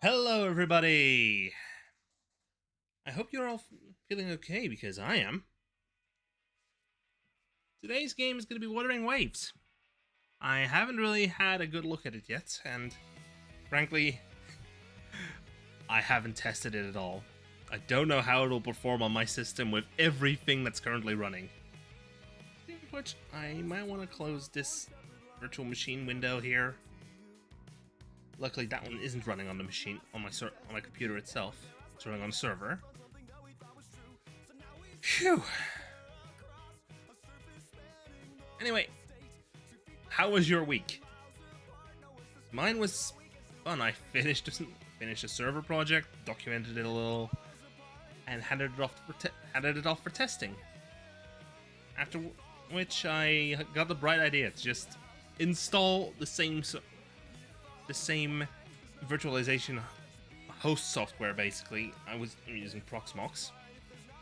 Hello, everybody! I hope you're all feeling okay, because I am. Today's game is going to be Wuthering Waves. I haven't really had a good look at it yet, and frankly, I haven't tested it at all. I don't know how it'll perform on my system with everything that's currently running. Which, I might want to close this virtual machine window here. Luckily, that one isn't running on the machine, on my computer itself. It's running on a server. Phew. Anyway, how was your week? Mine was fun. I finished a server project, documented it a little, and handed it off for testing. After which, I got the bright idea to just install the same virtualization host software. Basically, I'm using Proxmox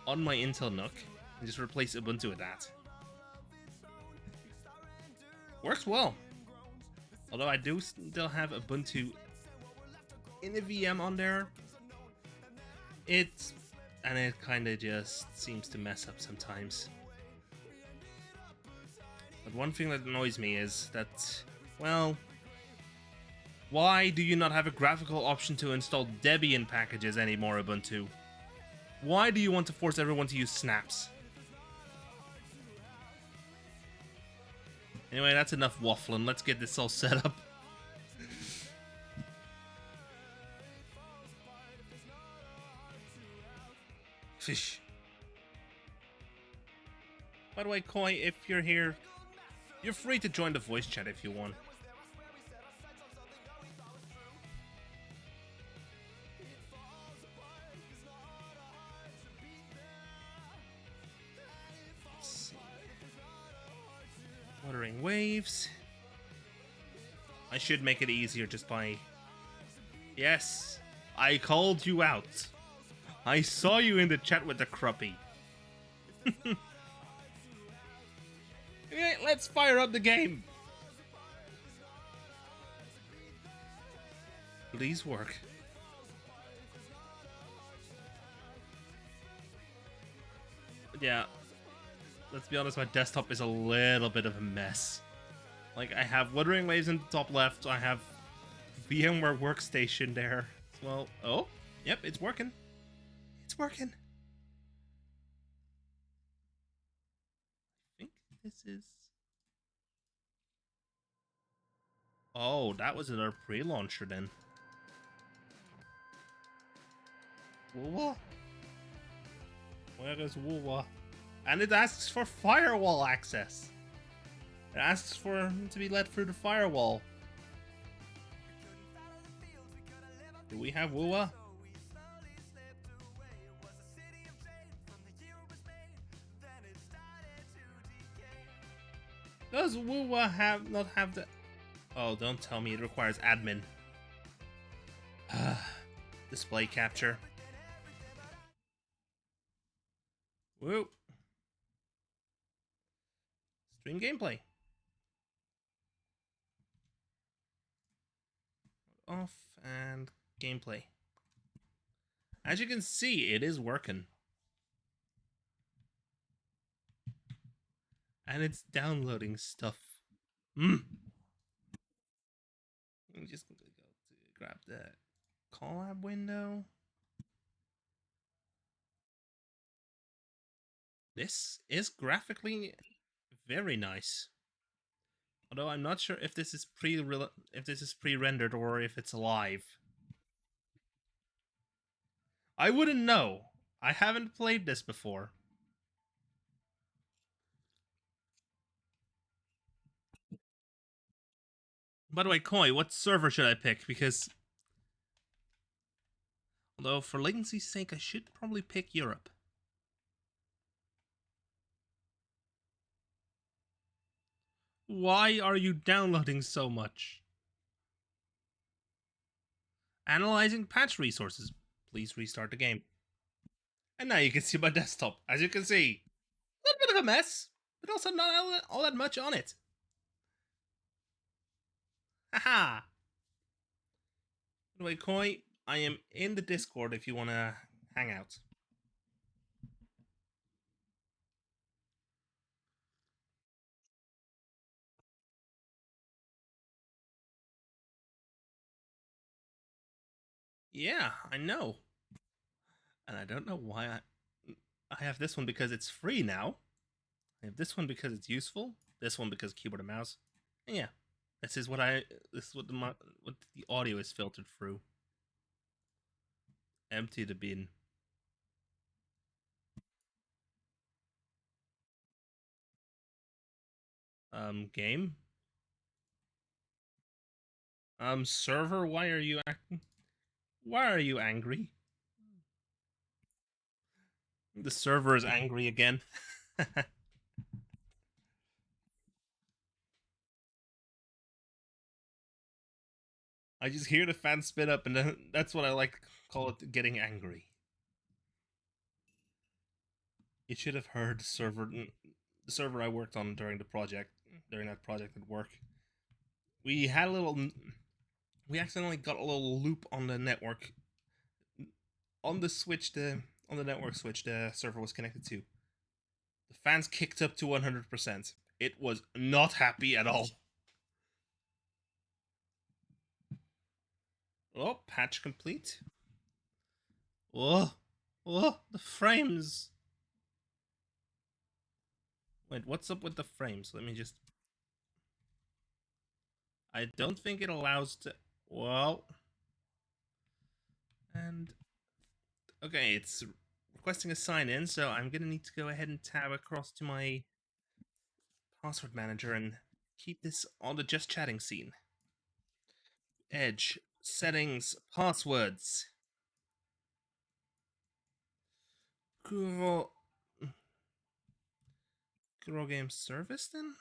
on my Intel NUC and just replace Ubuntu with that. Works well. Although I do still have Ubuntu in a VM on there. It kind of just seems to mess up sometimes. But one thing that annoys me is that, well, why do you not have a graphical option to install Debian packages anymore, Ubuntu? Why do you want to force everyone to use snaps? Anyway, that's enough waffling. Let's get this all set up. Fish. By the way, Koi, if you're here, you're free to join the voice chat if you want. Wuthering Waves. I should make it easier just by... Yes, I called you out. I saw you in the chat with the cruppy. Okay, let's fire up the game. Please work. Yeah, let's be honest, my desktop is a little bit of a mess. Like, I have Wuthering Waves in the top left, I have VMware Workstation there as well. Oh, yep, it's working. It's working. I think this is... Oh, that was in our pre-launcher then. Woowa? Where is Woowa? And it asks for firewall access. It asks for him to be led through the firewall. Do we have Woowa? Does Woowa not have the... Oh, don't tell me it requires admin. Display capture. Woo. Stream gameplay. Off and gameplay. As you can see, it is working. And it's downloading stuff. I'm just gonna go to grab the collab window. This is graphically very nice. Although I'm not sure if this is pre-rendered or if it's live. I wouldn't know. I haven't played this before. By the way, Koi, what server should I pick? Because although for latency's sake, I should probably pick Europe. Why are you downloading so much? Analyzing patch resources. Please restart the game. And now you can see my desktop. As you can see, a little bit of a mess, but also not all that much on it. Haha. By the way, Koi, I am in the Discord if you want to hang out. Yeah, I know. And I don't know why I have this one because it's free now. I have this one because it's useful. This one because keyboard and mouse. And yeah, this is what the audio is filtered through. Empty the bin. Game. Server. Why are you acting? Why are you angry? The server is angry again. I just hear the fan spin up, and then that's what I like to call it, getting angry. You should have heard the server I worked on during that project at work. We had a little, we accidentally got a little loop on the network, on the network switch the server was connected to. The fans kicked up to 100%. It was not happy at all. Oh, patch complete. Oh, the frames. Wait, what's up with the frames? Let me just... I don't think it allows to... Well... And... Okay, it's requesting a sign-in, so I'm gonna need to go ahead and tab across to my password manager and keep this on the just chatting scene. Edge, settings, passwords. Google Game Service then?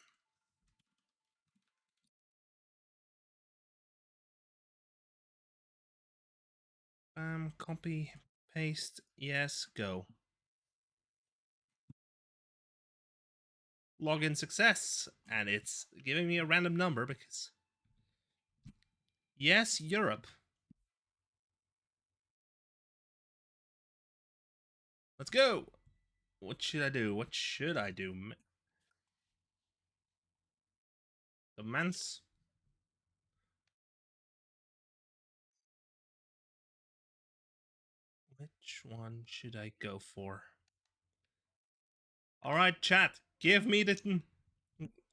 Copy, paste, yes, go. Login success, and it's giving me a random number because... Yes, Europe. Let's go! What should I do? What should I do? The man's. Which one should I go for? All right, chat. Give me the.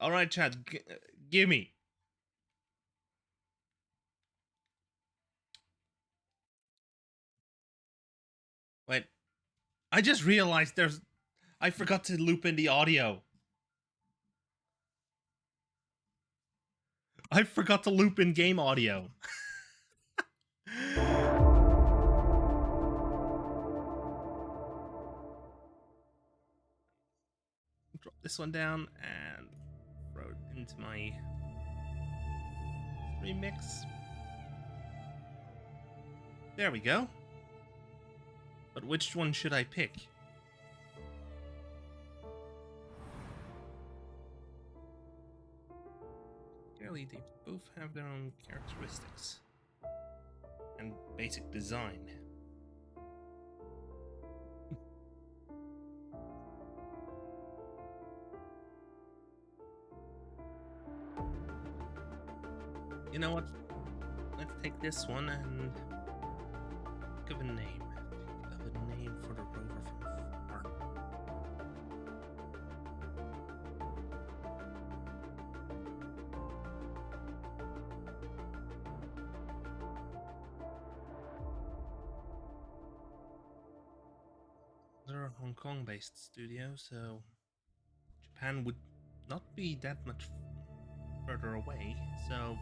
All right, chat. Give me. Wait. I just realized there's. I forgot to loop in the audio. I forgot to loop in game audio. Drop this one down and throw it into my remix. There we go. But which one should I pick? Clearly, they both have their own characteristics and basic design. You know what? Let's take this one and think of a name. Think of a name for the rover from far. They're a Hong Kong-based studio, so Japan would not be that much further away. So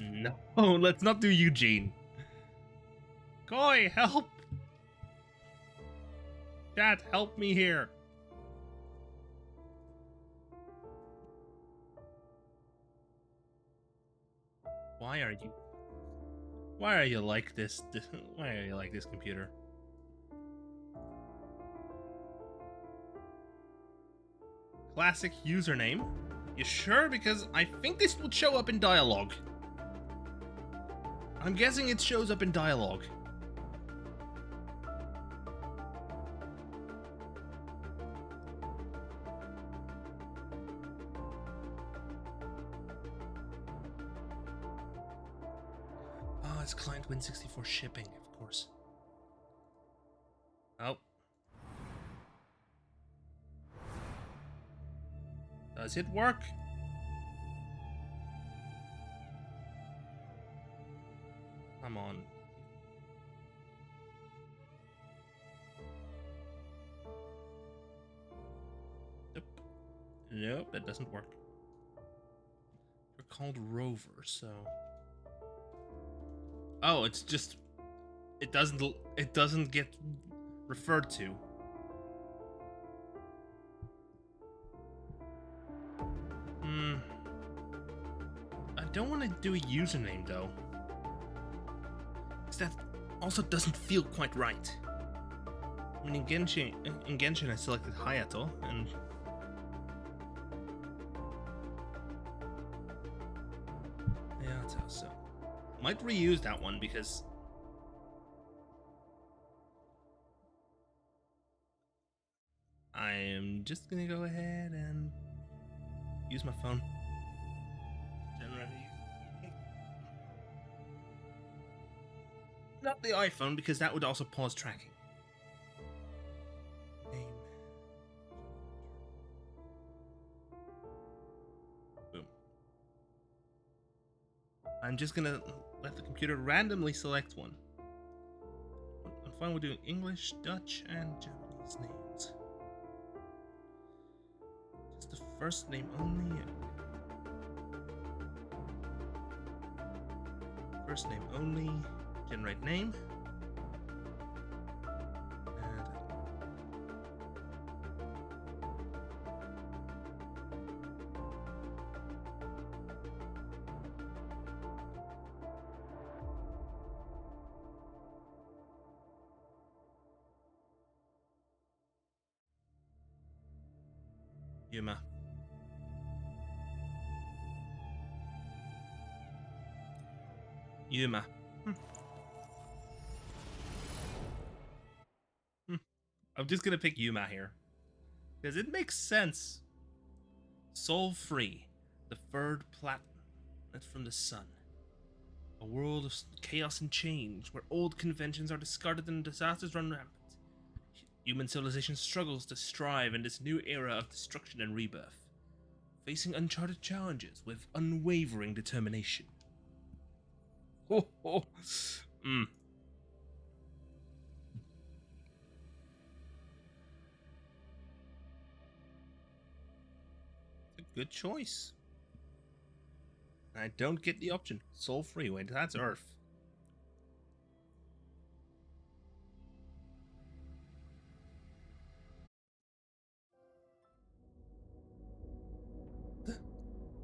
no, let's not do Eugene. Koi, help! Chat, help me here. Why are you? Why are you like this? Why are you like this, computer? Classic username. You sure? Because I think this will show up in dialogue. I'm guessing it shows up in dialogue. Oh, it's client Win64 shipping, of course. Oh. Does it work? Come on. Nope. Nope, that doesn't work. They're called rovers, so. Oh, it's just it doesn't get referred to. I don't want to do a username though. That also doesn't feel quite right. I mean, in Genshin I selected Hayato, and Hayato, so might reuse that one because I am just gonna go ahead and use my phone. Not the iPhone, because that would also pause tracking. Name. Boom. I'm just gonna let the computer randomly select one. I'm fine with doing English, Dutch, and Japanese names. Just the first name only. First name only. Generate name. Yuma. Yuma. I'm just gonna pick Yuma here. Because it makes sense. Soul free. The third planet from the sun. A world of chaos and change, where old conventions are discarded and disasters run rampant. Human civilization struggles to strive in this new era of destruction and rebirth, facing uncharted challenges with unwavering determination. Ho ho! It's a good choice. I don't get the option. Soul free. Wait, that's Earth.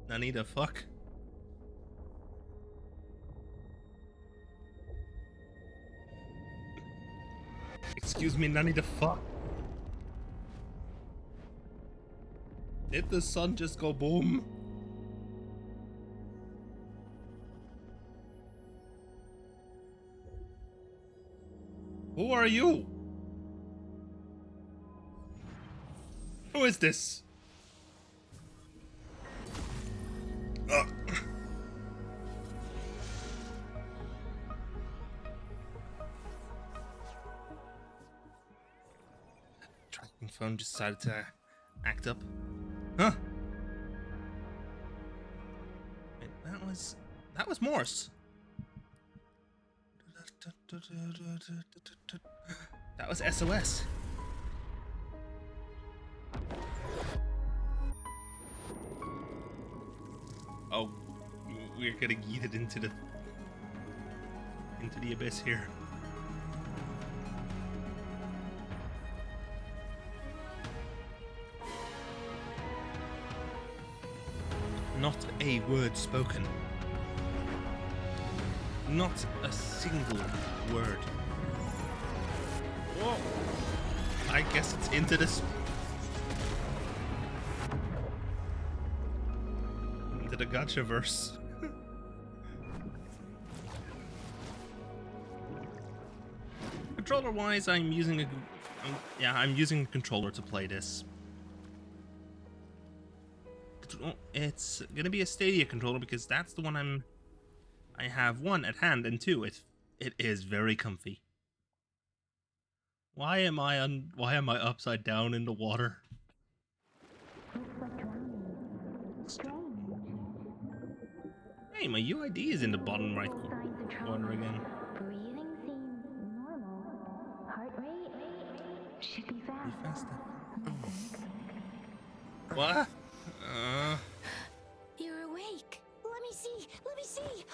Nani the fuck? Excuse me, Nani the fuck? Did the sun just go boom? Who are you? Who is this? Tracking phone just decided to act up. Huh? Wait, that was Morse. That was SOS. Oh, we're getting yeeted into the abyss here. Not a word spoken. Not a single word. Whoa. I guess it's into this. Into the Gacha-verse. Controller-wise, I'm using a controller to play this. It's gonna be a Stadia controller because that's the one I have one at hand, and two, it is very comfy. Why am I upside down in the water? Hey, my UID is in the bottom right corner again. Breathing seems normal. Heart rate should be fast. What? You're awake. Let me see.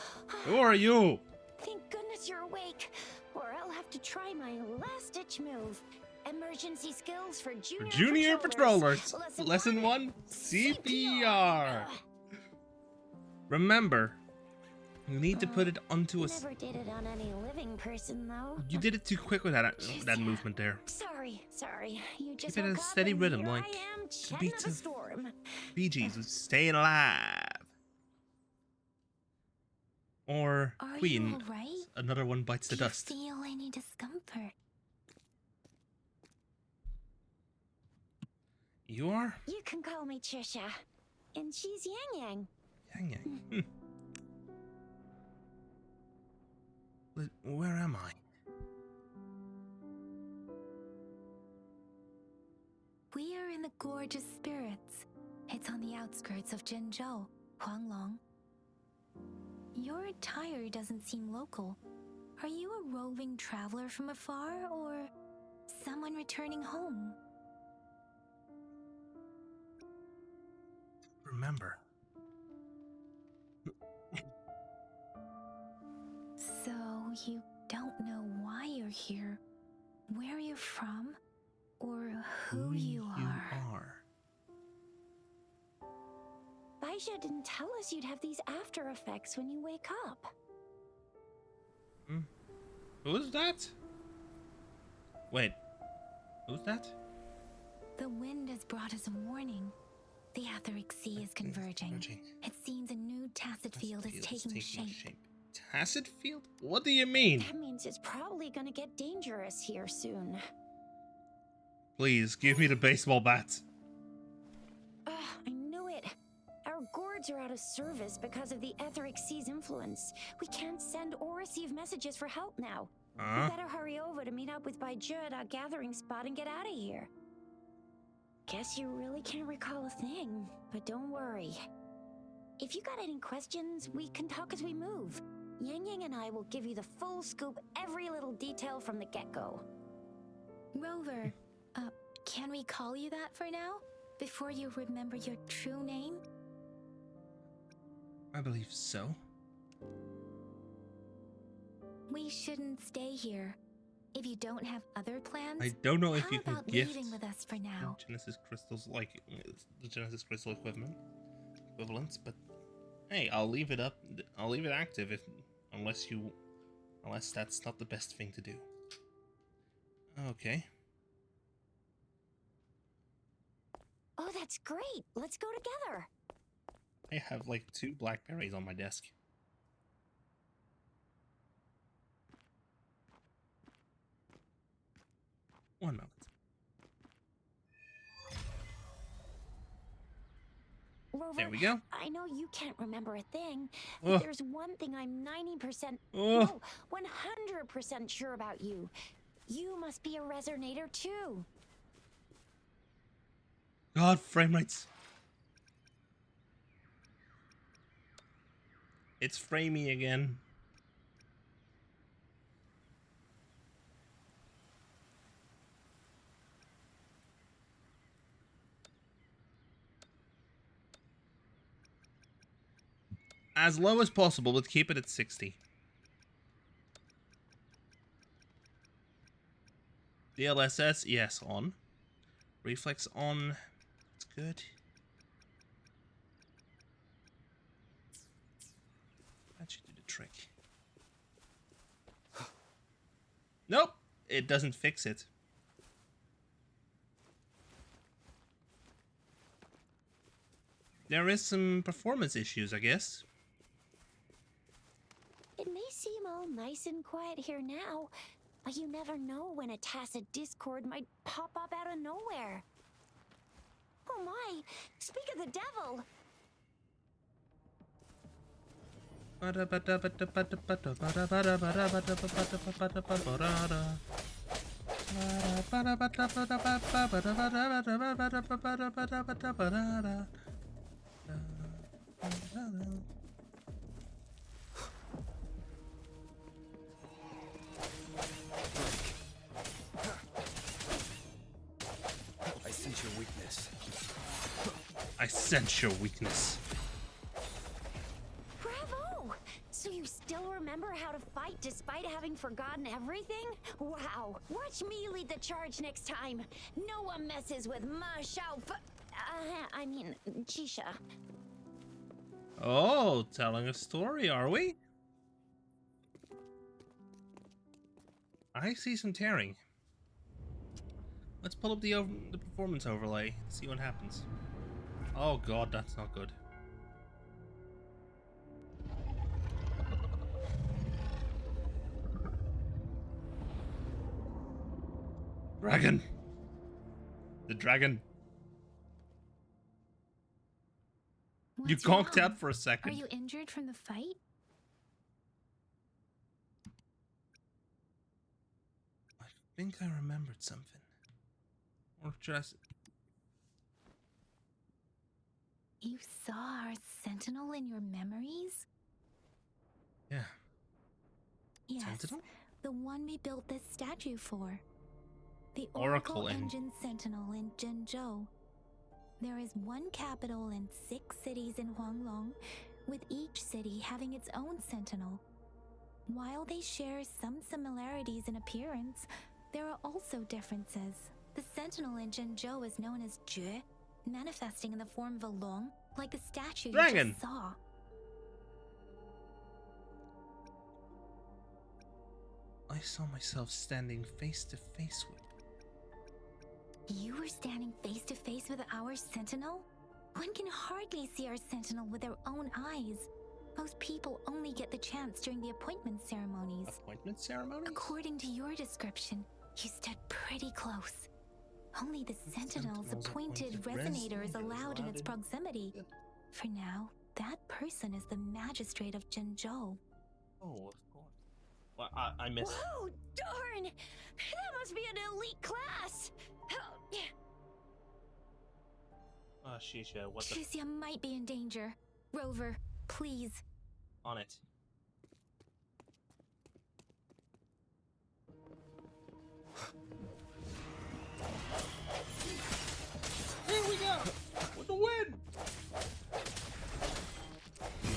Who are you? Thank goodness you're awake, or I'll have to try my last-ditch move. Emergency skills for junior patrollers. Lesson 1, CPR. Remember, you need to put it onto a... Never did it on any living person, though. You did it too quick with that movement there. Sorry. You just Keep it at a woke up steady and rhythm, here like I am, the chatting beats up a of storm. Bee Gees with Staying Alive. Or Are Queen, you all right? Another One Bites the Dust. Do you feel any discomfort? You are? You can call me Trisha, and she's Yang Yang. Yang. Where am I? We are in the Gorge of Spirits. It's on the outskirts of Jinzhou, Huanglong. Your attire doesn't seem local. Are you a roving traveler from afar, or someone returning home? Remember. So, you don't know why you're here, where you're from, or who you are. Baisha didn't tell us you'd have these after effects when you wake up. Who's that? Wait, who's that? The wind has brought us a warning. The Aetheric Sea is converging. It seems a new tacit field is taking shape. Tacit field? What do you mean? That means it's probably gonna get dangerous here soon. Please, give me the baseball bat. Ugh, I knew it. Our gourds are out of service because of the etheric sea's influence. We can't send or receive messages for help now. We better hurry over to meet up with Baiju at our gathering spot and get out of here. Guess you really can't recall a thing, but don't worry. If you got any questions, we can talk as we move. Yang Yang and I will give you the full scoop, every little detail from the get-go. Rover, can we call you that for now? Before you remember your true name? I believe so. We shouldn't stay here. If you don't have other plans, I don't know if how you can about gift leaving with us for now? Genesis crystals, like the Genesis crystal equivalents, but hey, I'll leave it up. I'll leave it active unless that's not the best thing to do. Okay. Oh, that's great. Let's go together. I have like 2 blackberries on my desk. One moment. Rover, There we go. I know you can't remember a thing, Oh. but there's one thing I'm 90%, Oh. no, 100% sure about you. You must be a resonator too. God, frame rates. It's framing again. As low as possible, but keep it at 60. DLSS, yes, on. Reflex on. That's good. That should do the trick. Nope, it doesn't fix it. There is some performance issues, I guess. It may seem all nice and quiet here now, but you never know when a tacit discord might pop up out of nowhere. Oh my, speak of the devil! I sense your weakness. I sense your weakness. Bravo! So you still remember how to fight despite having forgotten everything? Wow! Watch me lead the charge next time. No one messes with Ma Shao I mean, Chisha. Oh, telling a story, are we? I see some tearing. Let's pull up the performance overlay, see what happens. Oh god, that's not good. Dragon! The dragon. You What's conked wrong? out for a Are second. you injured from the fight? I think I remembered something. Or just... You saw our sentinel in your memories? Yeah. Yes, Sentinel? the one we built this statue for. The Oracle Oracle Engine. Engine Sentinel in Jinzhou. There is one capital and 6 cities in Huanglong, with each city having its own sentinel. While they share some similarities in appearance, there are also differences. The sentinel in Jinzhou is known as Jue, manifesting in the form of a long, like the statue you Dragon. just saw. I saw myself standing face to face with... You were standing face to face with our sentinel? One can hardly see our sentinel with their own eyes. Most people only get the chance during the appointment ceremonies. Appointment ceremonies? According to your description, you stood pretty close. Only the Sentinel's appointed resonator is allowed in its proximity. For now, that person is the magistrate of Jinzhou. Oh, of course. Well, I missed. Whoa, darn! That must be an elite class! Oh, Shisha, what the... Shisha might be in danger. Rover, please. On it. Here we go! With the win!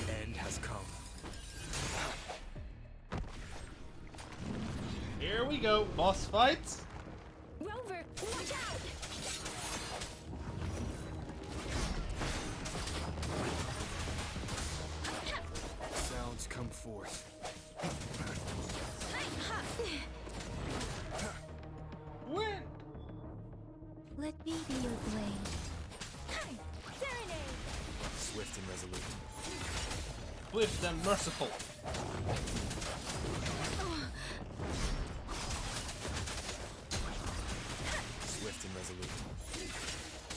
The end has come. Here we go, boss fights! Rover, watch out! Sounds come forth. Win! Let me be your blade. Serenade! Swift and resolute. Swift and merciful. Swift and resolute.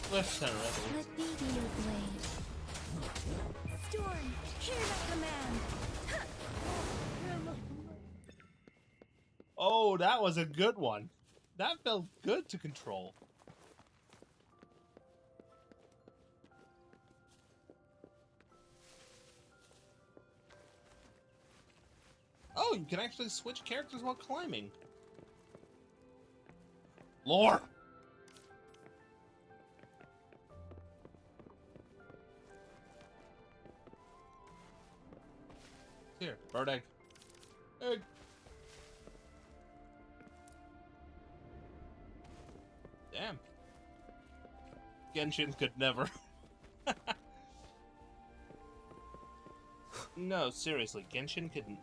Swift and resolute. Let me be your blade. Storm, hear the command! Oh, that was a good one. That felt good to control. Oh, you can actually switch characters while climbing. Lore! Here, bird egg. Egg. Damn. Genshin could never. No, seriously, Genshin couldn't.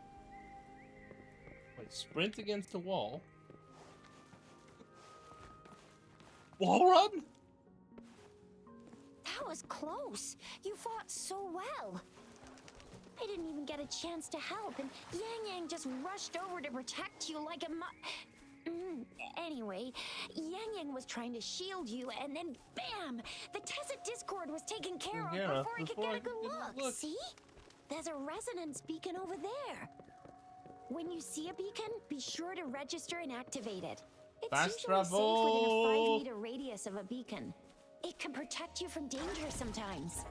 Wait, sprint against the wall. Wall run? That was close. You fought so well. I didn't even get a chance to help, and Yang Yang just rushed over to protect you like a Anyway, Yang Yang was trying to shield you, and then BAM! The Tessa Discord was taken care of before I could get a good look. See? There's a resonance beacon over there. When you see a beacon, be sure to register and activate it. It's Fast usually safe travel. within a 5-meter radius of a beacon. It can protect you from danger sometimes.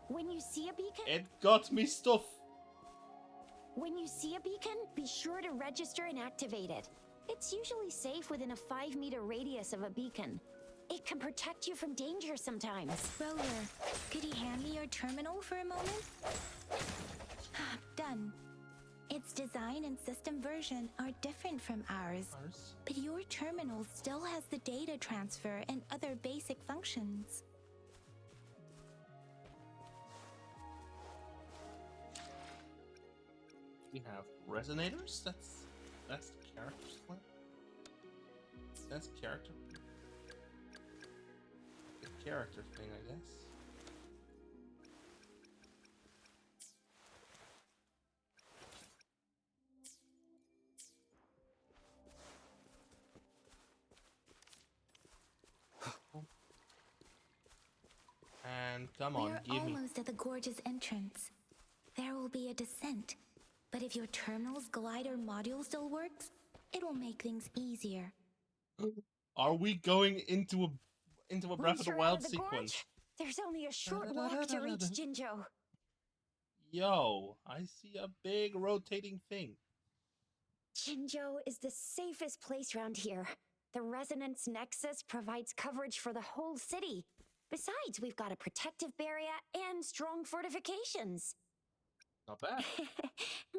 When you see a beacon, It got me stuff. When you see a beacon, be sure to register and activate it. It's usually safe within a 5-meter radius of a beacon. It can protect you from danger sometimes. Rover, could you hand me your terminal for a moment? Done. Its design and system version are different from ours, but your terminal still has the data transfer and other basic functions. We have resonators. That's the character select. That's character. The character thing, I guess. And come on, We're give me. almost at the gorge's entrance. There will be a descent, but if your terminal's glider module still works, it will make things easier. Are we going into a Breath of the Wild sequence? Gorge, there's only a short walk to reach Jinzhou. Yo, I see a big rotating thing. Jinzhou is the safest place around here. The Resonance Nexus provides coverage for the whole city. Besides, we've got a protective barrier and strong fortifications. Not bad.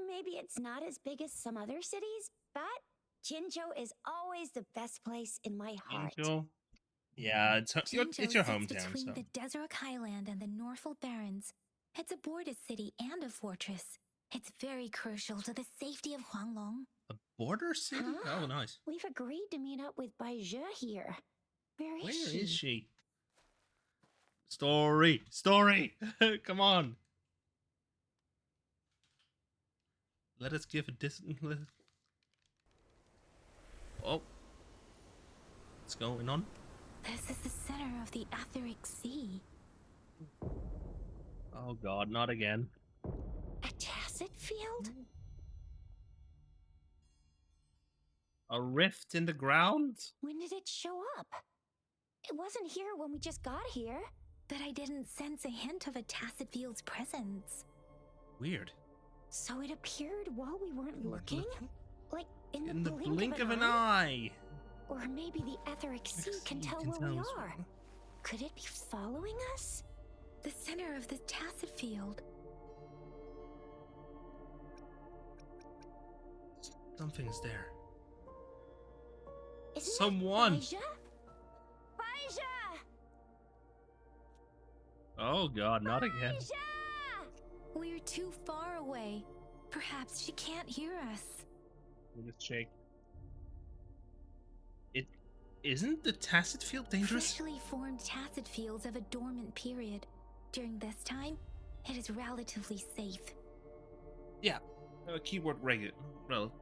Maybe it's not as big as some other cities, but Jinzhou is always the best place in my heart. Jinzhou? Yeah, it's your Jinzhou sits hometown, between so. the Desert Highland and the Norfolk Barrens. It's a border city and a fortress. It's very crucial to the safety of Huanglong. A border city? Huh? Oh, nice. We've agreed to meet up with Baizhe here. Where Where is she? is she? Story! Come on! Let us give a distant. Oh. What's going on? This is the center of the Etheric Sea. Oh god, not again. A tacit field? A rift in the ground? When did it show up? It wasn't here when we just got here. But I didn't sense a hint of a tacit field's presence. Weird. So it appeared while we weren't looking? Like in In the the blink, blink of an eye. Or maybe the Etheric Sea can tell where we are. Could it be following us? The center of the tacit field. Something's there. Isn't Someone. that Baija? Baija! Oh god, not again. Baija! We're too far away. Perhaps she can't hear us. Let me just shake. It isn't the tacit field dangerous? Freshly formed tacit fields have a dormant period. During this time, it is relatively safe. Yeah. Keyword regular. Well,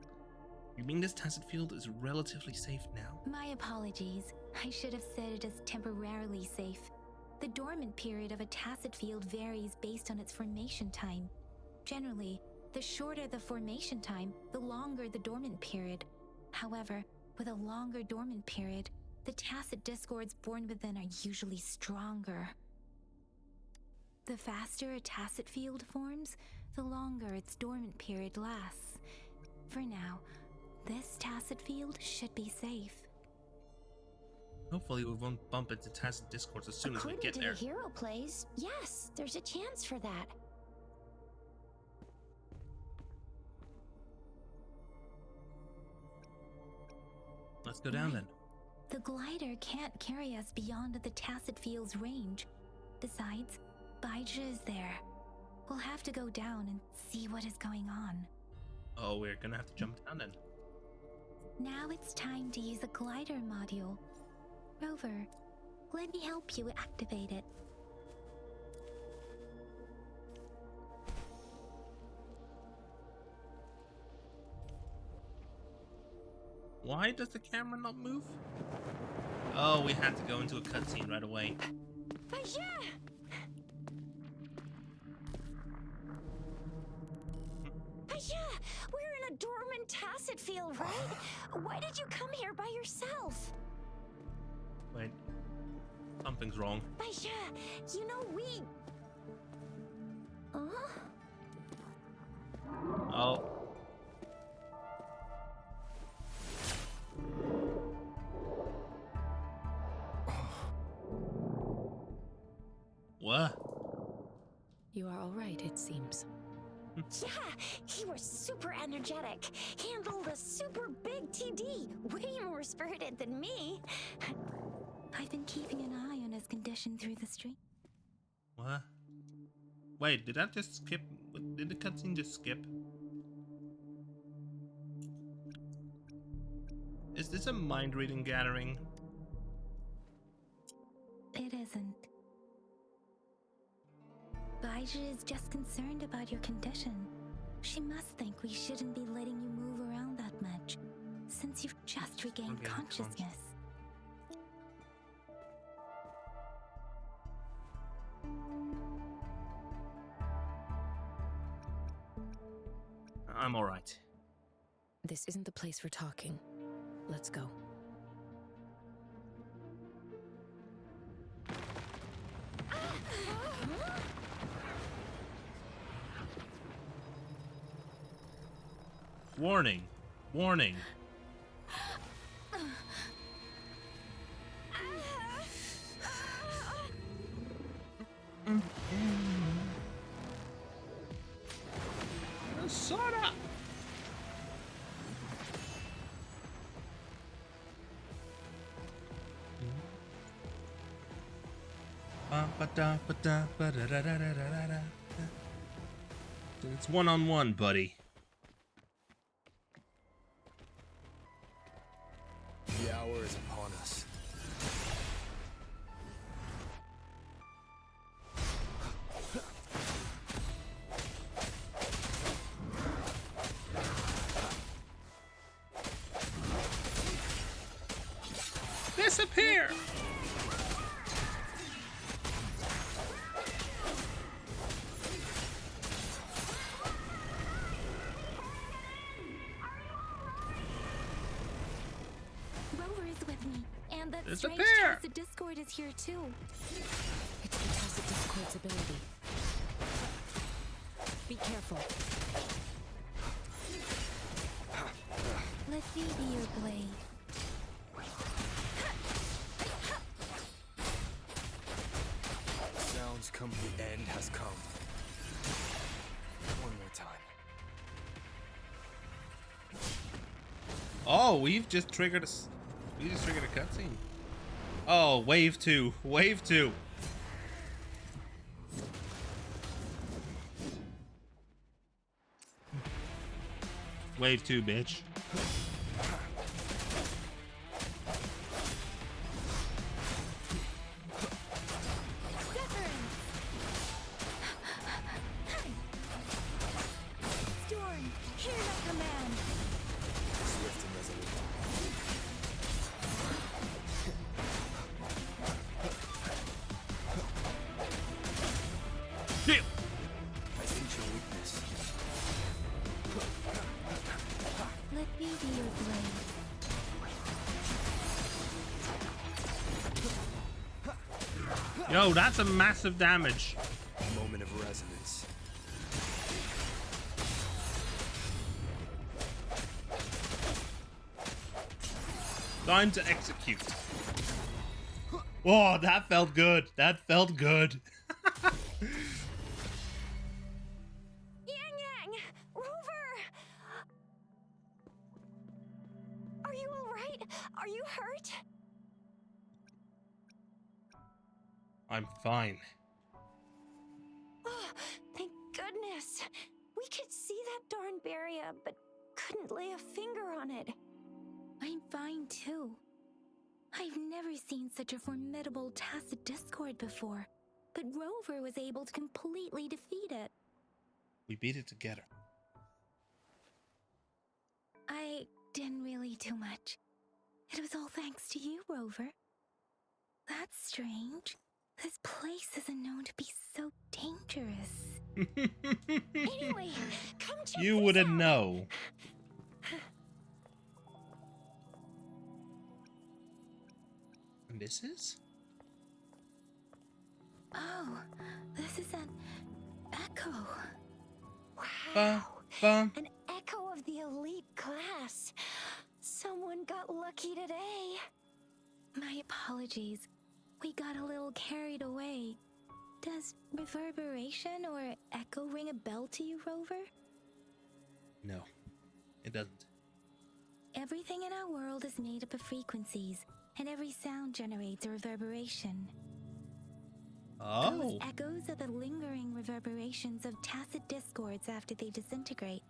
you mean this tacit field is relatively safe now? My apologies. I should have said it is temporarily safe. The dormant period of a tacit field varies based on its formation time. Generally, the shorter the formation time, the longer the dormant period. However, with a longer dormant period, the tacit discords born within are usually stronger. The faster a tacit field forms, the longer its dormant period lasts. For now, this tacit field should be safe. Hopefully we won't bump into tacit discords as soon as we get there. According to the hero plays, yes, there's a chance for that. Let's go down then. The glider can't carry us beyond the tacit field's range. Besides, Baija is there. We'll have to go down and see what is going on. Oh, we're gonna have to jump down then. Now it's time to use the glider module. Rover, let me help you activate it. Why does the camera not move? Oh, we had to go into a cutscene right away. Baija! Baija! We're in a dormant tacit field, right? Why did you come here by yourself? Wait. Something's wrong. Baija, you know we... Huh? Oh. What? You are all right, it seems. Yeah, he was super energetic. Handled a super big TD. Way more spirited than me. I've been keeping an eye on his condition through the stream. What? Wait, did that just skip? Did the cutscene just skip? Is this a mind-reading gathering? It isn't. Baija is just concerned about your condition. She must think we shouldn't be letting you move around that much, since you've just regained Okay, consciousness. I'm alright. This isn't the place for talking. Let's go. Warning. Warning. Sora! It's one-on-one, buddy. The hour is upon us. Disappear! There's a strange pair. Tacit Discord is here too. It's the Tacit Discord's ability. Be careful. Let me be your blade. Sounds come, the end has come. One more time. Oh, we just triggered a cutscene. Oh, wave 2. Wave 2. Wave 2, bitch. Storm, hear my command. Swift and resolute. Damn. I sense your weakness. Let me be your blade. Yo, that's a massive damage. Moment of resonance. Time to execute. Oh, that felt good. That felt good. Yang Yang! Rover! Are you alright? Are you hurt? I'm fine. Oh, thank goodness. We could see that darn barrier, but couldn't lay a finger on it. I'm fine too. I've never seen such a formidable Tacit Discord before, but Rover was able to completely defeat it. We beat it together. I didn't really do much. It was all thanks to you, Rover. That's strange. This place isn't known to be so dangerous. Anyway, come check You this wouldn't out. know. And this is? Oh, this is an echo. Wow. Bum. An echo of the elite class. Someone got lucky today. My apologies. We got a little carried away. Does reverberation or echo ring a bell to you, Rover? No, it doesn't. Everything in our world is made up of frequencies, and every sound generates a reverberation. Those Oh. echoes are the lingering reverberations of Tacit Discords after they disintegrate.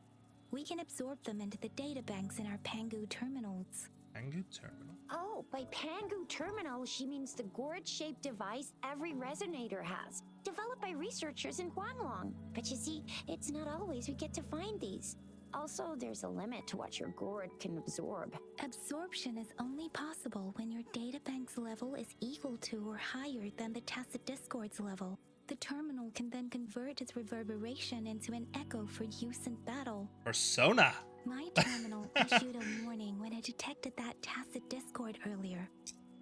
We can absorb them into the data banks in our Pangu terminals. Pangu terminal. Oh, by Pangu Terminal, she means the gourd-shaped device every resonator has, developed by researchers in Guanlong. But you see, it's not always we get to find these. Also, there's a limit to what your gourd can absorb. Absorption is only possible when your databank's level is equal to or higher than the Tacit Discord's level. The terminal can then convert its reverberation into an echo for use in battle. Persona. My terminal issued a warning when it detected that Tacit Discord earlier.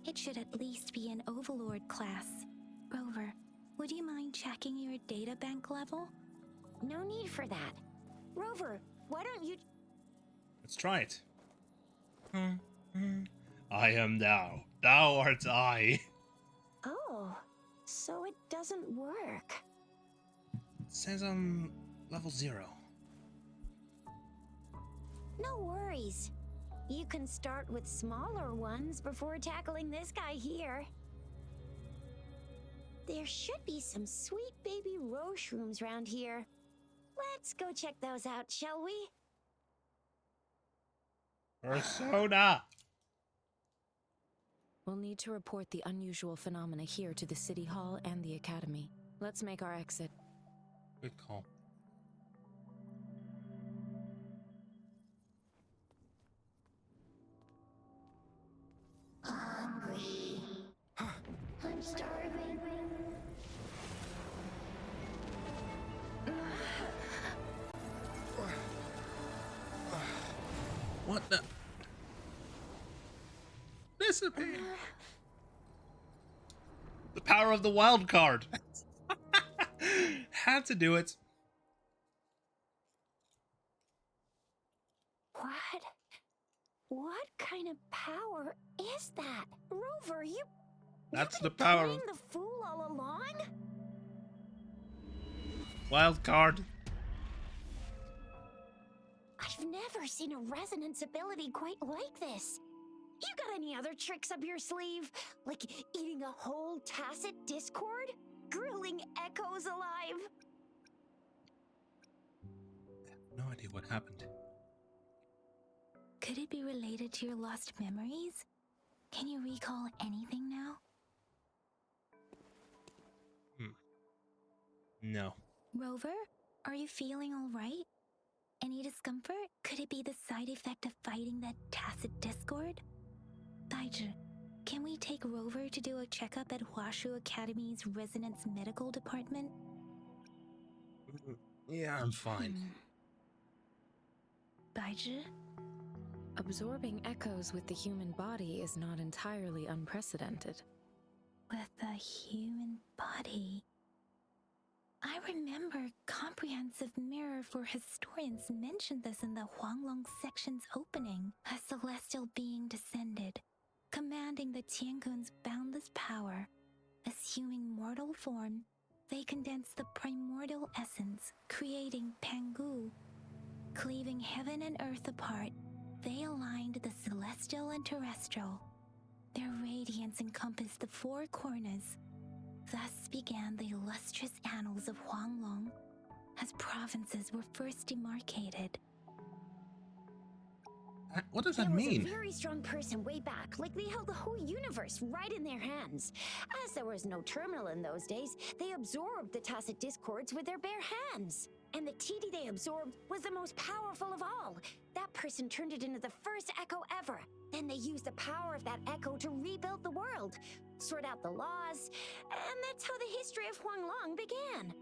It should at least be an Overlord class. Rover, would you mind checking your databank level? No need for that. Rover, why don't you... Let's try it. I am thou. Thou art I. Oh, so it doesn't work. It says I'm level 0. No worries. You can start with smaller ones before tackling this guy here. There should be some sweet baby Roche rooms around here. Let's go check those out, shall we? Persona. We'll need to report the unusual phenomena here to the City Hall and the Academy. Let's make our exit. Good call. Hungry. I'm starving. What the? Disappear. The power of the wild card. Had to do it. What? What kind of power is that? Rover, That's you've the been power playing of the fool all along? wild card. I've never seen a resonance ability quite like this. You got any other tricks up your sleeve? Like eating a whole tacit discord? Grilling echoes alive? No idea what happened. Could it be related to your lost memories? Can you recall anything now? No. Rover, are you feeling all right? Any discomfort? Could it be the side effect of fighting that tacit discord? Baiju, can we take Rover to do a checkup at Huashu Academy's Resonance Medical Department? Yeah, I'm fine. Baiju? Absorbing echoes with the human body is not entirely unprecedented. With the human body. I remember Comprehensive Mirror for Historians mentioned this in the Huanglong section's opening. A celestial being descended, commanding the Tiankun's boundless power. Assuming mortal form, they condensed the primordial essence, creating Pangu. Cleaving heaven and earth apart, they aligned the celestial and terrestrial. Their radiance encompassed the four corners. Thus began the illustrious annals of Huanglong, as provinces were first demarcated. What does that There was mean? a very strong person way back, like they held the whole universe right in their hands. As there was no terminal in those days, they absorbed the tacit discords with their bare hands. And the TD they absorbed was the most powerful of all. That person turned it into the first echo ever. Then they used the power of that echo to rebuild the world, sort out the laws, and that's how the history of Huanglong began.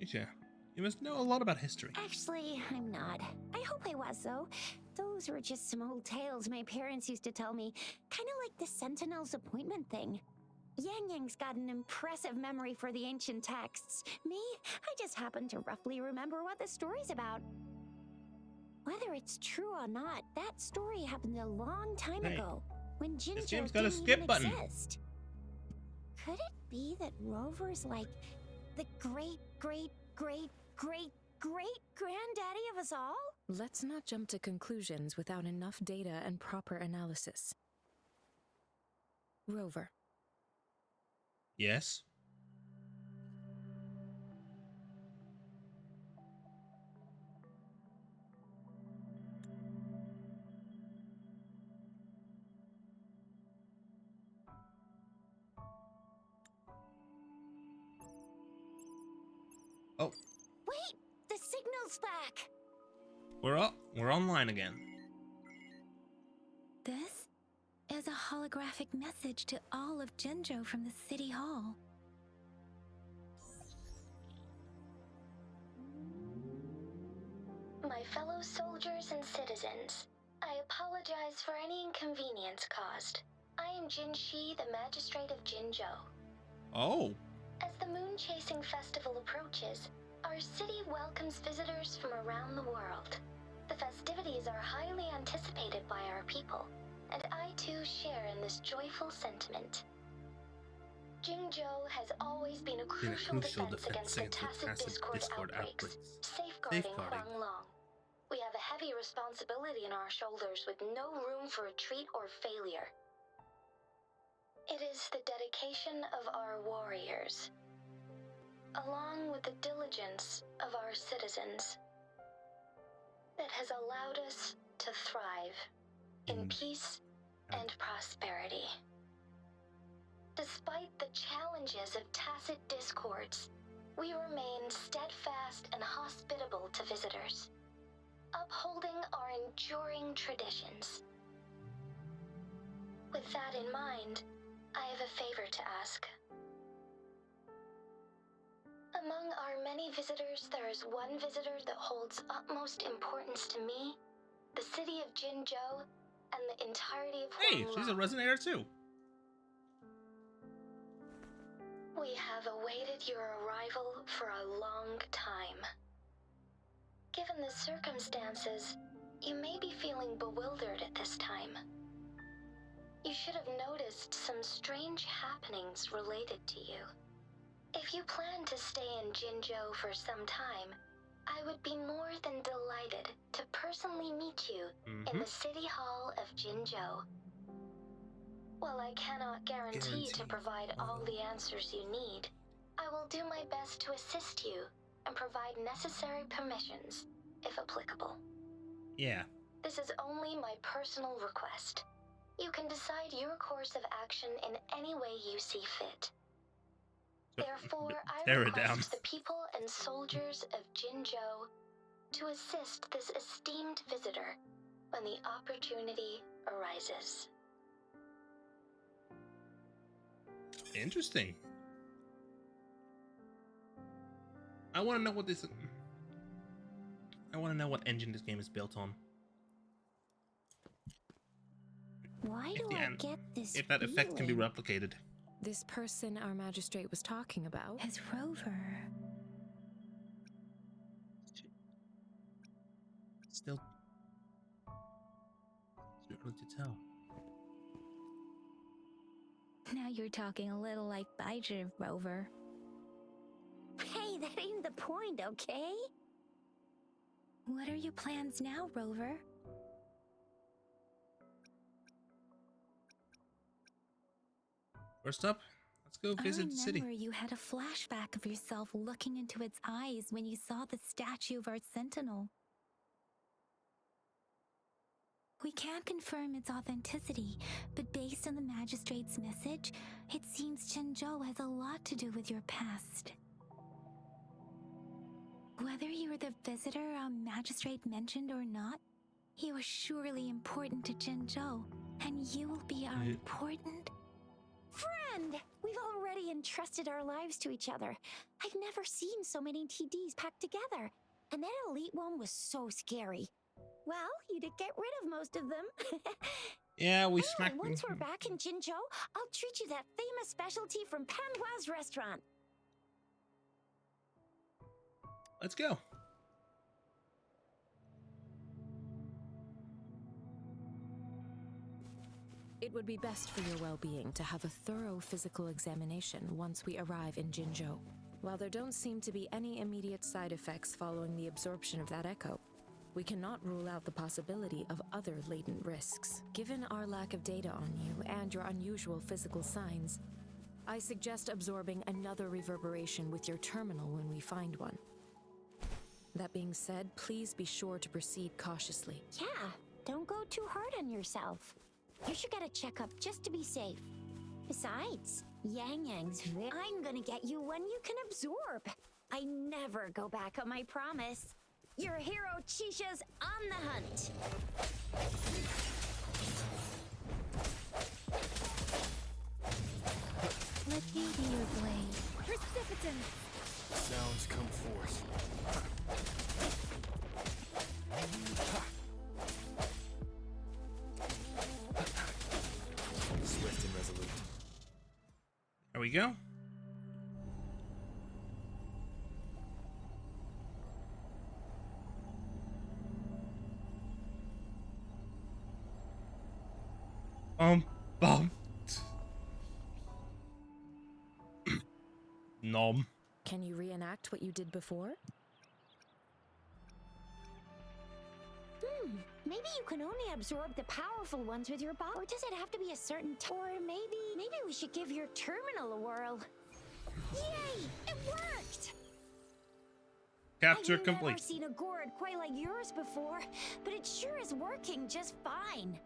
Yeah, you must know a lot about history. Actually, I'm not. I hope I was, though. Those were just some old tales my parents used to tell me, kind of like the Sentinel's appointment thing. Yang Yang's got an impressive memory for the ancient texts. Me, I just happen to roughly remember what the story's about. Whether it's true or not, that story happened a long time ago, when Jinzhou game's got a didn't skip even button. exist. Could it be that Rover's like the great, great, great, great, great granddaddy of us all? Let's not jump to conclusions without enough data and proper analysis. Rover, Yes. Oh, Wait, the signal's back! we're up. We're online again. This is a holographic message to all of Jinzhou from the City Hall. My fellow soldiers and citizens, I apologize for any inconvenience caused. I am Jin Shi, the Magistrate of Jinzhou. Oh, As the Moon Chasing Festival approaches, our city welcomes visitors from around the world. The festivities are highly anticipated by our people, and I too share in this joyful sentiment. Jingzhou has always been a crucial defense against the tacit discord outbreaks, safeguarding Huanglong. We have a heavy responsibility on our shoulders with no room for retreat or failure. It is the dedication of our warriors, along with the diligence of our citizens, that has allowed us to thrive in peace and prosperity. Despite the challenges of tacit discords, we remain steadfast and hospitable to visitors, upholding our enduring traditions. With that in mind, I have a favor to ask. Among our many visitors, there is one visitor that holds utmost importance to me, the city of Jinzhou, and the entirety of Hey, Huanglong. she's a resonator too. We have awaited your arrival for a long time. Given the circumstances, you may be feeling bewildered at this time. You should have noticed some strange happenings related to you. If you plan to stay in Jinzhou for some time, I would be more than delighted to personally meet you in the City Hall of Jinzhou. While I cannot guarantee to provide all the answers you need, I will do my best to assist you and provide necessary permissions, if applicable. Yeah. This is only my personal request. You can decide your course of action in any way you see fit. Therefore, I request the people and soldiers of Jinzhou to assist this esteemed visitor when the opportunity arises. Interesting. I want to know what this. I want to know what engine this game is built on. Why do I get this If that effect can be replicated. This person our magistrate was talking about As Rover. Still too early to tell. Now you're talking a little like Baizhi, Rover. Hey, that ain't the point, okay? What are your plans now, Rover? First up, let's go visit the city. I remember you had a flashback of yourself looking into its eyes when you saw the statue of our sentinel. We can't confirm its authenticity, but based on the magistrate's message, it seems Jinzhou has a lot to do with your past. Whether you were the visitor our magistrate mentioned or not, you are surely important to Jinzhou, and you will be our important friend! We've already entrusted our lives to each other. I've never seen so many TDs packed together, and that elite one was so scary. Well, you did get rid of most of them. Yeah, we smacked them. Once we're back in Jinzhou, I'll treat you that famous specialty from Panhua's restaurant. Let's go. It would be best for your well-being to have a thorough physical examination once we arrive in Jinzhou. While there don't seem to be any immediate side effects following the absorption of that echo, we cannot rule out the possibility of other latent risks. Given our lack of data on you and your unusual physical signs, I suggest absorbing another reverberation with your terminal when we find one. That being said, please be sure to proceed cautiously. Yeah, don't go too hard on yourself. You should get a checkup just to be safe. Besides, Yang-Yang's I'm gonna get you one you can absorb. I never go back on my promise. Your hero Chisha's on the hunt. Let me be your blade. Precipitant! Sounds come forth. Swift and resolute. There we go. Bum. Nom. Can you reenact what you did before? Maybe you can only absorb the powerful ones with your body. Or does it have to be a certain or maybe we should give your terminal a whirl. Yay! It worked! Capture I've complete. never seen a gourd quite like yours before, but it sure is working just fine.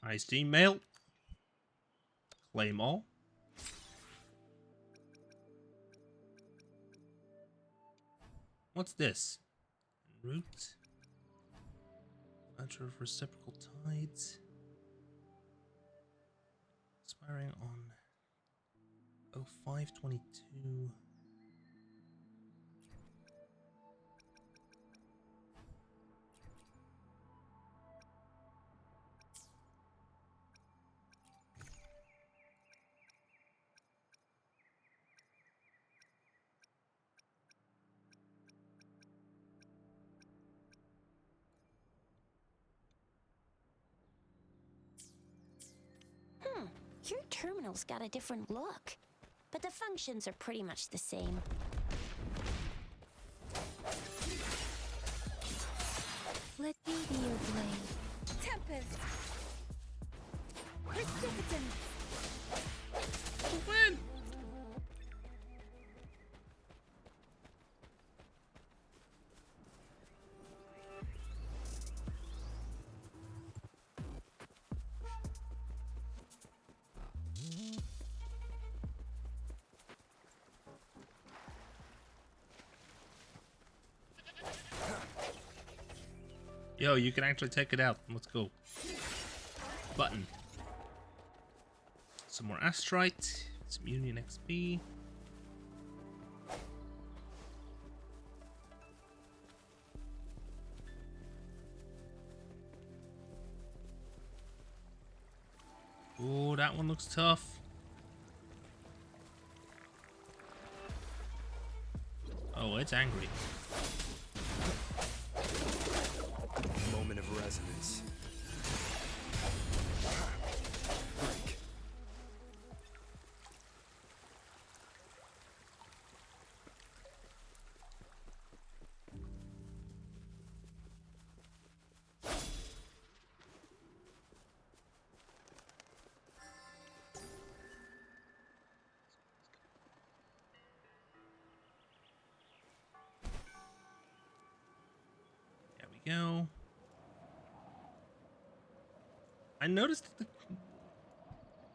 Iced email. Claim all. What's this? Root. Matter of reciprocal tides. Expiring on 0522. Your terminal's got a different look, but the functions are pretty much the same. Let me be your blade. Tempest! Precipitance! Win! Yo, you can actually take it out. Let's go. Button. Some more Astrite. Some Union XP. Oh, that one looks tough. Oh, it's angry. Moment of resonance. Break. There we go. I noticed the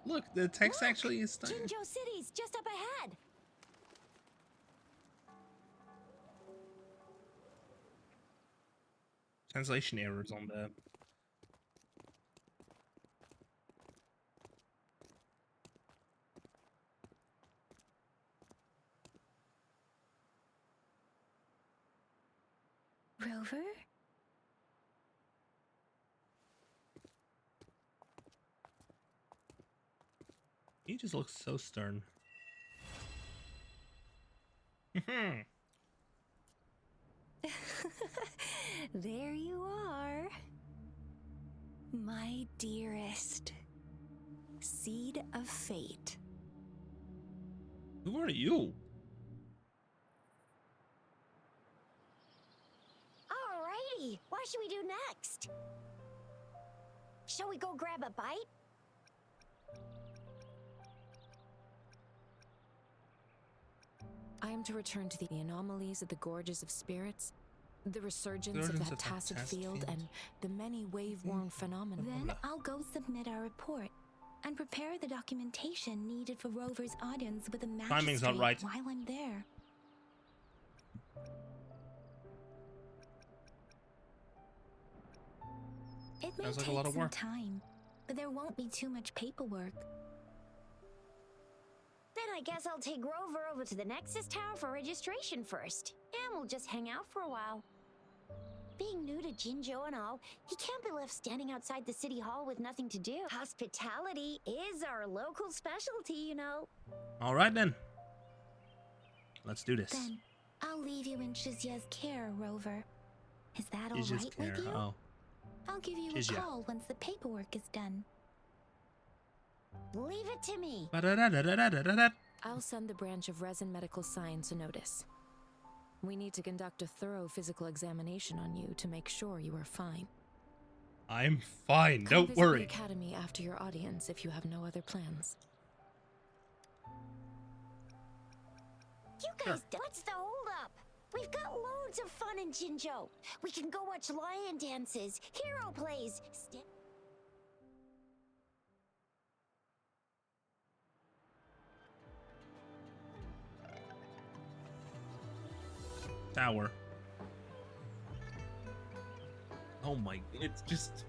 look, the text actually is starting. Jinzhou City's just up ahead. Translation errors on there. Rover? He just looks so stern. There you are. My dearest. Seed of fate. Who are you? Alrighty, what should we do next? Shall we go grab a bite? I am to return to the anomalies of the gorges of spirits, the resurgence of that tacit field, and the many wave-worn phenomena. Then I'll go submit our report and prepare the documentation needed for Rover's audience with the magistrate Timing's not right. while I'm there. It may Sounds like take a lot of some work. time, but there won't be too much paperwork. Then I guess I'll take Rover over to the Nexus Tower for registration first, and we'll just hang out for a while. Being new to Jinzhou and all, he can't be left standing outside the city hall with nothing to do. Hospitality is our local specialty, you know. All right then. Let's do this. Then I'll leave you in Shizia's care, Rover. Is that all Shizia's right care. with you? Oh, I'll give you Shizia. a call once the paperwork is done. Leave it to me. Ba-da-da-da-da-da-da-da. I'll send the branch of Resin Medical Science a notice. We need to conduct a thorough physical examination on you to make sure you are fine. I'm fine. Come Don't visit worry. the academy after your audience if you have no other plans. You guys, what's the holdup? We've got loads of fun in Jinzhou. We can go watch lion dances, hero plays. Tower. Oh my, it's just...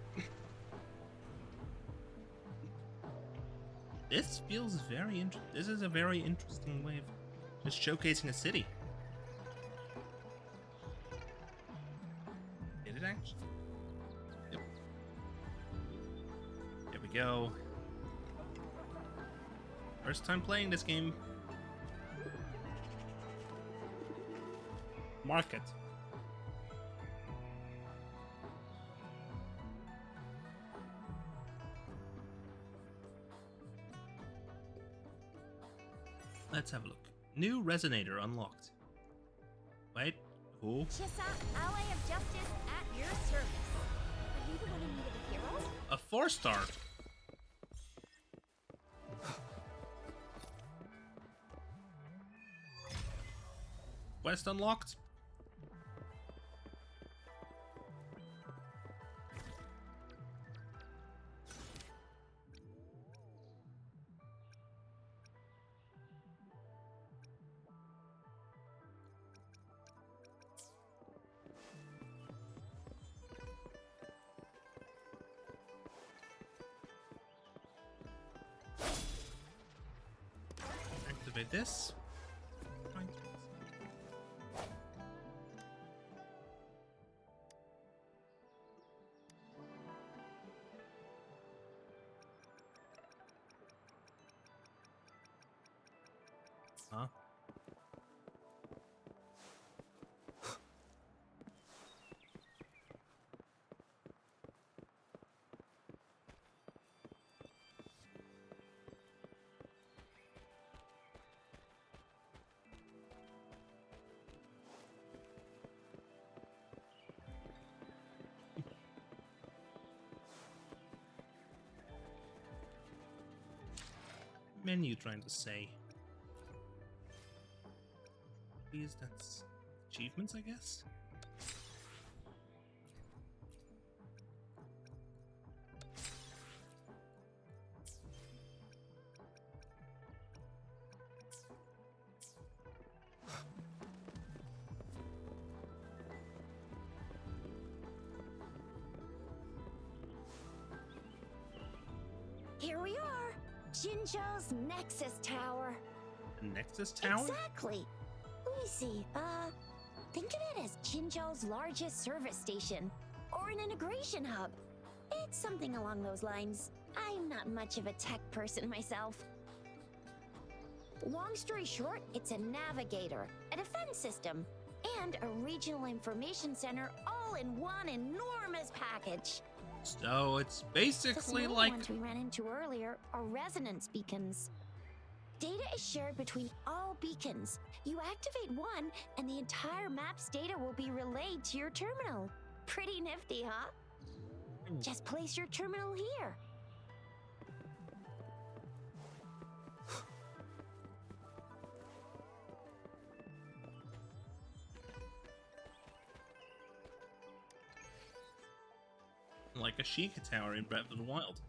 This feels very interesting. This is a very interesting way of just showcasing a city. Did it actually? Yep. There we go. First time playing this game. Market. Let's have a look. New resonator unlocked. Wait, who? Chissa, ally of justice at your service. Are you the one in need of a hero? A 4-star. Quest unlocked. Activate this. Huh? Menu trying to say. Please, that's achievements, I guess. Here we are, Jinzhou's Nexus Tower. The Nexus Tower? Exactly. Let me see. Think of it as Jinzhou's largest service station, or an integration hub. It's something along those lines. I'm not much of a tech person myself. Long story short, it's a navigator, a defense system, and a regional information center all in one enormous package. So it's The basically small like... ones we ran into earlier are resonance beacons. Data is shared between all beacons. You activate one, and the entire map's data will be relayed to your terminal. Pretty nifty, huh? Just place your terminal here. like a Sheikah Tower in Breath of the Wild.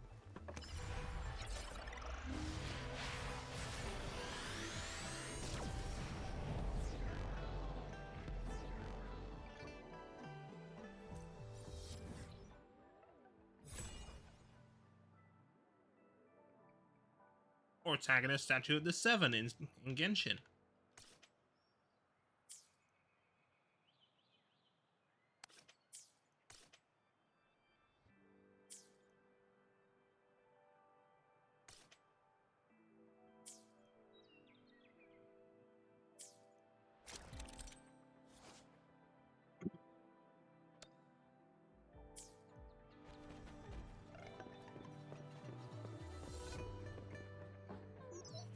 Or tagging a statue of the Seven in Genshin.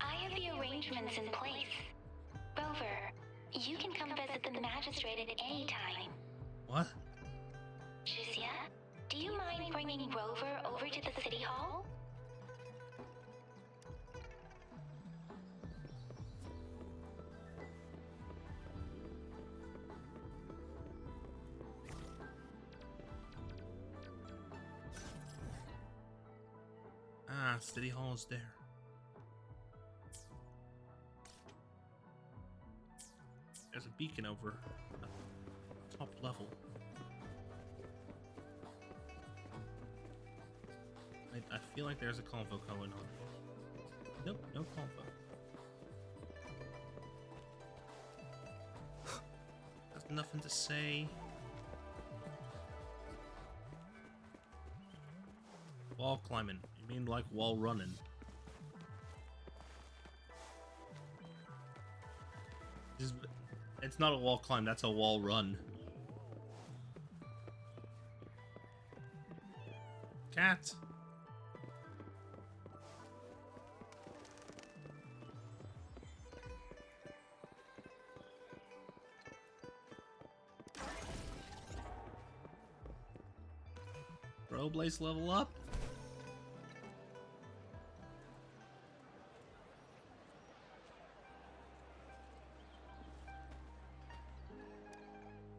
I have the arrangements in place. Rover, you can come visit the magistrate at any time. What? Shizia, do you mind bringing Rover over to the city hall? Ah, City Hall is there. There's a beacon over the top level. I feel like there's a convo going on. Nope, no convo. There's nothing to say. Wall climbing. You mean like wall running? It's not a wall climb, that's a wall run. Cat! Bro, Blaze level up?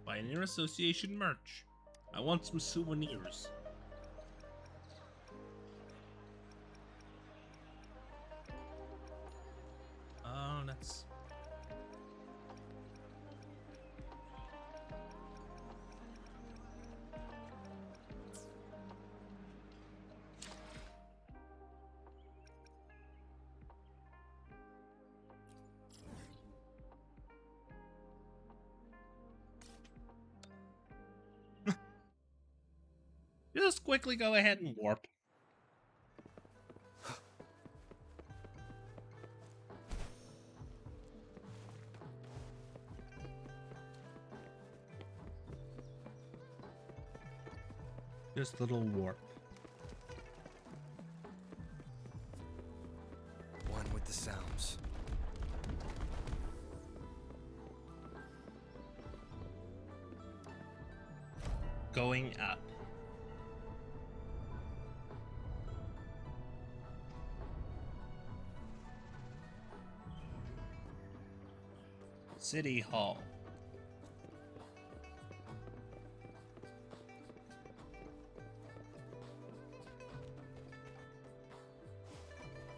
Pioneer Association merch. I want some souvenirs. Oh, that's... Just quickly go ahead and warp. Just a little warp. One with the sounds. Going up. City Hall.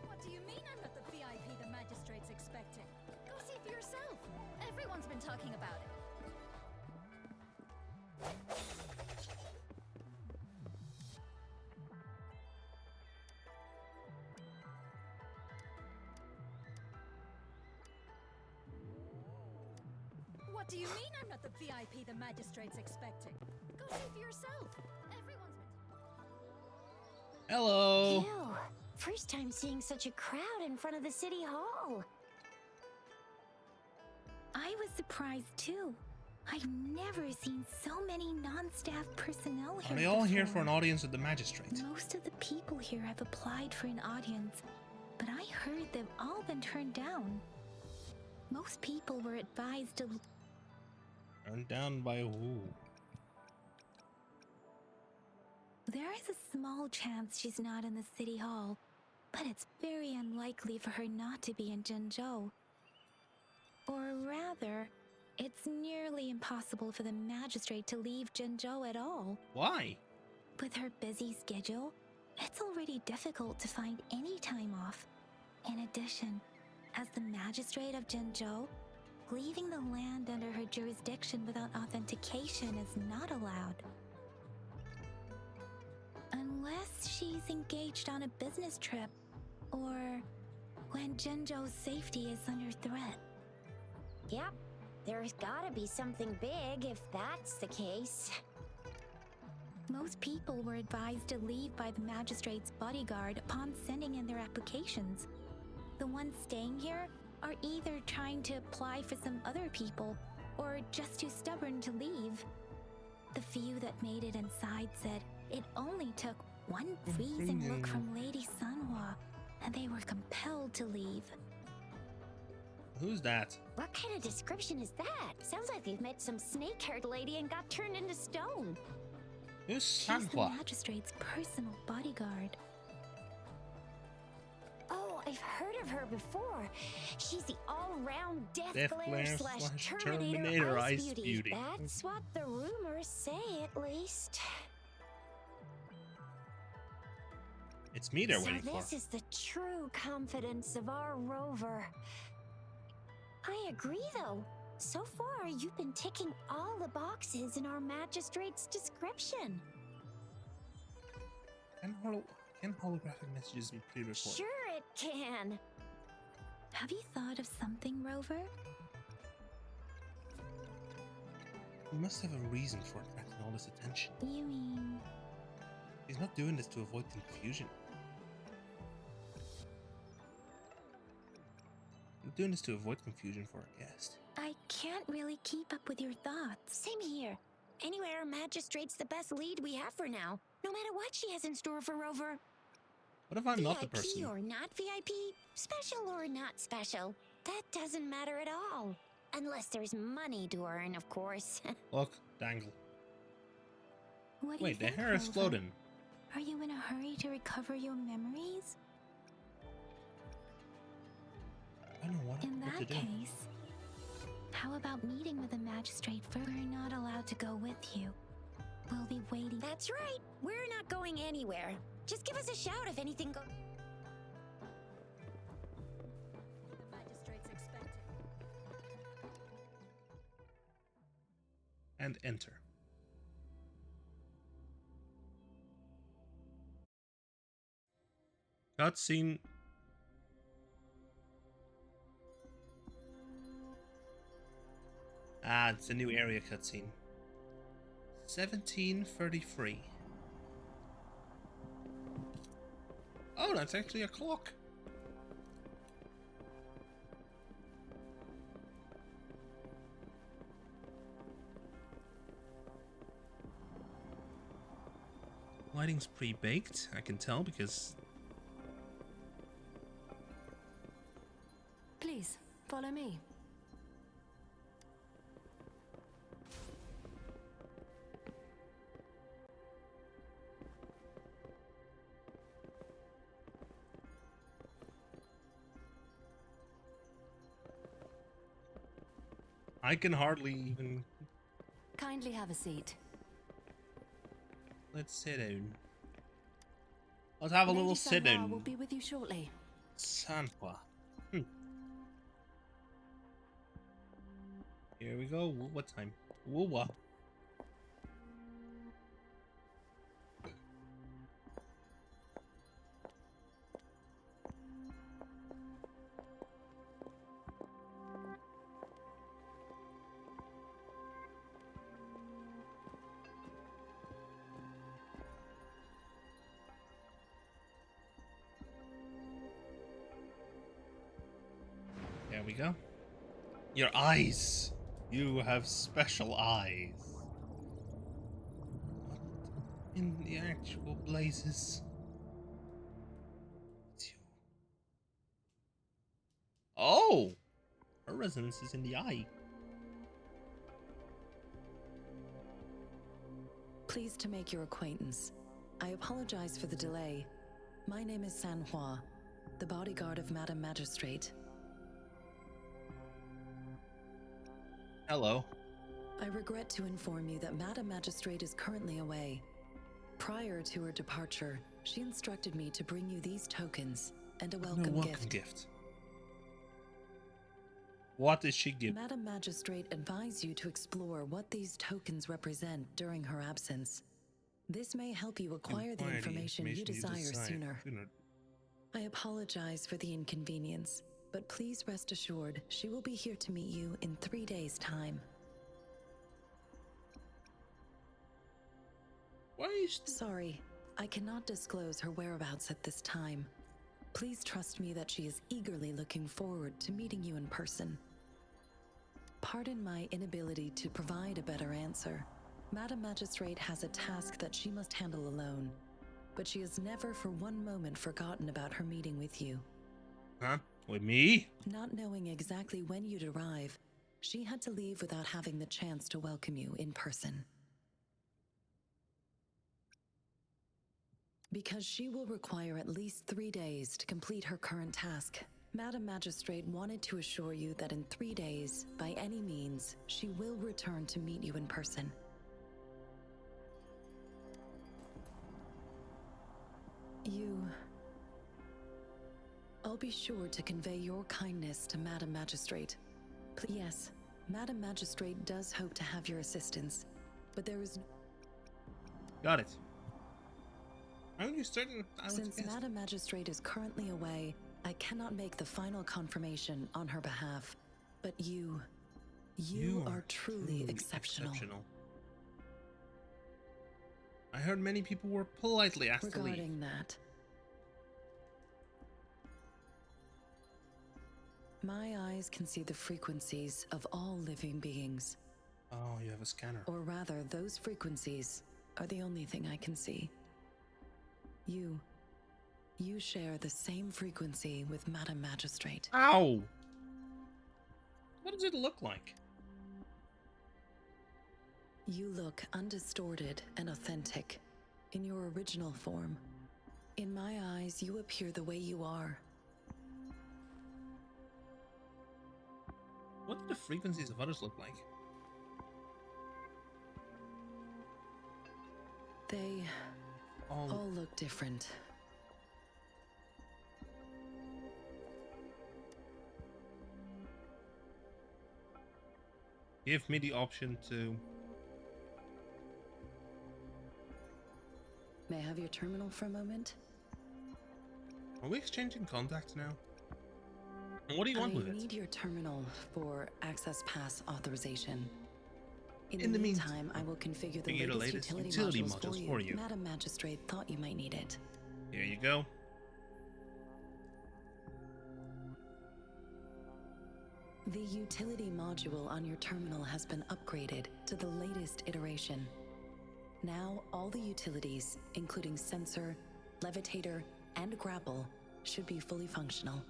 What do you mean I'm not the VIP the magistrate's expecting? Go see for yourself. Everyone's been talking about it. What do you mean I'm not the VIP the magistrate's expecting? Go see for yourself. Everyone's been... Hello. Ew. First time seeing such a crowd in front of the city hall. I was surprised too. I've never seen so many non-staff personnel here. Are they all here before. for an audience with the magistrate? Most of the people here have applied for an audience, but I heard they've all been turned down. Most people were advised to... Turned down by who? There is a small chance she's not in the city hall, but it's very unlikely for her not to be in Jinzhou. Or rather, it's nearly impossible for the magistrate to leave Jinzhou at all. Why? With her busy schedule, it's already difficult to find any time off. In addition, as the magistrate of Jinzhou, leaving the land under her jurisdiction without authentication is not allowed. Unless she's engaged on a business trip, or when Jinzhou's safety is under threat. Yep, there's gotta be something big if that's the case. Most people were advised to leave by the magistrate's bodyguard upon sending in their applications. The ones staying here are either trying to apply for some other people, or just too stubborn to leave. The few that made it inside said it only took one freezing look from Lady Sanhua, and they were compelled to leave. Who's that? What kind of description is that? Sounds like you've met some snake-haired lady and got turned into stone. Who's She's the Sanhua? magistrate's personal bodyguard. Oh, I've heard of her before. She's the all-round Death Death Glare Glare slash slash Terminator Terminator Ice Ice Beauty. Beauty. That's what the rumors say, at least. It's me they're So waiting for. this is the true confidence of our rover. I agree, though. So far, you've been ticking all the boxes in our magistrate's description. And Can holographic messages be pre-recorded? Sure it can. Have you thought of something, Rover? We must have a reason for attracting all this attention. You mean... He's not doing this to avoid confusion. He's doing this to avoid confusion for our guest. I can't really keep up with your thoughts. Same here. Anyway, our magistrate's the best lead we have for now, no matter what she has in store for Rover. What if I'm not the person? VIP or not VIP, special or not special, that doesn't matter at all. Unless there's money to earn, of course. Look, dangle. What do Wait, you the think, hair is Rover? floating. Are you in a hurry to recover your memories? I don't know what In to that do. case, how about meeting with the magistrate first? We're not allowed to go with you. We'll be waiting. That's right. We're not going anywhere. Just give us a shout if anything goes. The magistrate's expected. And enter. Cutscene. Ah, it's a new area cutscene. 1733. Oh, that's actually a clock. Lighting's pre-baked, I can tell because... Please, follow me. I can hardly even... Kindly have a seat. Let's sit down. Let's have a Lady little sit Sanhua down. will be with you shortly. Sanhua. Here we go. What time? What? There we go. Your eyes. You have special eyes. What in the actual blazes? It's you. Oh! Her resonance is in the eye. Pleased to make your acquaintance. I apologize for the delay. My name is Sanhua, the bodyguard of Madam Magistrate. Hello. I regret to inform you that Madam Magistrate is currently away. Prior to her departure, she instructed me to bring you these tokens and a welcome gift. What did she give? Madam Magistrate advised you to explore what these tokens represent during her absence. This may help you acquire the information you desire sooner. I apologize for the inconvenience, but please rest assured she will be here to meet you in 3 days' time. Why is Sorry, I cannot disclose her whereabouts at this time. Please trust me that she is eagerly looking forward to meeting you in person. Pardon my inability to provide a better answer. Madam Magistrate has a task that she must handle alone, but she has never for one moment forgotten about her meeting with you. Huh? With me? Not knowing exactly when you'd arrive, she had to leave without having the chance to welcome you in person. Because she will require at least 3 days to complete her current task, Madam Magistrate wanted to assure you that in 3 days, by any means, she will return to meet you in person. I'll be sure to convey your kindness to Madam Magistrate. Yes, Madam Magistrate does hope to have your assistance, but there is... Got it. Are you certain? Since Madam Magistrate is currently away, I cannot make the final confirmation on her behalf. But you are truly exceptional. I heard many people were politely asked to leave. Regarding that, my eyes can see the frequencies of all living beings. Oh, you have a scanner. Or rather, those frequencies are the only thing I can see. You share the same frequency with Madam Magistrate. Ow! What does it look like? You look undistorted and authentic in your original form. In my eyes, you appear the way you are. What do the frequencies of others look like? They all look different. Give me the option to... May I have your terminal for a moment? Are we exchanging contacts now? And what do you want with it? I need your terminal for access pass authorization. In the meantime, I will configure the latest utility modules for you. Madam Magistrate thought you might need it. Here you go. The utility module on your terminal has been upgraded to the latest iteration. Now, all the utilities, including sensor, levitator, and grapple, should be fully functional.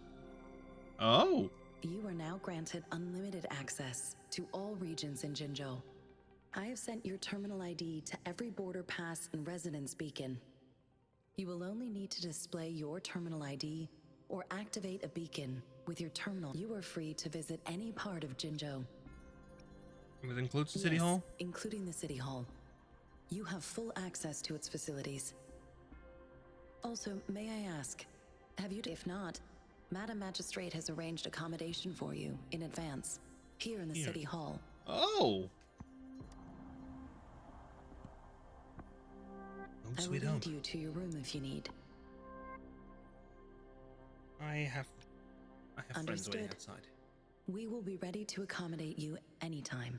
Oh! You are now granted unlimited access to all regions in Jinzhou. I have sent your terminal ID to every border pass and residence beacon. You will only need to display your terminal ID or activate a beacon with your terminal. You are free to visit any part of Jinzhou. It includes the City Hall? Including the City Hall. You have full access to its facilities. Also, may I ask, have you... If not, Madam Magistrate has arranged accommodation for you in advance, here in the City Hall. Oh! I will lead you to your room if you need. I have friends waiting outside. We will be ready to accommodate you anytime.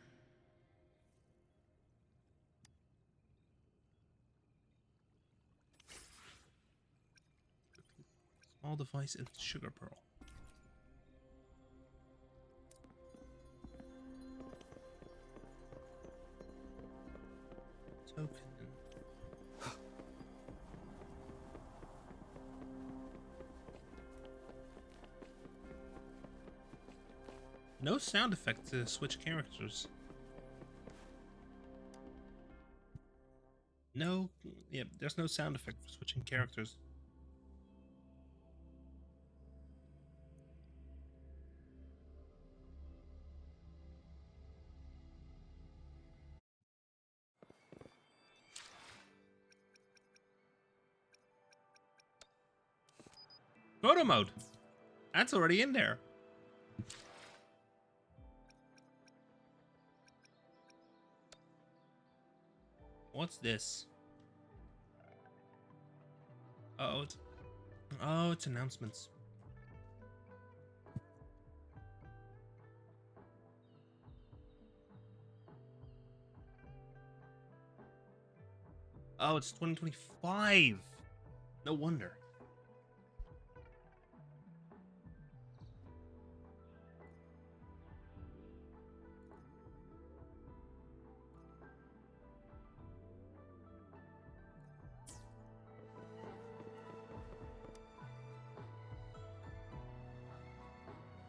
Small device and sugar pearl. Token. No sound effect to switch characters. No, yeah, there's no sound effect for switching characters. Photo mode. That's already in there. What's this? Oh, it's announcements. Oh, it's 2025. No wonder.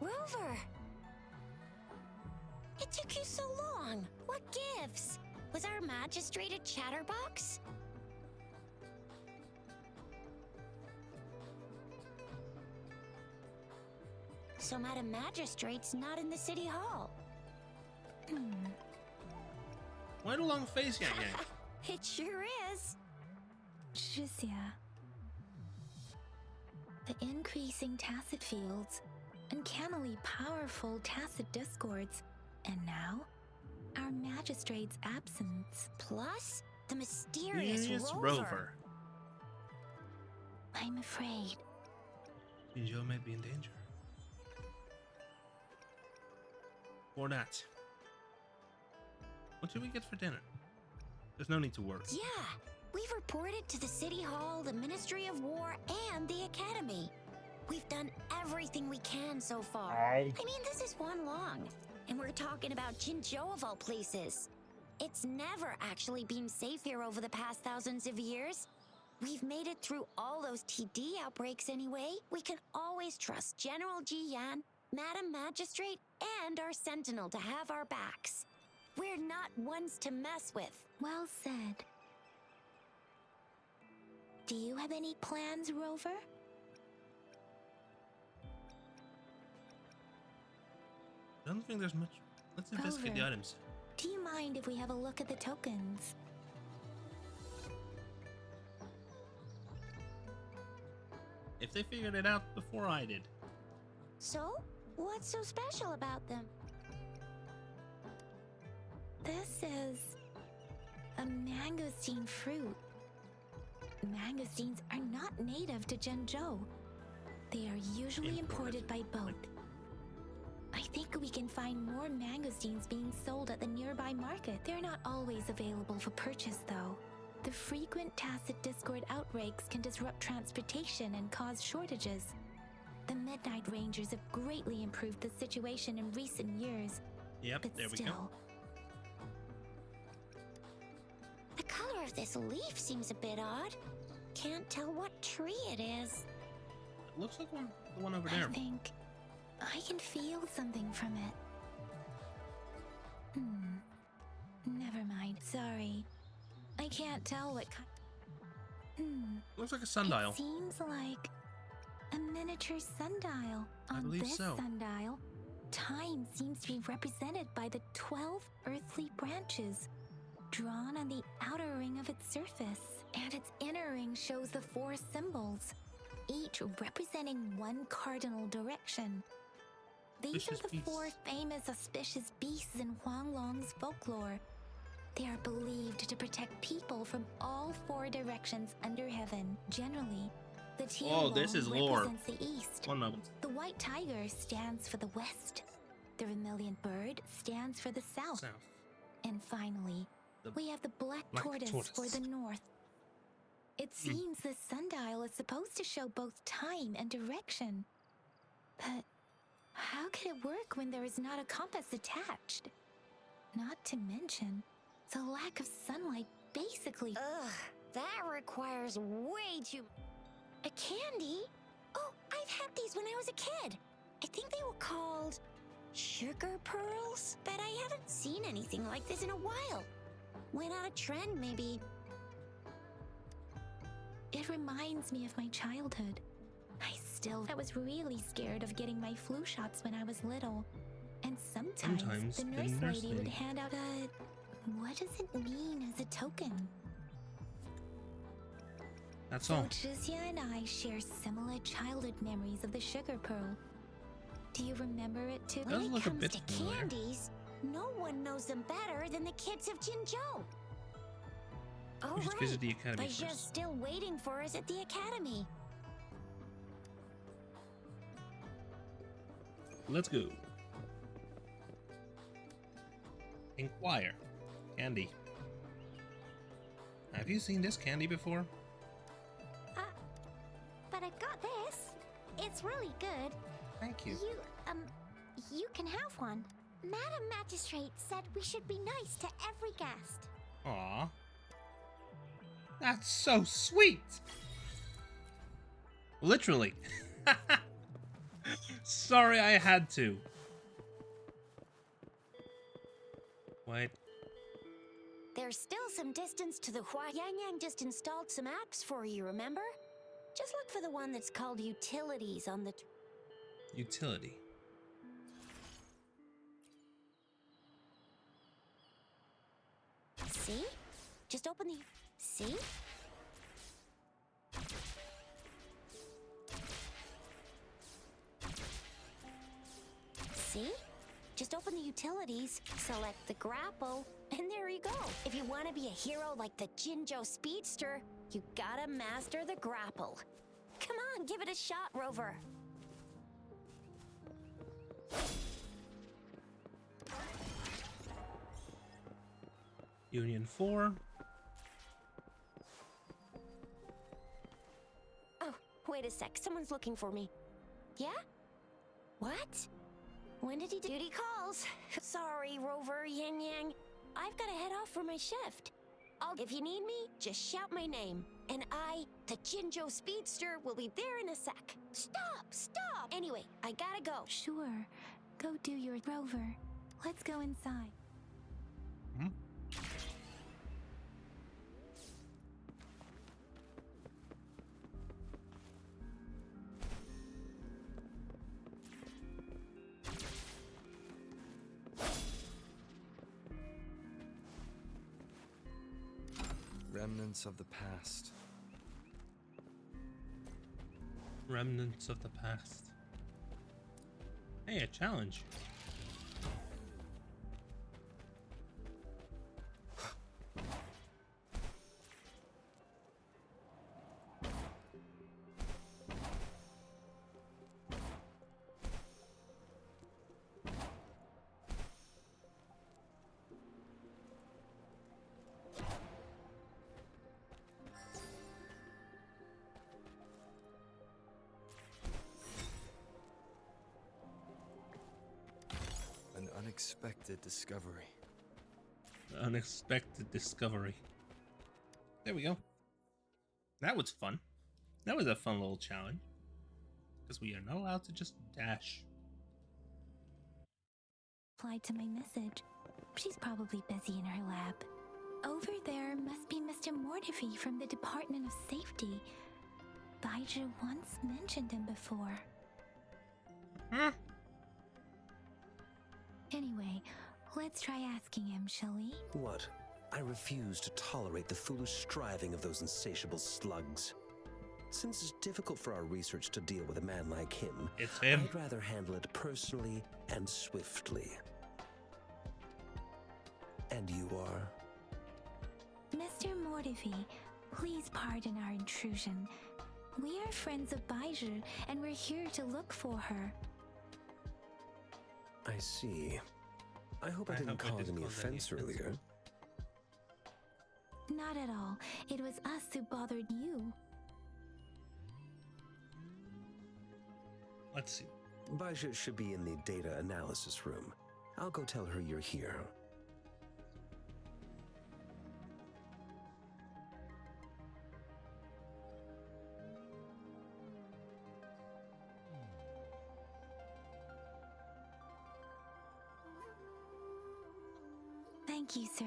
Rover! It took you so long. What gives? Was our magistrate a chatterbox? So Madam Magistrate's not in the City Hall. Why the long face, Yang Yang? It sure is. Shizia. The increasing tacit fields, uncannily powerful tacit discords, and now, our magistrate's absence. Plus, the mysterious Rover. I'm afraid. Jinzhou may be in danger. For that, what should we get for dinner? There's no need to worry. Yeah, we've reported to the City Hall, the Ministry of War, and the Academy. We've done everything we can so far. I mean, this is one long, and we're talking about Jinzhou of all places. It's never actually been safe here over the past thousands of years. We've made it through all those TD outbreaks anyway. We can always trust General Ji Yan, Madam Magistrate, and our Sentinel to have our backs. We're not ones to mess with. Well said. Do you have any plans, Rover? I don't think there's much. Let's investigate the Rover, items. do you mind if we have a look at the tokens? If they figured it out before I did. So, what's so special about them? This is a mangosteen fruit. Mangosteens are not native to Jinzhou. They are usually imported by boat. I think we can find more mangosteens being sold at the nearby market. They're not always available for purchase, though. The frequent tacit Discord outbreaks can disrupt transportation and cause shortages. The Midnight Rangers have greatly improved the situation in recent years. Yep, But there we go. still, The color of this leaf seems a bit odd. Can't tell what tree it is. It looks like the one over I there. think I can feel something from it. Never mind. Sorry. I can't tell what kind. Looks like a sundial. It seems like a miniature sundial. On believe this so. sundial, time seems to be represented by the 12 earthly branches, drawn on the outer ring of its surface. And its inner ring shows the 4 symbols, each representing one cardinal direction. These Auspicious are the 4 beasts. famous auspicious beasts in Huanglong's folklore. They are believed to protect people from all 4 directions under heaven. Generally, the Oh, this Tianlong is lore. represents the east. One moment. The white tiger stands for the west. The vermilion bird stands for the south. South. And finally, The we have the black tortoise for the north. It seems this sundial is supposed to show both time and direction. But how can it work when there is not a compass attached? Not to mention the lack of sunlight basically. Ugh, that requires way too... A candy? Oh, I've had these when I was a kid. I think they were called sugar pearls, but I haven't seen anything like this in a while. Went out of trend, maybe. It reminds me of my childhood. I was really scared of getting my flu shots when I was little. And sometimes the nurse lady would hand out a... What does it mean as a token? That's all. So Jizya and I share similar childhood memories of the sugar pearl. Do you remember it too? Does When it look a comes bit to familiar. candies, no one knows them better than the kids of Jinzhou. All We should right, visit the academy Baisha's first. still waiting for us at the academy. Let's go. Inquire. Candy. Have you seen this candy before? But I got this. It's really good. Thank you. You can have one. Madam Magistrate said we should be nice to every guest. Aw. That's so sweet! Literally. Sorry I had to. Wait. There's still some distance to the Hua. Yang Yang just installed some apps for you, remember? Just look for the one that's called Utilities on the... Utility. See? Just open the... See? See? Just open the utilities, select the grapple, and there you go. If you want to be a hero like the Jinzhou Speedster, you gotta master the grapple. Come on, give it a shot, Rover. Union 4. Oh, wait a sec. Someone's looking for me. Yeah? What? When did he duty calls? Sorry, Rover, Yin Yang. I've got to head off for my shift. If you need me, just shout my name. And I, the Jinjo Speedster, will be there in a sec. Stop! Anyway, I gotta go. Sure. Go do your Rover. Let's go inside. Hmm? Remnants of the past. Remnants of the past. Hey, a challenge. An unexpected discovery. Unexpected discovery. There we go. That was fun. That was a fun little challenge. Because we are not allowed to just dash. Replied to my message. She's probably busy in her lab. Over there must be Mr. Mortifi from the Department of Safety. Baiju once mentioned him before. Huh? Anyway, let's try asking him, shall we? What? I refuse to tolerate the foolish striving of those insatiable slugs. Since it's difficult for our research to deal with a man like him, It's him. I'd rather handle it personally and swiftly. And you are? Mr. Mortifi, please pardon our intrusion. We are friends of Baiju, and we're here to look for her. I see. I hope I didn't cause any offense earlier. Not at all. It was us who bothered you. Let's see. Baiju should be in the data analysis room. I'll go tell her you're here. Thank you, sir.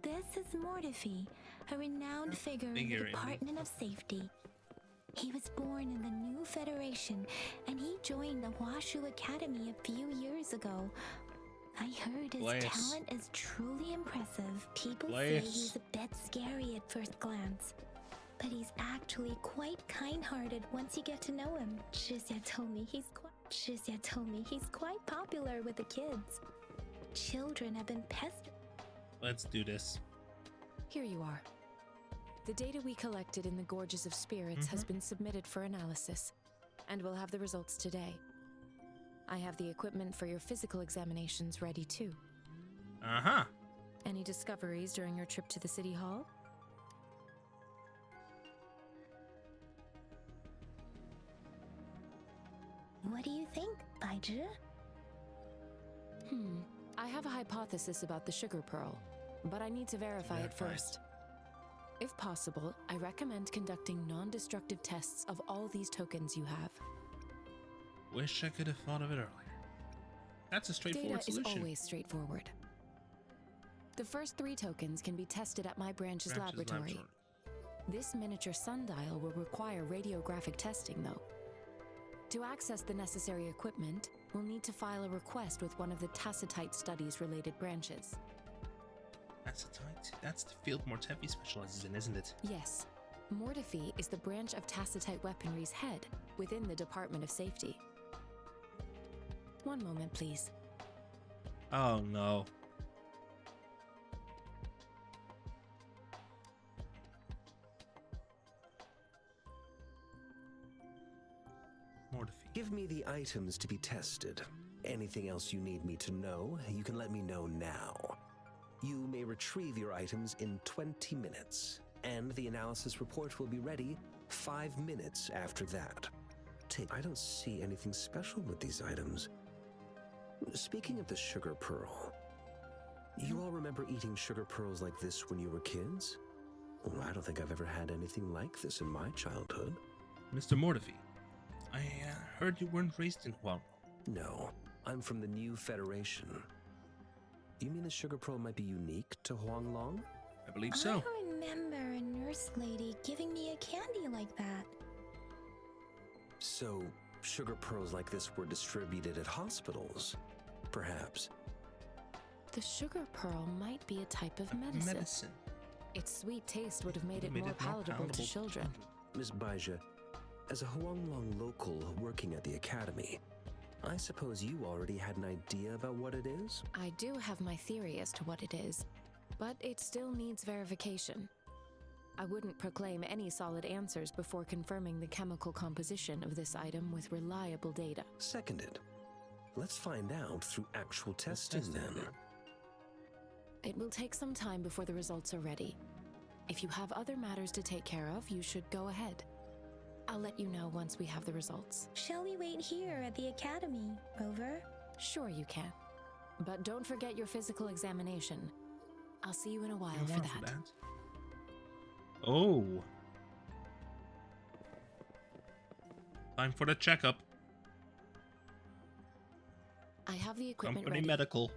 This is Mortifi, a renowned figure in the Department of Safety. He was born in the new Federation, and he joined the Washu Academy a few years ago. I heard his talent is truly impressive. People say he's a bit scary at first glance, but he's actually quite kind-hearted once you get to know him. Shizia told me he's quite popular with the kids. Children have been pestered. Let's do this. Here you are. The data we collected in the Gorges of Spirits has been submitted for analysis, and we'll have the results today. I have the equipment for your physical examinations ready too. Uh-huh. Any discoveries during your trip to the City Hall? What do you think, Baiju? I have a hypothesis about the sugar pearl, but I need to verify it first. If possible, I recommend conducting non-destructive tests of all these tokens you have. Wish I could have thought of it earlier. That's a straightforward solution. Data is always straightforward. The first 3 tokens can be tested at my branch's laboratory. This miniature sundial will require radiographic testing, though. To access the necessary equipment, we'll need to file a request with one of the Tacitite Studies-related branches. Tacitite? That's the field Mortefi specializes in, isn't it? Yes. Mortifi is the branch of Tacitite Weaponry's head within the Department of Safety. One moment, please. Oh, no. Give me the items to be tested. Anything else you need me to know, you can let me know now. You may retrieve your items in 20 minutes, and the analysis report will be ready 5 minutes after that. I don't see anything special with these items. Speaking of the sugar pearl, you all remember eating sugar pearls like this when you were kids? Well, I don't think I've ever had anything like this in my childhood. Mr. Mortefi, I heard you weren't raised in Huang. No, I'm from the New Federation. You mean the sugar pearl might be unique to Huanglong? I believe so. I remember a nurse lady giving me a candy like that. So, sugar pearls like this were distributed at hospitals, perhaps. The sugar pearl might be a type of medicine. Its sweet taste would have made it more palatable to children. Miss Baija, as a Huanglong local working at the academy, I suppose you already had an idea about what it is? I do have my theory as to what it is, but it still needs verification. I wouldn't proclaim any solid answers before confirming the chemical composition of this item with reliable data. Seconded. Let's find out through actual testing then. It will take some time before the results are ready. If you have other matters to take care of, you should go ahead. I'll let you know once we have the results. Shall we wait here at the academy, Rover? Sure you can. But don't forget your physical examination. I'll see you in a while for that. Oh. Time for the checkup. I have the equipment Company ready. medical.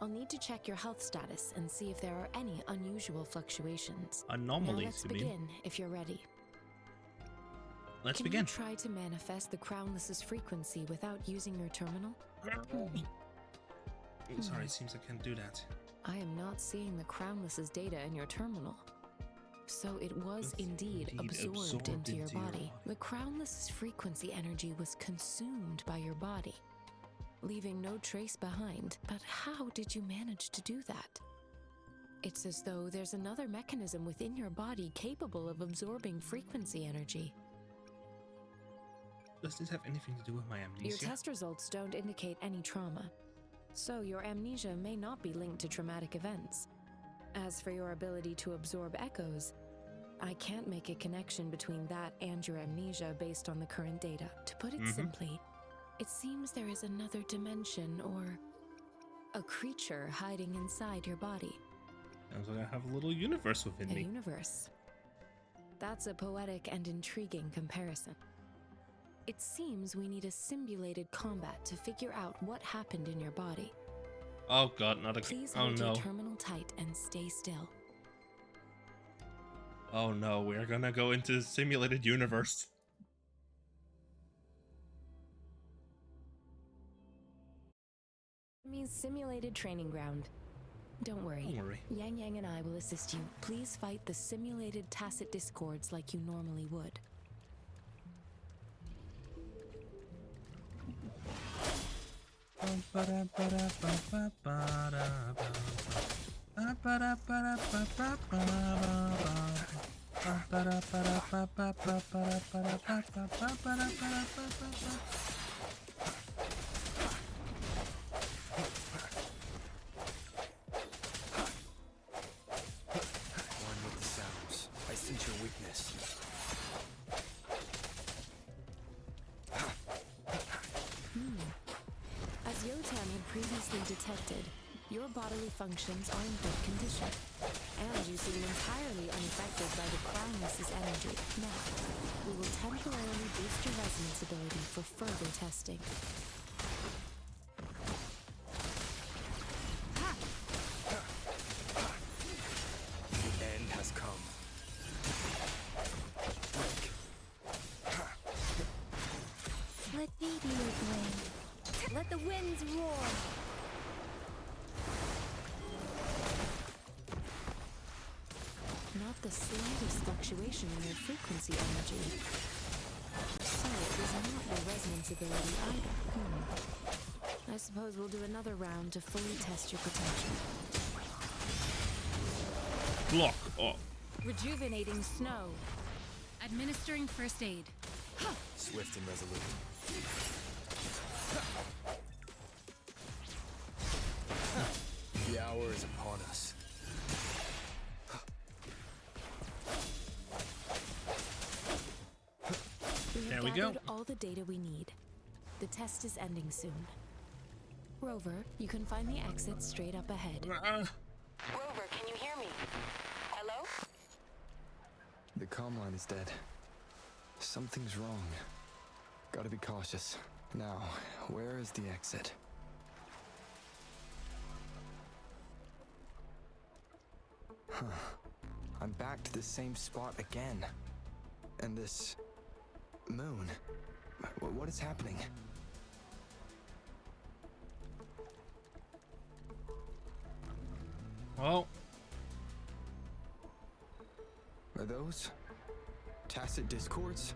I'll need to check your health status and see if there are any unusual fluctuations. Anomalies, now let's begin, if you're ready. Let's Can begin. you try to manifest the Crownless's frequency without using your terminal? Sorry, it seems I can't do that. I am not seeing the Crownless's data in your terminal. So it was indeed absorbed into your body. The Crownless's frequency energy was consumed by your body, leaving no trace behind. But how did you manage to do that? It's as though there's another mechanism within your body capable of absorbing frequency energy. Does this have anything to do with my amnesia? Your test results don't indicate any trauma, so your amnesia may not be linked to traumatic events. As for your ability to absorb echoes, I can't make a connection between that and your amnesia based on the current data. To put it simply, it seems there is another dimension or a creature hiding inside your body. Sounds like I have a little universe within me. A universe. That's a poetic and intriguing comparison. It seems we need a simulated combat to figure out what happened in your body. Oh god, not a... Please oh hold no. your terminal tight and stay still. Oh no, we're gonna go into the simulated universe. Means simulated training ground. Don't worry. Don't worry. Yang Yang and I will assist you. Please fight the simulated tacit discords like you normally would. I sense your weakness. As Yotan had previously detected, your bodily functions are in good condition, and you seem entirely unaffected by the Crownless's energy. Now, we will temporarily boost your resonance ability for further testing. The end has come. Let me be your blade. Let the winds roar. Not the slightest fluctuation in your frequency energy. So it was not your resonance ability either. I suppose we'll do another round to fully test your protection. Block off. Rejuvenating snow. Administering first aid. Swift and resolute. The hour is upon us. We have There we gathered go. all the data we need. The test is ending soon. Rover, you can find the exit straight up ahead. Rover, can you hear me? Hello? The comm line is dead. Something's wrong. Gotta be cautious. Now, where is the exit? Huh. I'm back to the same spot again. And this moon. What is happening? Well, Are those tacit discords?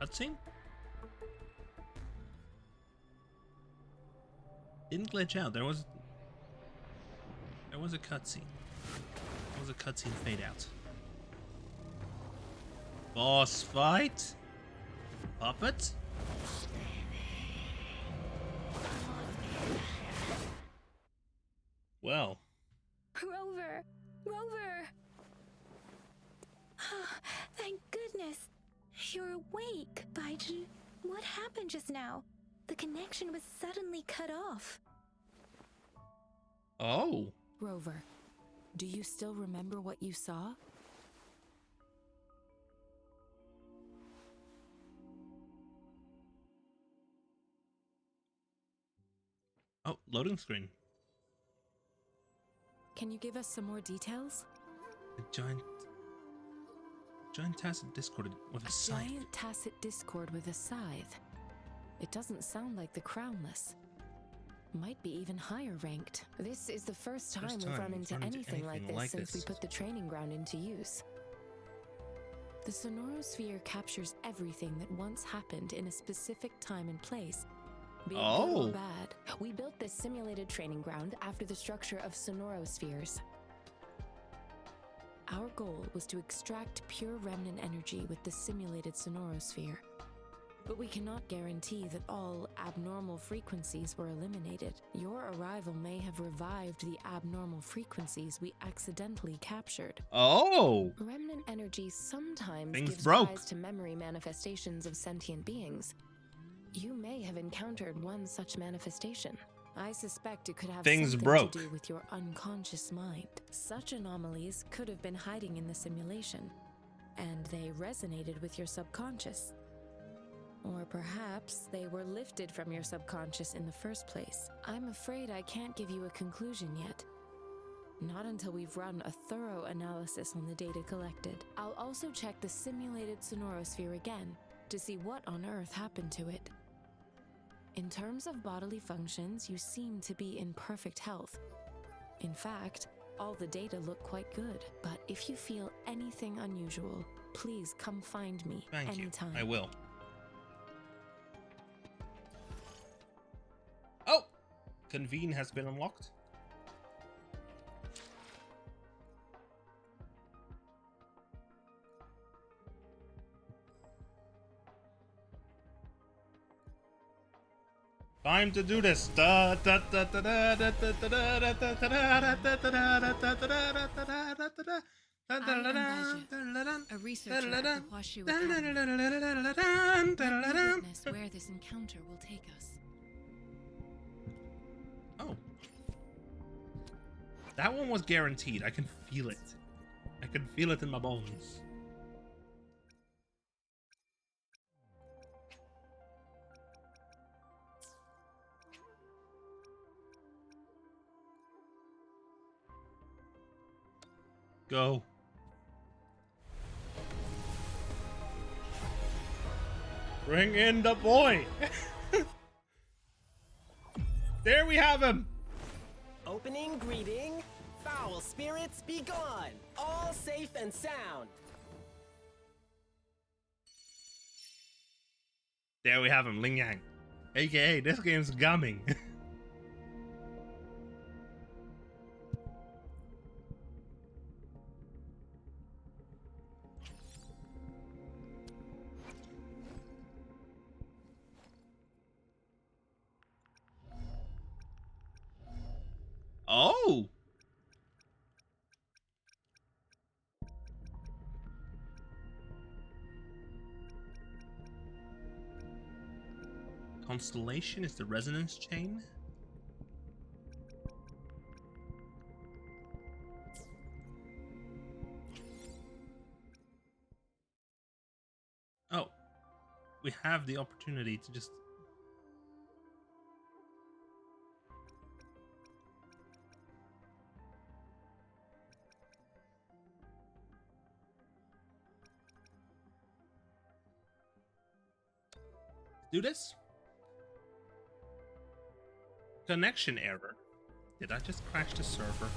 cutscene? Didn't glitch out. There was a cutscene. There was a cutscene fade out. Boss fight? Puppet? Well. Rover! Rover! Thank goodness. You're awake. Baiju, what happened just now? The connection was suddenly cut off. Oh. Rover, do you still remember what you saw? Oh, loading screen. Can you give us some more details? A giant tacit discord with a scythe. Giant tacit discord with a scythe. It doesn't sound like the crownless. Might be even higher ranked. This is the first time we've run into anything like this since we put the training ground into use. The sonorosphere captures everything that once happened in a specific time and place, be it good or bad. We built this simulated training ground after the structure of sonorospheres. Our goal was to extract pure remnant energy with the simulated sonorosphere. But we cannot guarantee that all abnormal frequencies were eliminated. Your arrival may have revived the abnormal frequencies we accidentally captured. Oh! Remnant energy sometimes Things gives broke. rise to memory manifestations of sentient beings. You may have encountered one such manifestation. I suspect it could have Things something broke. to do with your unconscious mind. Such anomalies could have been hiding in the simulation, and they resonated with your subconscious. Or perhaps they were lifted from your subconscious in the first place. I'm afraid I can't give you a conclusion yet. Not until we've run a thorough analysis on the data collected. I'll also check the simulated sonorosphere again to see what on earth happened to it. In terms of bodily functions, you seem to be in perfect health. In fact, all the data look quite good. But if you feel anything unusual, please come find me anytime. Thank you. I will. Oh! Convene has been unlocked. Time to do this. A researcher at the Washu Academy. Let me witness where this encounter will take us. Oh. That one was guaranteed. I can feel it. I can feel it in my bones. Go. Bring in the boy. There we have him. Opening greeting. Foul spirits be gone. All safe and sound. There we have him, Ling Yang. AKA, this game's gumming. Constellation is the resonance chain. Oh, we have the opportunity to just... do this? Connection error. Did I just crash the server?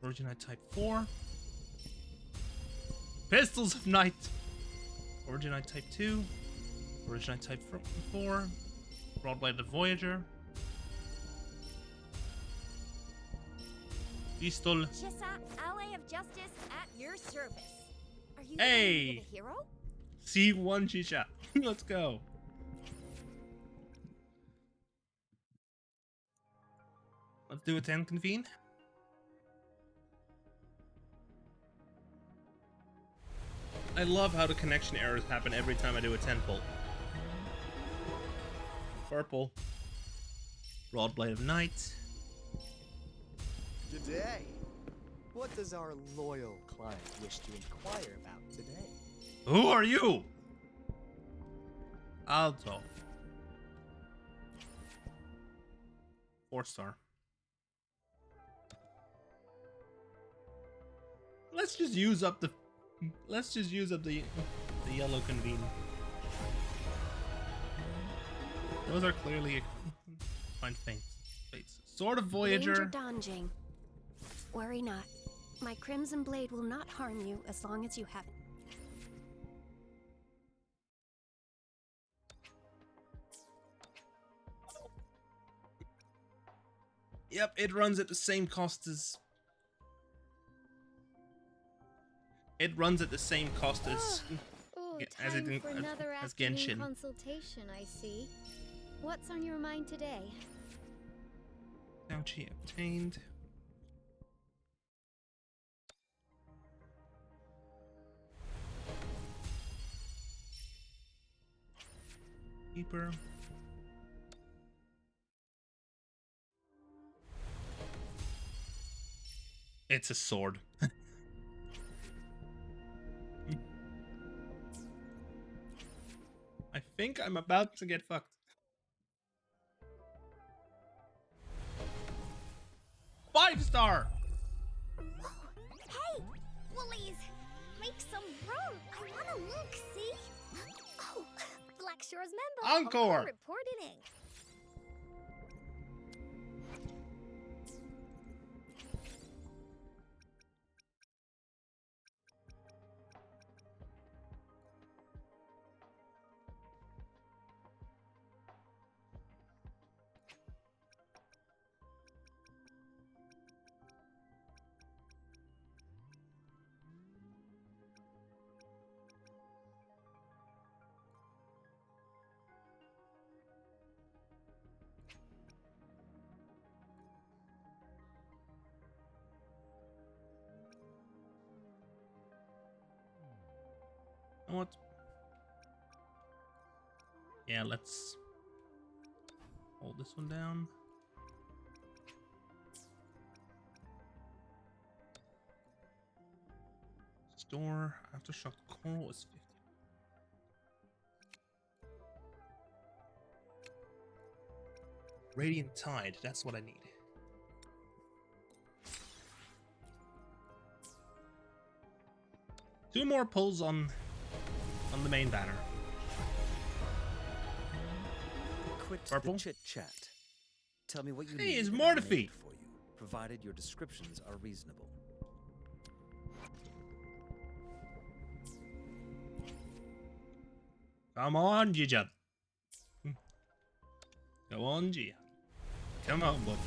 Originite type 4. Pistols of Night. Originite type 2. Originite type 4. Broadbladed Voyager. Pistol. Chissa, ally of justice at your service. Are you Hey! the hero? C1 Shisha. Let's go. Let's do a 10 convene. I love how the connection errors happen every time I do a 10 pull. Purple. Broadblade of Night. Good day. What does our loyal client wish to inquire about today? Who are you? Alto. 4-star. Let's just use up the yellow convene. Those are clearly fine fates. Sword of Voyager. Danger dodging. Worry not. My Crimson Blade will not harm you as long as you have it. Yep, it runs at the same cost as... It runs at the same cost as... as it time for another as afternoon Genshin. consultation, I see. What's on your mind today? Bounty obtained. Keeper. It's a sword. I think I'm about to get fucked. 5-star! Hey! Woolies! Make some room! I wanna look, see? Oh, Black Shore's member! Encore! Reported in. What? Yeah, let's hold this one down. Store aftershock coral is 50. Radiant Tide, that's what I need. Two more pulls on the main banner. Quit Purple. the chit chat. Tell me what you Hey, need. it's and more I'll to make feed. it for you, provided your descriptions are reasonable. Come on, Jija. Go on, Gia. Come on, bud.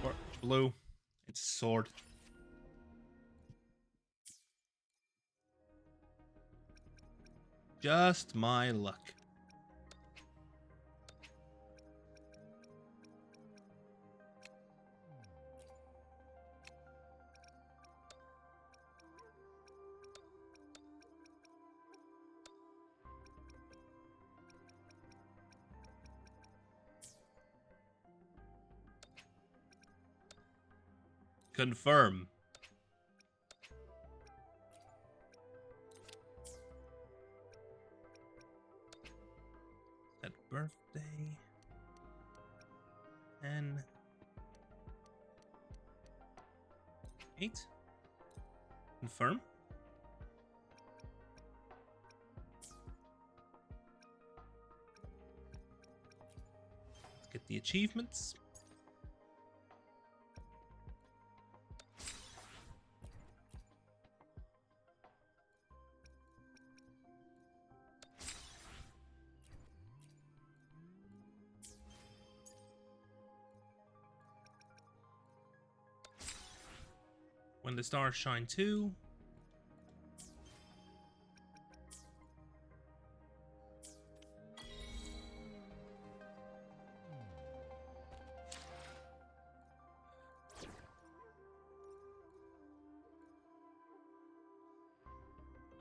Or blue. It's a sword. Just my luck. Confirm. That birthday. And 8. Confirm. Let's get the achievements. When the stars shine too.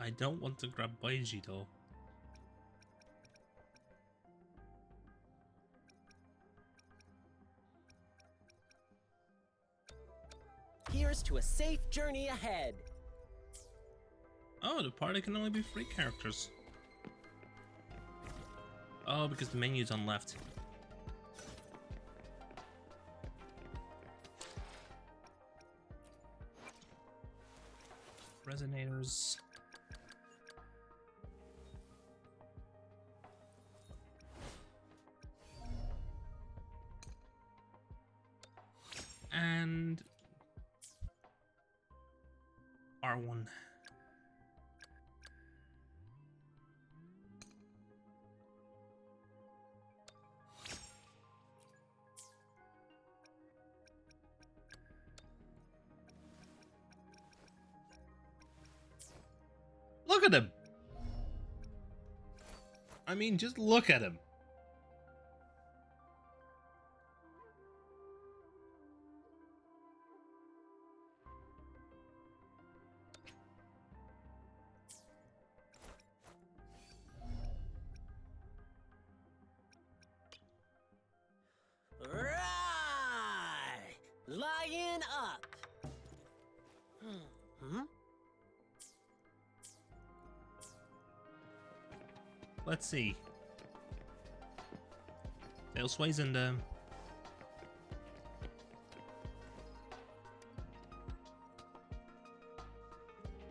I don't want to grab Baiji though. Here's to a safe journey ahead. Oh, the party can only be 3 characters. Oh, because the menu's on left. Resonators. And R1. Look at him. I mean, just look at him. Right! Lion up! Hmm? Let's see. Tailsways and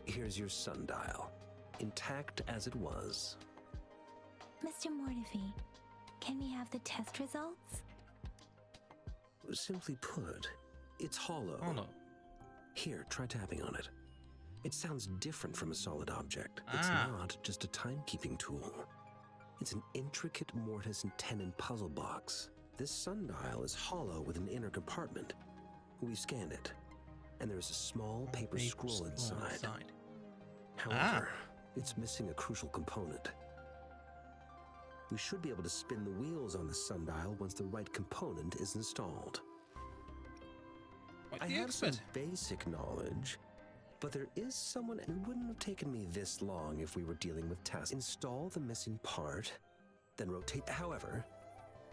Here's your sundial, intact as it was. Mr. Mortefi, can we have the test results? Simply put, it's hollow. Hollow. Here, try tapping on it. It sounds different from a solid object. It's not just a timekeeping tool. It's an intricate mortise and tenon puzzle box. This sundial is hollow with an inner compartment. We scanned it, and there's a small paper scroll inside. However, it's missing a crucial component. We should be able to spin the wheels on the sundial once the right component is installed. I have some basic knowledge, but there is someone who wouldn't have taken me this long if we were dealing with tasks. Install the missing part, then rotate. However,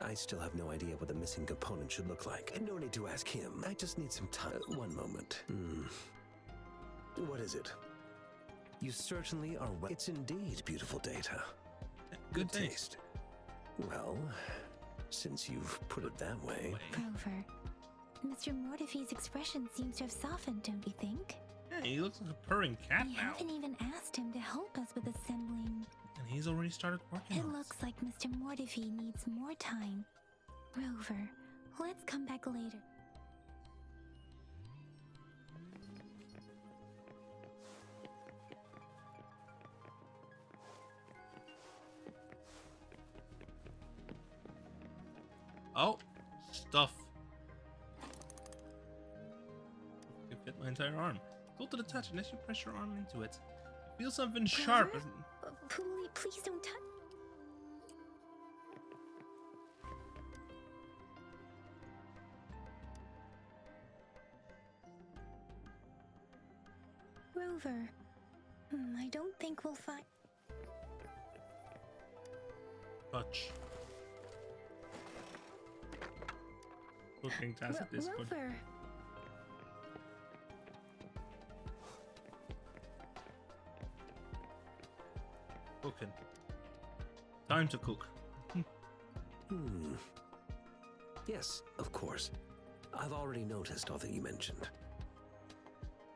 I still have no idea what the missing component should look like. No need to ask him. I just need some time. One moment. What is it? You certainly are well. It's indeed beautiful data. Good taste. Well, since you've put it that way. Rover, Mr. Mortefi's expression seems to have softened, don't you think? Yeah, he looks like a purring cat We now. haven't even asked him to help us with assembling. And he's already started working It on looks like Mr. Mortefi needs more time. Rover, let's come back later. Oh, stuff. You can fit my entire arm. Go to the touch unless you press your arm into it. Feel something sharp. Please don't touch. Rover, I don't think we'll find. Touch. Looking tacit Discord. Rover. cooking. Time to cook. Yes, of course. I've already noticed all that you mentioned.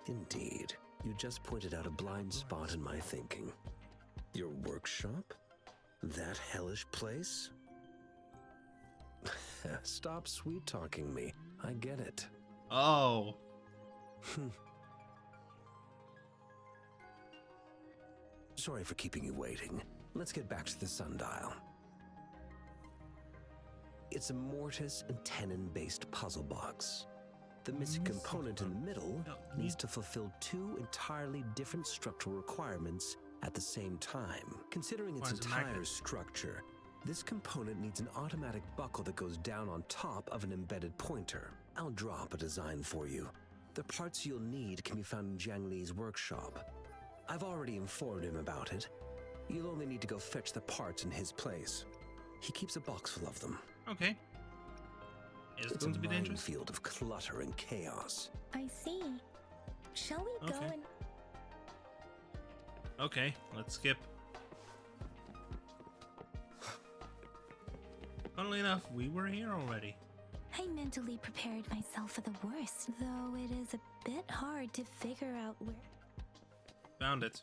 Indeed, you just pointed out a blind spot in my thinking. Your workshop? That hellish place? Stop sweet-talking me. I get it. Oh. Sorry for keeping you waiting. Let's get back to the sundial. It's a mortise and tenon-based puzzle box. The missing component in the middle needs to fulfill two entirely different structural requirements at the same time. Considering its entire structure, this component needs an automatic buckle that goes down on top of an embedded pointer. I'll drop a design for you. The parts you'll need can be found in Jiang Li's workshop. I've already informed him about it. You'll only need to go fetch the parts in his place. He keeps a box full of them. Okay. Is it It's going a to be dangerous? minefield of clutter and chaos. I see. Shall we go and... Okay, let's skip. Funnily enough, we were here already. I mentally prepared myself for the worst, though it is a bit hard to figure out where... Found it.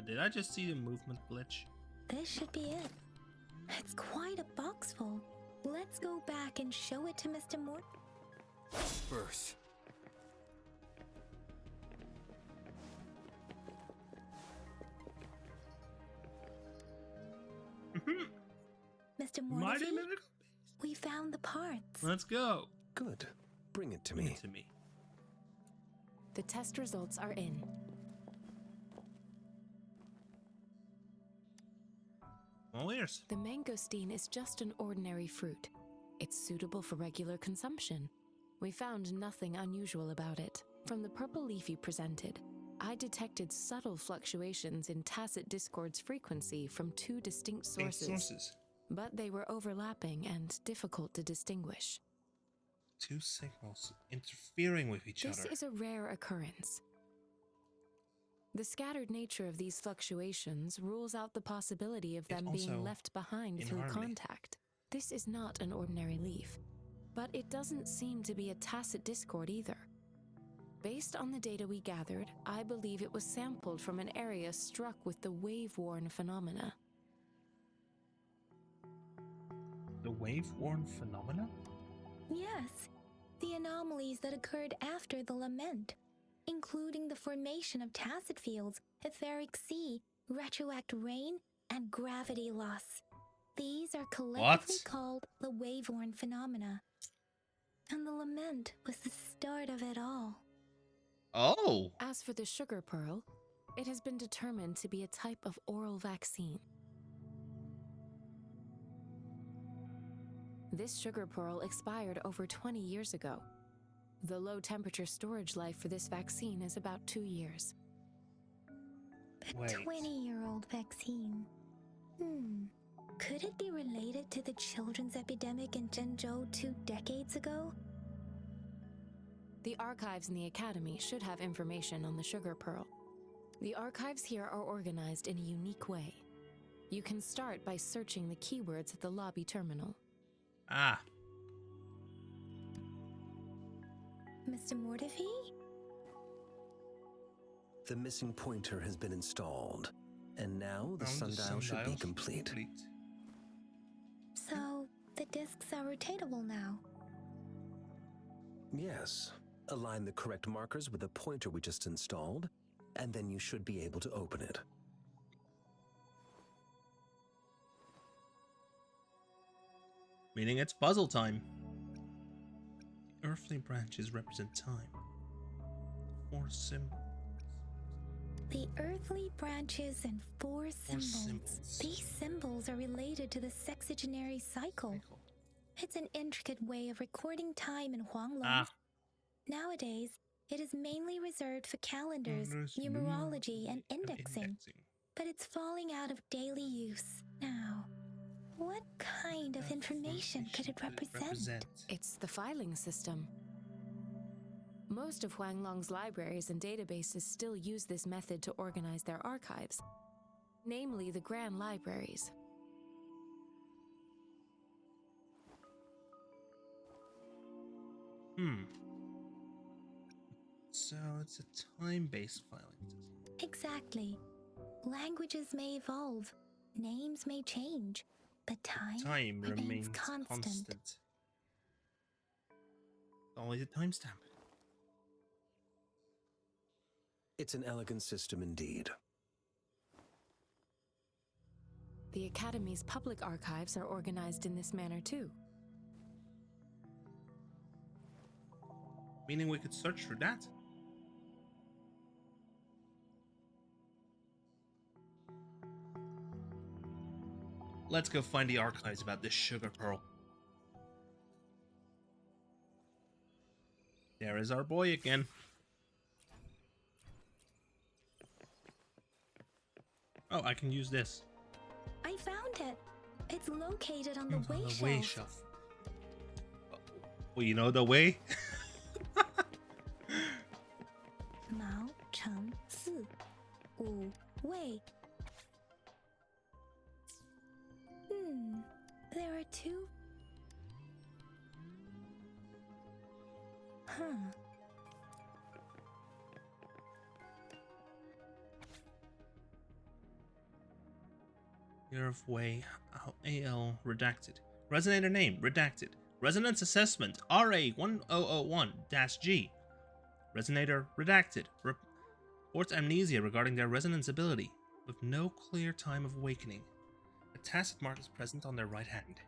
Did I just see a movement glitch? This should be it. It's quite a box full. Let's go back and show it to Mr. Mort. Birth. Mr. Mort, we found the parts. Let's go. Good. Bring it to me. Bring it to me. The test results are in. All ears. The mangosteen is just an ordinary fruit. It's suitable for regular consumption. We found nothing unusual about it. From the purple leaf you presented, I detected subtle fluctuations in tacit discord's frequency from two distinct sources. But they were overlapping and difficult to distinguish. Two signals interfering with each This other. is a rare occurrence. The scattered nature of these fluctuations rules out the possibility of them being left behind through contact. This is not an ordinary leaf, but it doesn't seem to be a tacit discord either. Based on the data we gathered, I believe it was sampled from an area struck with the wave-worn phenomena. The wave-worn phenomena? Yes, the anomalies that occurred after the lament, including the formation of tacit fields, etheric sea, retroact rain, and gravity loss. These are collectively called the wave-worn phenomena. And the lament was the start of it all. Oh! As for the sugar pearl, it has been determined to be a type of oral vaccine. This sugar pearl expired over 20 years ago. The low-temperature storage life for this vaccine is about 2 years. A 20-year-old vaccine. Could it be related to the children's epidemic in Zhengzhou 2 decades ago? The archives in the Academy should have information on the sugar pearl. The archives here are organized in a unique way. You can start by searching the keywords at the lobby terminal. Ah. Mr. Mortefi? The missing pointer has been installed, and now the sundial should be complete. So, the discs are rotatable now? Yes. Align the correct markers with the pointer we just installed, and then you should be able to open it. Meaning it's puzzle time. Earthly branches represent time. 4 symbols. The earthly branches and 4 symbols. These symbols are related to the sexagenary cycle. It's an intricate way of recording time in Huanglong. Nowadays, it is mainly reserved for calendars, numerology, and indexing. But it's falling out of daily use now. What kind of information could it represent? It's the filing system. Most of Huanglong's libraries and databases still use this method to organize their archives, namely the Grand Libraries. So it's a time-based filing system. Exactly. Languages may evolve, names may change, but time remains constant. Always a timestamp. It's an elegant system indeed. The Academy's public archives are organized in this manner too. Meaning we could search for that? Let's go find the archives about this sugar pearl. There is our boy again. Oh, I can use this. I found it. It's located on the It's on way the way shelf. shelf. Well, you know the way? Mao Cheng Si Wu Wei. There are two. Year of Way, AL redacted. Resonator name redacted. Resonance assessment RA1001-G. Resonator redacted. Reports amnesia regarding their resonance ability, with no clear time of awakening. A tacit mark is present on their right hand.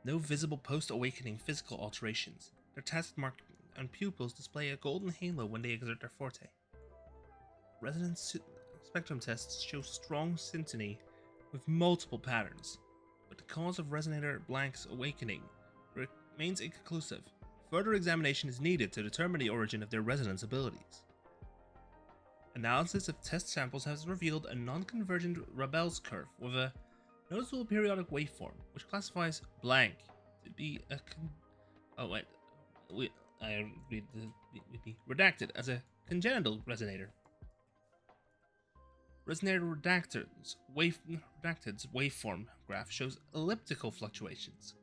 No visible post-awakening physical alterations. Their tacit mark and pupils display a golden halo when they exert their forte. Resonance spectrum tests show strong syntony with multiple patterns, but the cause of Resonator Blank's awakening remains inconclusive. Further examination is needed to determine the origin of their resonance abilities. Analysis of test samples has revealed a non-convergent Rabel's curve with a noticeable periodic waveform, which classifies blank to be a redacted as a congenital resonator. Resonator redacted's waveform graph shows elliptical fluctuations.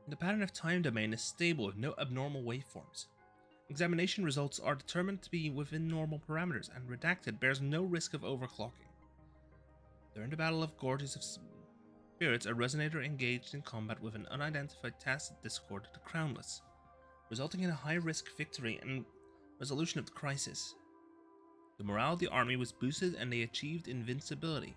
The pattern of time domain is stable with no abnormal waveforms. Examination results are determined to be within normal parameters, and redacted bears no risk of overclocking. During the Battle of Gorges of Spirits, a resonator engaged in combat with an unidentified tacit discord, the Crownless, resulting in a high-risk victory and resolution of the crisis. The morale of the army was boosted and they achieved invincibility.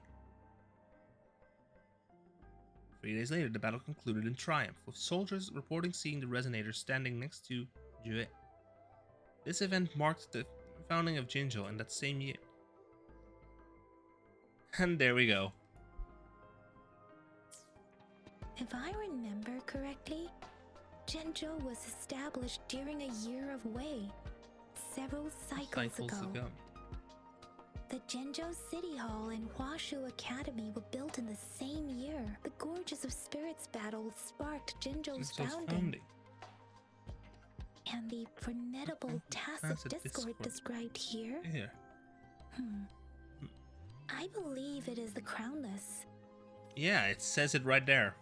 3 days later, the battle concluded in triumph, with soldiers reporting seeing the resonator standing next to Jue. This event marked the founding of Jinzhou in that same year. And there we go. If I remember correctly, Jinzhou was established during a year of Wei, several cycles ago. The Jinzhou City Hall and Huashu Academy were built in the same year. The Gorges of Spirits battle sparked Jinzhou's founding. And the formidable tacit discord described here? I believe it is the Crownless. Yeah, it says it right there.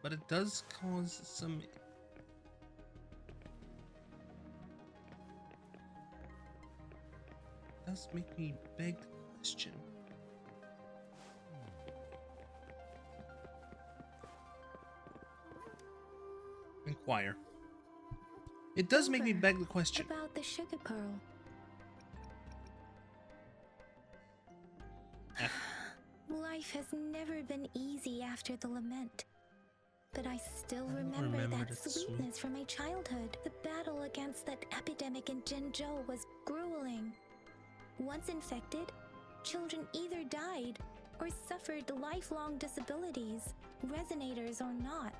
But it does cause some... does make me beg the question. Inquire. It does make me beg the question. About the sugar pearl. Life has never been easy after the lament. But I still remember that sweetness from my childhood. The battle against that epidemic in Jinzhou was grueling. Once infected, children either died or suffered lifelong disabilities, resonators or not.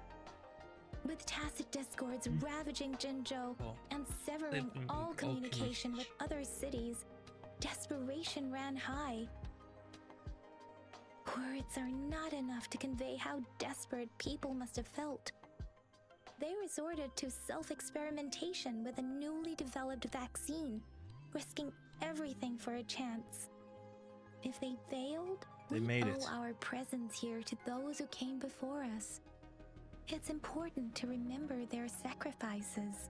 With tacit discords ravaging Jinzhou and severing all communication with other cities, desperation ran high. Words are not enough to convey how desperate people must have felt. they resorted to self-experimentation with a newly developed vaccine, risking everything for a chance. If they failed, They we made owe it. our presence here to those who came before us. It's important to remember their sacrifices.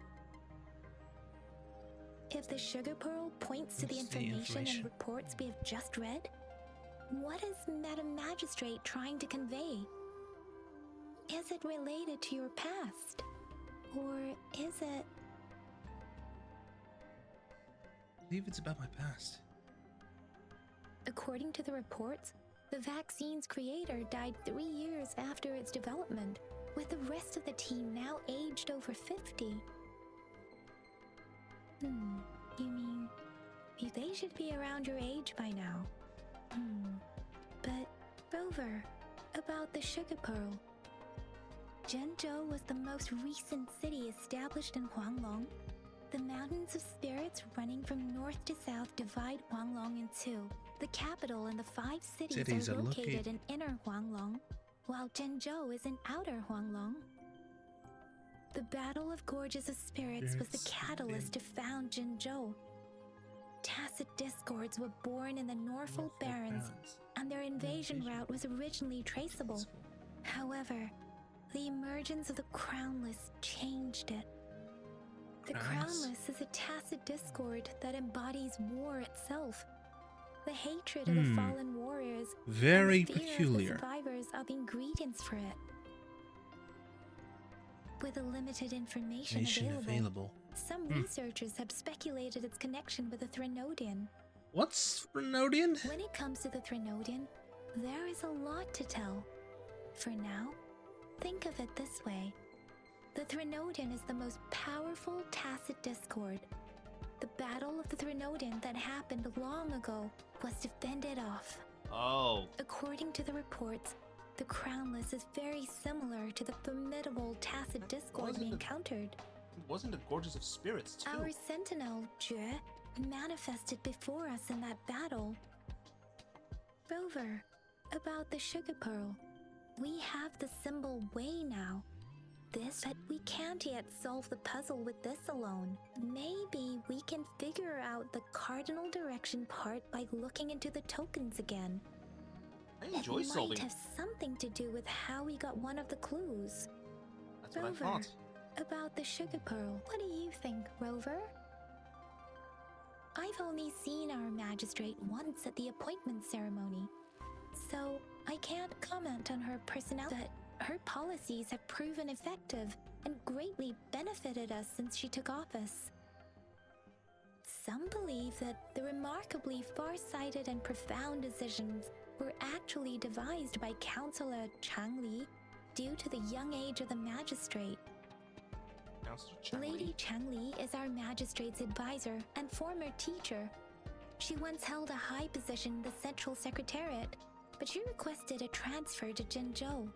If the sugar pearl points to the What's the information information? and reports we have just read, what is Madam Magistrate trying to convey? Is it related to your past? Or is it... I believe it's about my past. According to the reports, the vaccine's creator died 3 years after its development, with the rest of the team now aged over 50. You mean, they should be around your age by now. But, Rover, about the sugar pearl. Zhenzhou was the most recent city established in Huanglong. The mountains of spirits running from north to south divide Huanglong in two. The capital and the 5 cities are located in inner Huanglong, while Zhenzhou is in outer Huanglong. The Battle of Gorges of Spirits was the catalyst to found Zhenzhou. Tacit discords were born in the Norfolk Barrens, and their invasion route was originally traceable. However, the emergence of the Crownless changed it. The Crownless is a tacit discord that embodies war itself. The hatred of the fallen warriors Very and the fear peculiar. of the survivors are the ingredients for it. With the limited information available, some researchers have speculated its connection with the Threnodian. What's Threnodian? When it comes to the Threnodian, there is a lot to tell. For now, think of it this way. The Threnodian is the most powerful tacit discord. The Battle of the Threnodian that happened long ago was to fend it off. Oh. According to the reports, the Crownless is very similar to the formidable tacit discord we encountered. Wasn't it Gorges of Spirits, too? Our sentinel, Jue, manifested before us in that battle. Rover, about the sugar pearl. We have the symbol Way now. But we can't yet solve the puzzle with this alone. Maybe we can figure out the cardinal direction part by looking into the tokens again. I enjoy it solving. might have something to do with how we got one of the clues. That's what Rover, I thought. about the sugar pearl. What do you think, Rover? I've only seen our magistrate once at the appointment ceremony, so I can't comment on her personality. But her policies have proven effective and greatly benefited us since she took office. Some believe that the remarkably far-sighted and profound decisions were actually devised by Councillor Changli due to the young age of the magistrate. Lady Changli is our magistrate's advisor and former teacher. She once held a high position in the Central Secretariat, but she requested a transfer to Zhenzhou.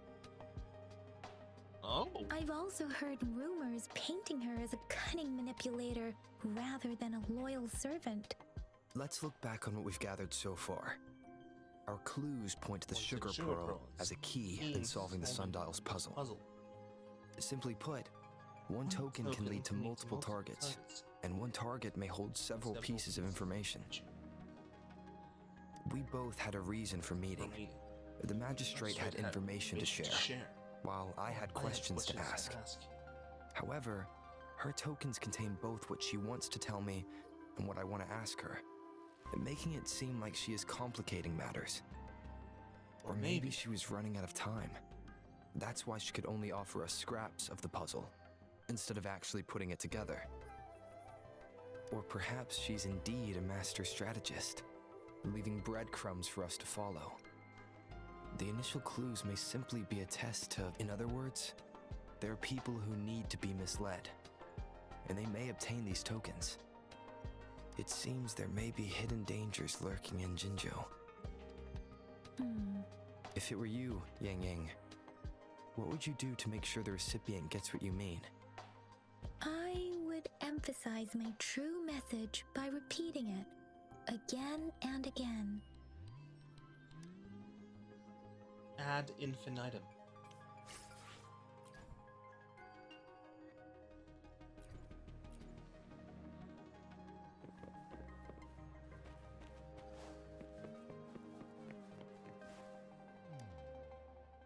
Oh. I've also heard rumors painting her as a cunning manipulator rather than a loyal servant. Let's look back on what we've gathered so far. Our clues point to the sugar pearl as a key in solving the sundial's puzzle. Simply put, one token can lead to multiple targets, and one target may hold several pieces of information. We both had a reason for meeting. The magistrate had information to share, while I had questions to ask. However, her tokens contain both what she wants to tell me and what I want to ask her, making it seem like she is complicating matters. Or maybe she was running out of time. That's why she could only offer us scraps of the puzzle, instead of actually putting it together. Or perhaps she's indeed a master strategist, leaving breadcrumbs for us to follow. The initial clues may simply be a test to, in other words, there are people who need to be misled, and they may obtain these tokens. It seems there may be hidden dangers lurking in Jinzhou. If it were you, Yang Yang, what would you do to make sure the recipient gets what you mean? I would emphasize my true message by repeating it again and again. Ad infinitum.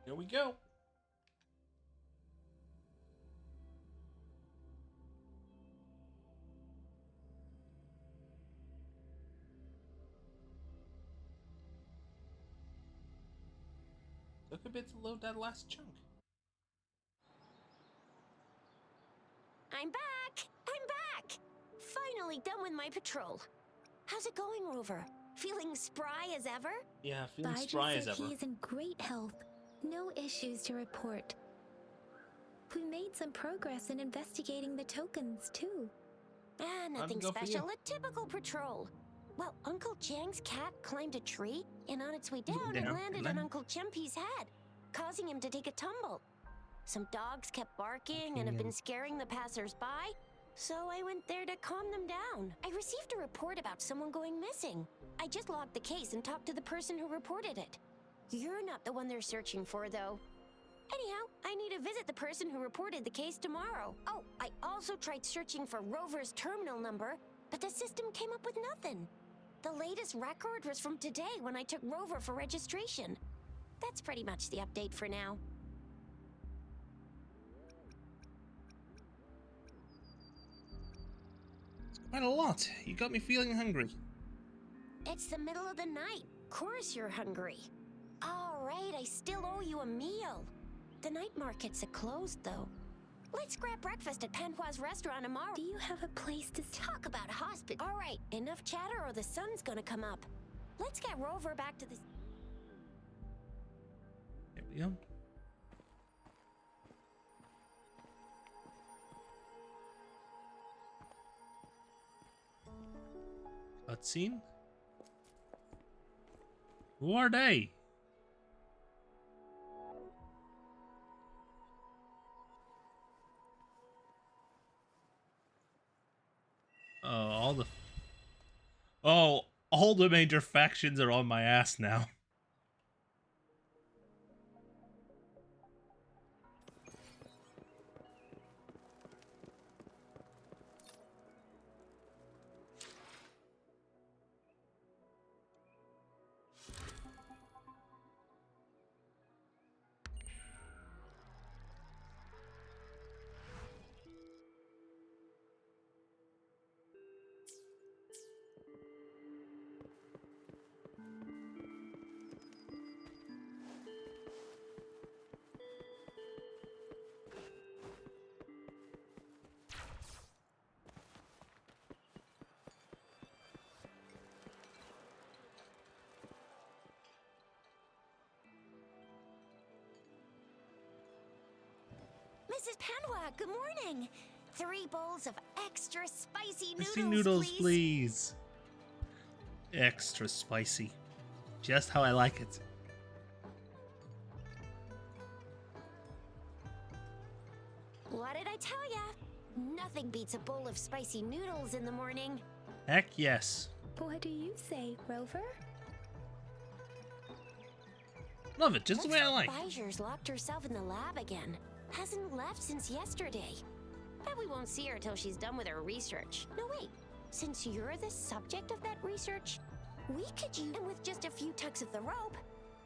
Here we go. Took a bit to load that last chunk. I'm back! I'm back! Finally done with my patrol. How's it going, Rover? Feeling spry as ever? Yeah, feeling spry as ever. He's in great health. No issues to report. We made some progress in investigating the tokens, too. Nothing special. A typical patrol. Well, Uncle Chang's cat climbed a tree, and on its way down, it landed on Uncle Chempy's head, causing him to take a tumble. Some dogs kept barking and have been scaring the passers-by, so I went there to calm them down. I received a report about someone going missing. I just logged the case and talked to the person who reported it. You're not the one they're searching for, though. Anyhow, I need to visit the person who reported the case tomorrow. Oh, I also tried searching for Rover's terminal number, but the system came up with nothing. The latest record was from today when I took Rover for registration. That's pretty much the update for now. Quite a lot. You got me feeling hungry. It's the middle of the night. Course you're hungry. All right, I still owe you a meal. The night markets are closed, though. Let's grab breakfast at Panhua's restaurant tomorrow. Do you have a place to talk about hospital? All right, enough chatter or the sun's gonna come up. Let's get Rover back to the... Here we go. Cutscene? Who are they? All the major factions are on my ass now. Mrs. Panhua, good morning. 3 bowls of extra spicy noodles, Spicy noodles, please. Extra spicy. Just how I like it. What did I tell ya? Nothing beats a bowl of spicy noodles in the morning. Heck yes. What do you say, Rover? Love it, just the way I like. Bijou's locked herself in the lab again. Hasn't left since yesterday. Bet we won't see her till she's done with her research. No, wait. Since you're the subject of that research, we could use... And with just a few tugs of the rope,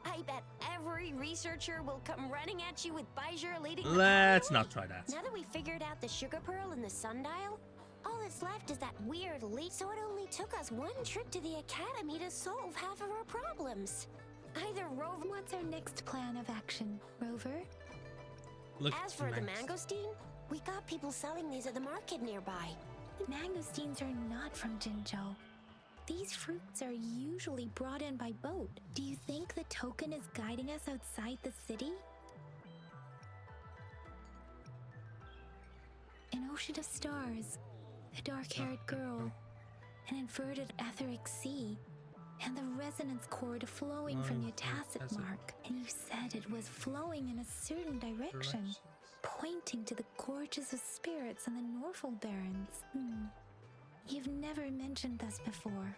I bet every researcher will come running at you with Bijou leading the Let's not try that. Now that we figured out the sugar pearl and the sundial, all that's left is that weird leak. So it only took us 1 trip to the academy to solve half of our problems. Either Rover... What's our next plan of action, Rover? As for the mangosteen, we got people selling these at the market nearby. Mangosteens are not from Jinzhou. These fruits are usually brought in by boat. Do you think the token is guiding us outside the city? An ocean of stars, a dark-haired girl, an inverted etheric sea, and the resonance cord flowing from your tacit mark. And you said it was flowing in a certain direction, pointing to the gorges of spirits and the Norfolk Barrens. You've never mentioned this before.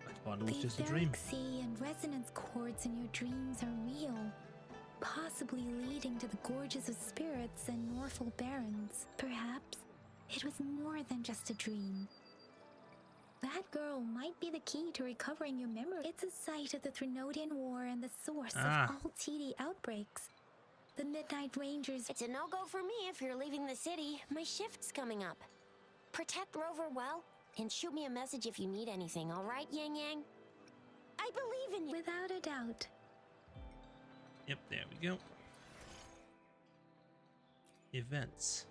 I thought it was the just a dream. etheric sea and resonance cords in your dreams are real, possibly leading to the gorges of spirits and Norfolk Barrens. Perhaps it was more than just a dream. That girl might be the key to recovering your memory. It's a site of the Threnodian War and the source of all TD outbreaks. The Midnight Rangers... It's a no-go for me if you're leaving the city. My shift's coming up. Protect Rover well, and shoot me a message if you need anything, all right, Yang Yang? I believe in you. Without a doubt. Yep, there we go. Events.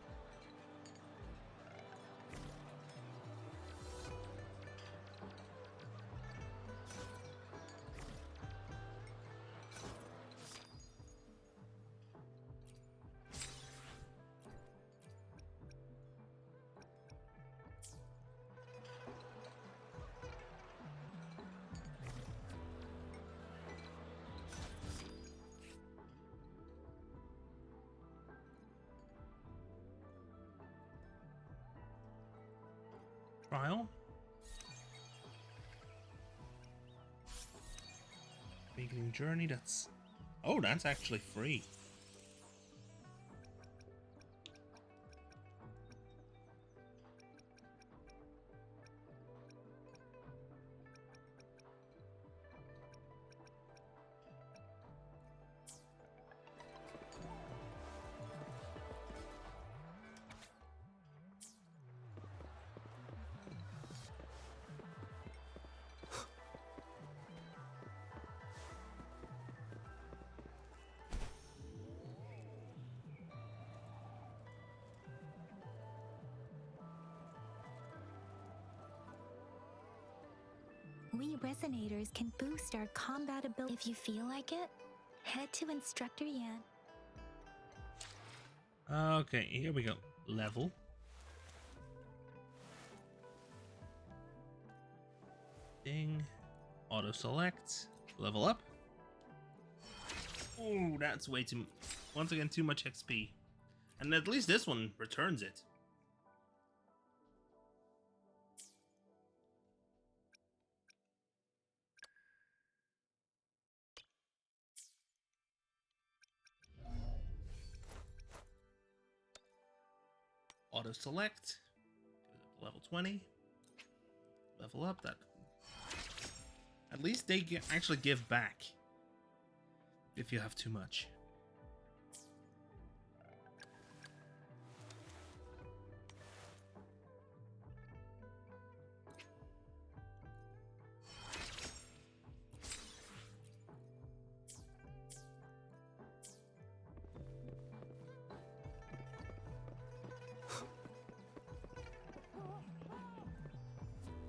Trial. Beginning journey, that's... Oh, that's actually free. We Resonators can boost our combat ability. If you feel like it, head to Instructor Yan. Okay, here we go. Level. Ding. Auto select. Level up. Oh, that's way too... Once again, too much XP. And at least this one returns it. Auto select, level 20, level up. That at least they actually give back if you have too much.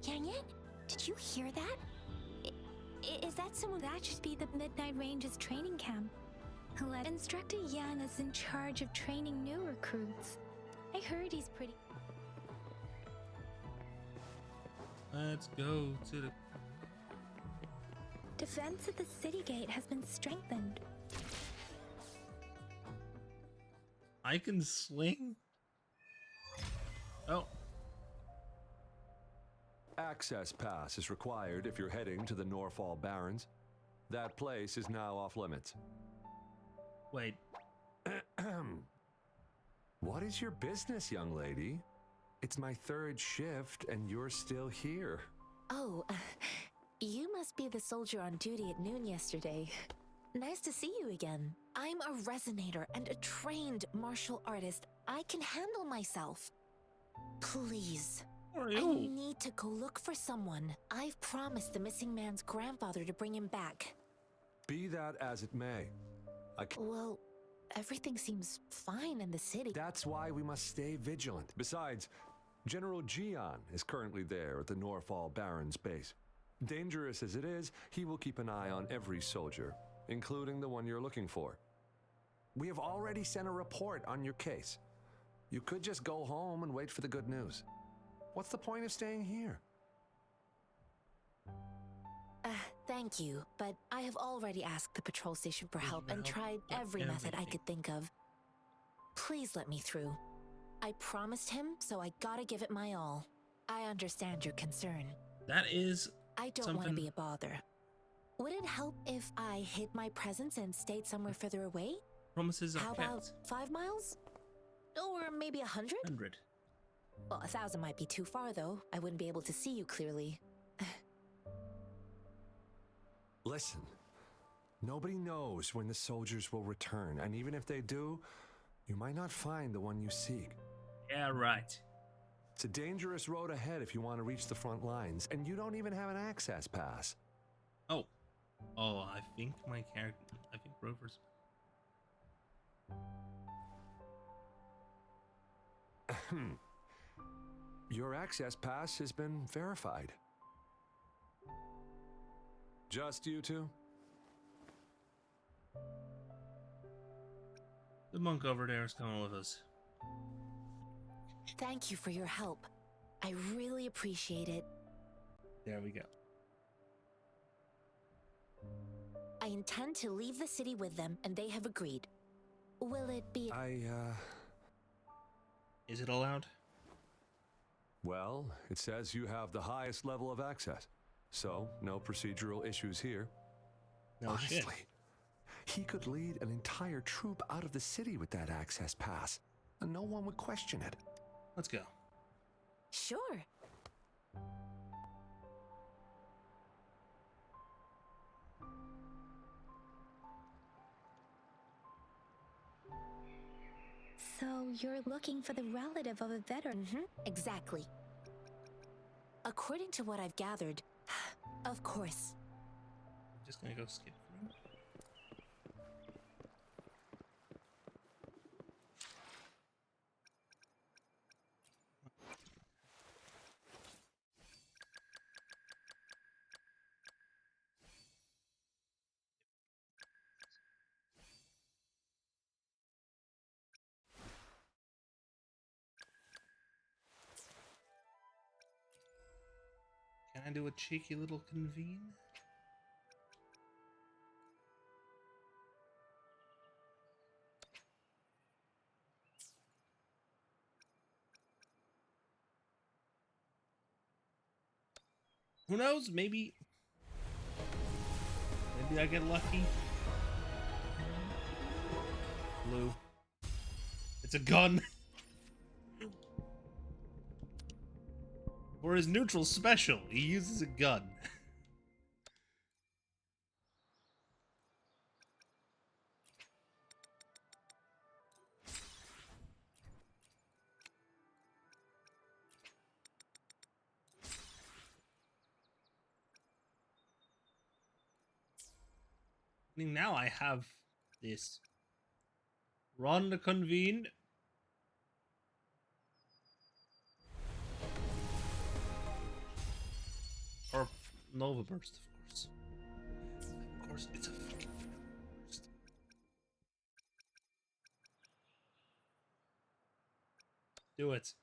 Yang Yang, did you hear that? Is that someone? That should be the Midnight Rangers training camp. Let Instructor Yan is in charge of training new recruits. I heard he's pretty... Let's go to the... Defense at the city gate has been strengthened. I can sling? Oh. Access pass is required if you're heading to the Norfall Barrens. That place is now off limits. Wait. What is your business, young lady? It's my third shift and you're still here. Oh, you must be the soldier on duty at noon yesterday. Nice to see you again. I'm a resonator and a trained martial artist. I can handle myself. Please. I need to go look for someone. I've promised the missing man's grandfather to bring him back. Be that as it may. Well, everything seems fine in the city. That's why we must stay vigilant. Besides, General Jian is currently there at the Norfall Barrens base. Dangerous as it is, he will keep an eye on every soldier, including the one you're looking for. We have already sent a report on your case. You could just go home and wait for the good news. What's the point of staying here? Thank you, but I have already asked the patrol station for help and tried every method I could think of. Please let me through. I promised him, so I gotta give it my all. I understand your concern. That is I don't want to be a bother. Would it help if I hid my presence and stayed somewhere further away? Promises are How kept. about 5 miles? Or maybe 100? 100. Well, 1,000 might be too far, though. I wouldn't be able to see you clearly. Listen, nobody knows when the soldiers will return, and even if they do, you might not find the one you seek. Yeah, right. It's a dangerous road ahead if you want to reach the front lines, and you don't even have an access pass. Oh. Oh, I think my character... I think Rover's... Your access pass has been verified. Just you two? The monk over there is coming with us. Thank you for your help. I really appreciate it. There we go. I intend to leave the city with them, and they have agreed. Will it be... Is it allowed? Well, it says you have the highest level of access, so no procedural issues here. No Honestly, shit. He could lead an entire troop out of the city with that access pass, and no one would question it. Let's go. Sure. So you're looking for the relative of a veteran? Exactly. According to what I've gathered, of course. I'm just gonna go skip through. Can I do a cheeky little convene? Who knows? Maybe I get lucky. Blue. It's a gun. For his neutral special, he uses a gun. I mean, now I have this. Run to convene. Or Nova Burst, of course. Of course, it's a fucking burst. Do it.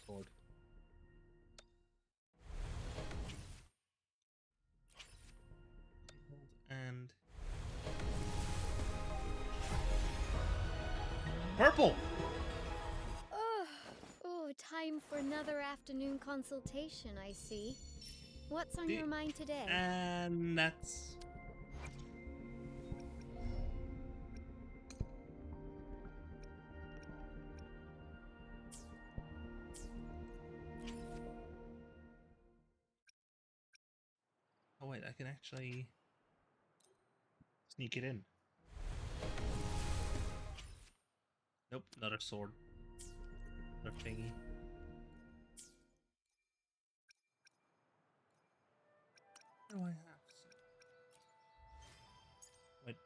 Sword. And purple. Oh, time for another afternoon consultation, I see. What's on your mind today? And that's... Oh wait, I can actually sneak it in. Nope, another sword. Another thingy. What do I have? Wait.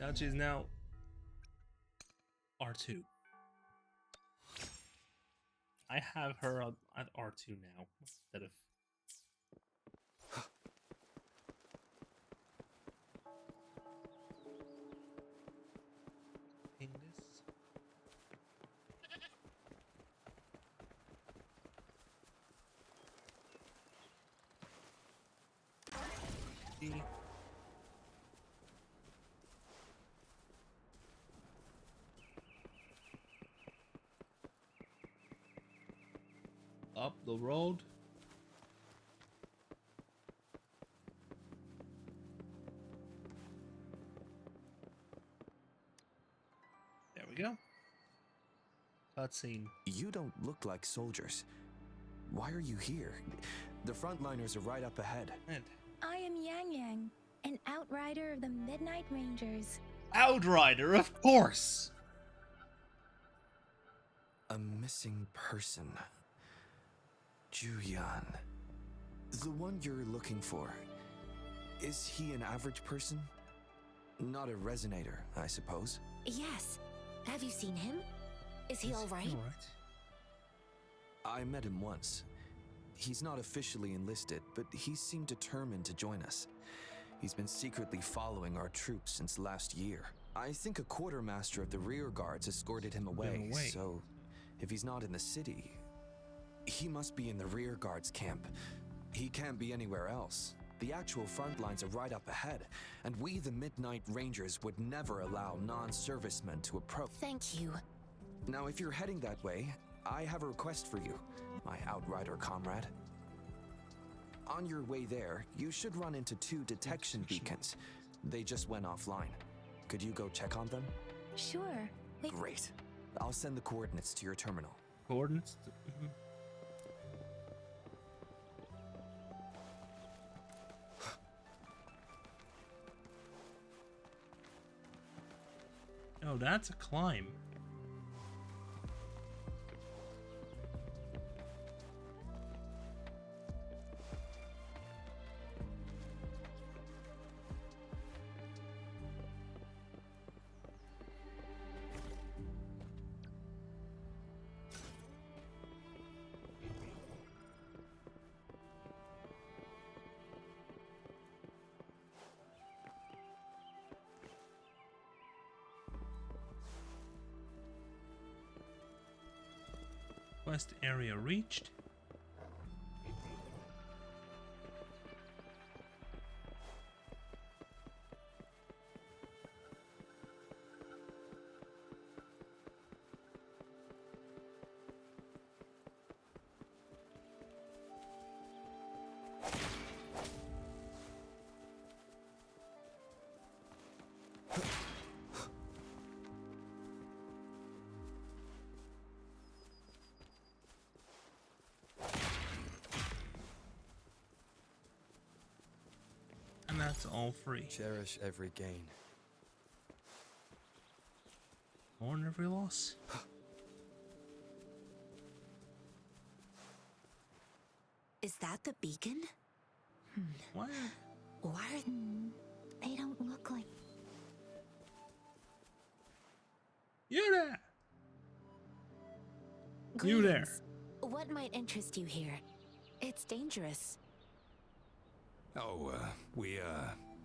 Now she's now R2. I have her at R2 now instead of... Ping this. dokie. Up the road. There we go. Cutscene. You don't look like soldiers. Why are you here? The frontliners are right up ahead. I am Yang Yang, an outrider of the Midnight Rangers. Outrider, of course! A missing person. Juyan. The one you're looking for. Is he an average person? Not a resonator, I suppose. Yes. Have you seen him? Is he all right? I met him once. He's not officially enlisted, but he seemed determined to join us. He's been secretly following our troops since last year. I think a quartermaster of the rear guards escorted him away, so if he's not in the city, he must be in the rear guards camp. He can't be anywhere else. The actual front lines are right up ahead, and we, the Midnight Rangers, would never allow non-servicemen to approach. Thank you. Now, if you're heading that way, I have a request for you, my outrider comrade. On your way there, you should run into 2 detection beacons. They just went offline. Could you go check on them? Sure. Wait. Great. I'll send the coordinates to your terminal. Coordinates? Oh, that's a climb. Quest area reached. That's all free. Cherish every gain. Mourn every loss. Is that the beacon? What? Why are they don't look like... You there! Greetings. You there. What might interest you here? It's dangerous. Oh,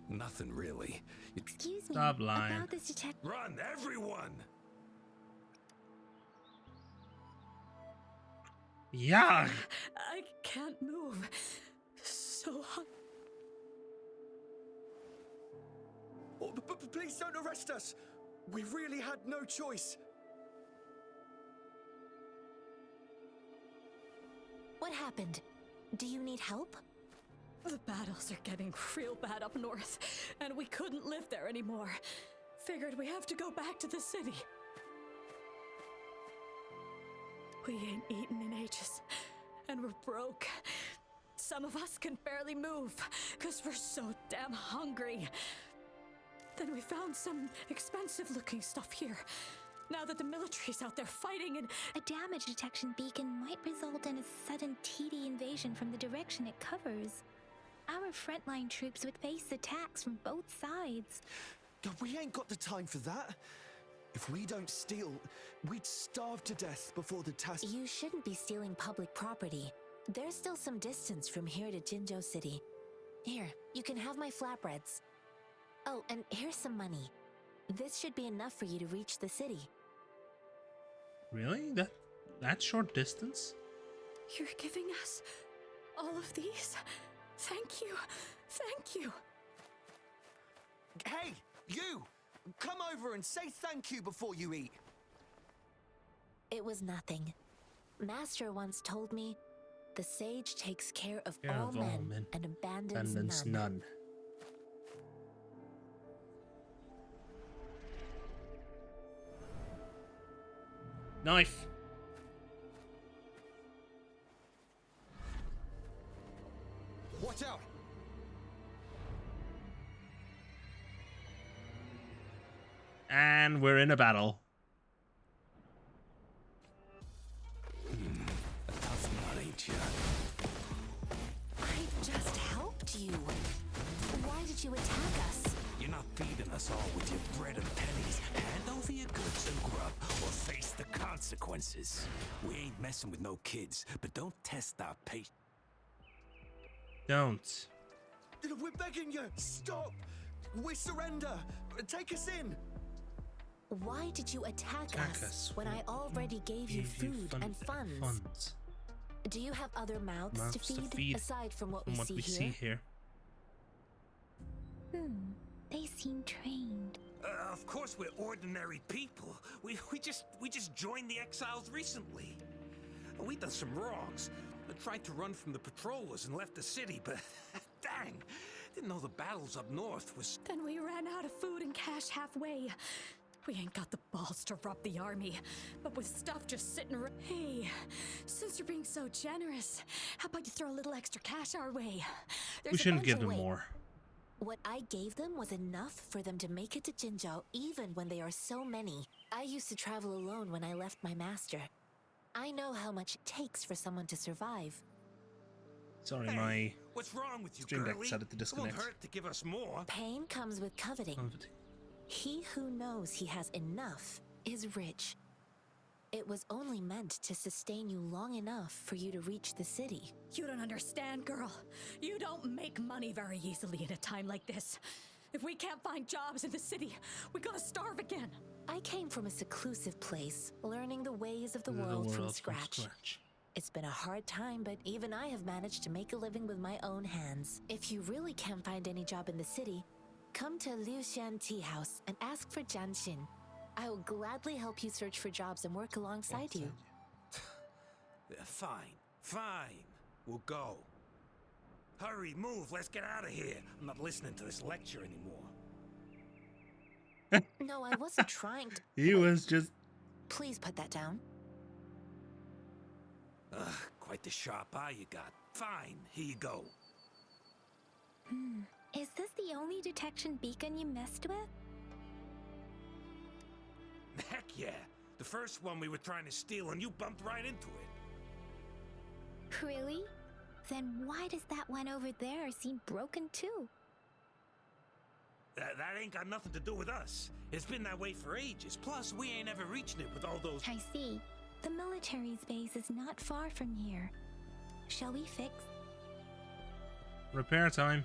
nothing really. Excuse me. Stop lying. About this detective. Run, everyone! Yeah. I can't move. So hot. Oh, please don't arrest us! We really had no choice. What happened? Do you need help? The battles are getting real bad up north, and we couldn't live there anymore. Figured we have to go back to the city. We ain't eaten in ages, and we're broke. Some of us can barely move, because we're so damn hungry. Then we found some expensive-looking stuff here. Now that the military's out there fighting and... A damage detection beacon might result in a sudden TD invasion from the direction it covers. Our frontline troops would face attacks from both sides. We ain't got the time for that. If we don't steal, we'd starve to death before the task... You shouldn't be stealing public property. There's still some distance from here to Jinzhou City. Here, you can have my flatbreads. Oh, and here's some money. This should be enough for you to reach the city. Really? That short distance? You're giving us all of these? Thank you. Thank you. Hey, you! Come over and say thank you before you eat. It was nothing. Master once told me, the sage takes care of all men and abandons none. Knife. Watch out! And we're in a battle. A tough nut, ain't ya? I just helped you. Why did you attack us? You're not feeding us all with your bread and pennies. Hand over your goods and grub, or face the consequences. We ain't messing with no kids, but don't test our patience. Don't. We're begging you! Stop! We surrender! Take us in! Why did you attack us when I already gave you food and funds? Do you have other mouths to feed aside from what we see here? They seem trained. Of course we're ordinary people. We just joined the exiles recently. We done some wrongs. I tried to run from the patrollers and left the city, but dang, didn't know the battles up north was... Then we ran out of food and cash halfway. We ain't got the balls to rob the army, but with stuff just sitting around. Hey, since you're being so generous, how about you throw a little extra cash our way? We shouldn't give them more. What I gave them was enough for them to make it to Jinzhou, even when they are so many. I used to travel alone when I left my master. I know how much it takes for someone to survive. Sorry, my what's wrong with you, stream deck girlie? decided to disconnect. It won't hurt to give us more. Pain comes with coveting. He who knows he has enough is rich. It was only meant to sustain you long enough for you to reach the city. You don't understand, girl. You don't make money very easily in a time like this. If we can't find jobs in the city, we're gonna starve again. I came from a seclusive place, learning the ways of the world from scratch. It's been a hard time, but even I have managed to make a living with my own hands. If you really can't find any job in the city, come to Liu Xian Tea House and ask for Jian Xin. I will gladly help you search for jobs and work alongside you. Fine. We'll go. Hurry, move, let's get out of here. I'm not listening to this lecture anymore. No, I wasn't trying to... He was just... Please put that down. Quite the sharp eye you got. Fine, here you go. Is this the only detection beacon you messed with? Heck yeah. The first one we were trying to steal and you bumped right into it. Really? Then why does that one over there seem broken too? That ain't got nothing to do with us. It's been that way for ages. Plus, we ain't ever reached it with all those... I see. The military's base is not far from here. Shall we fix? Repair time.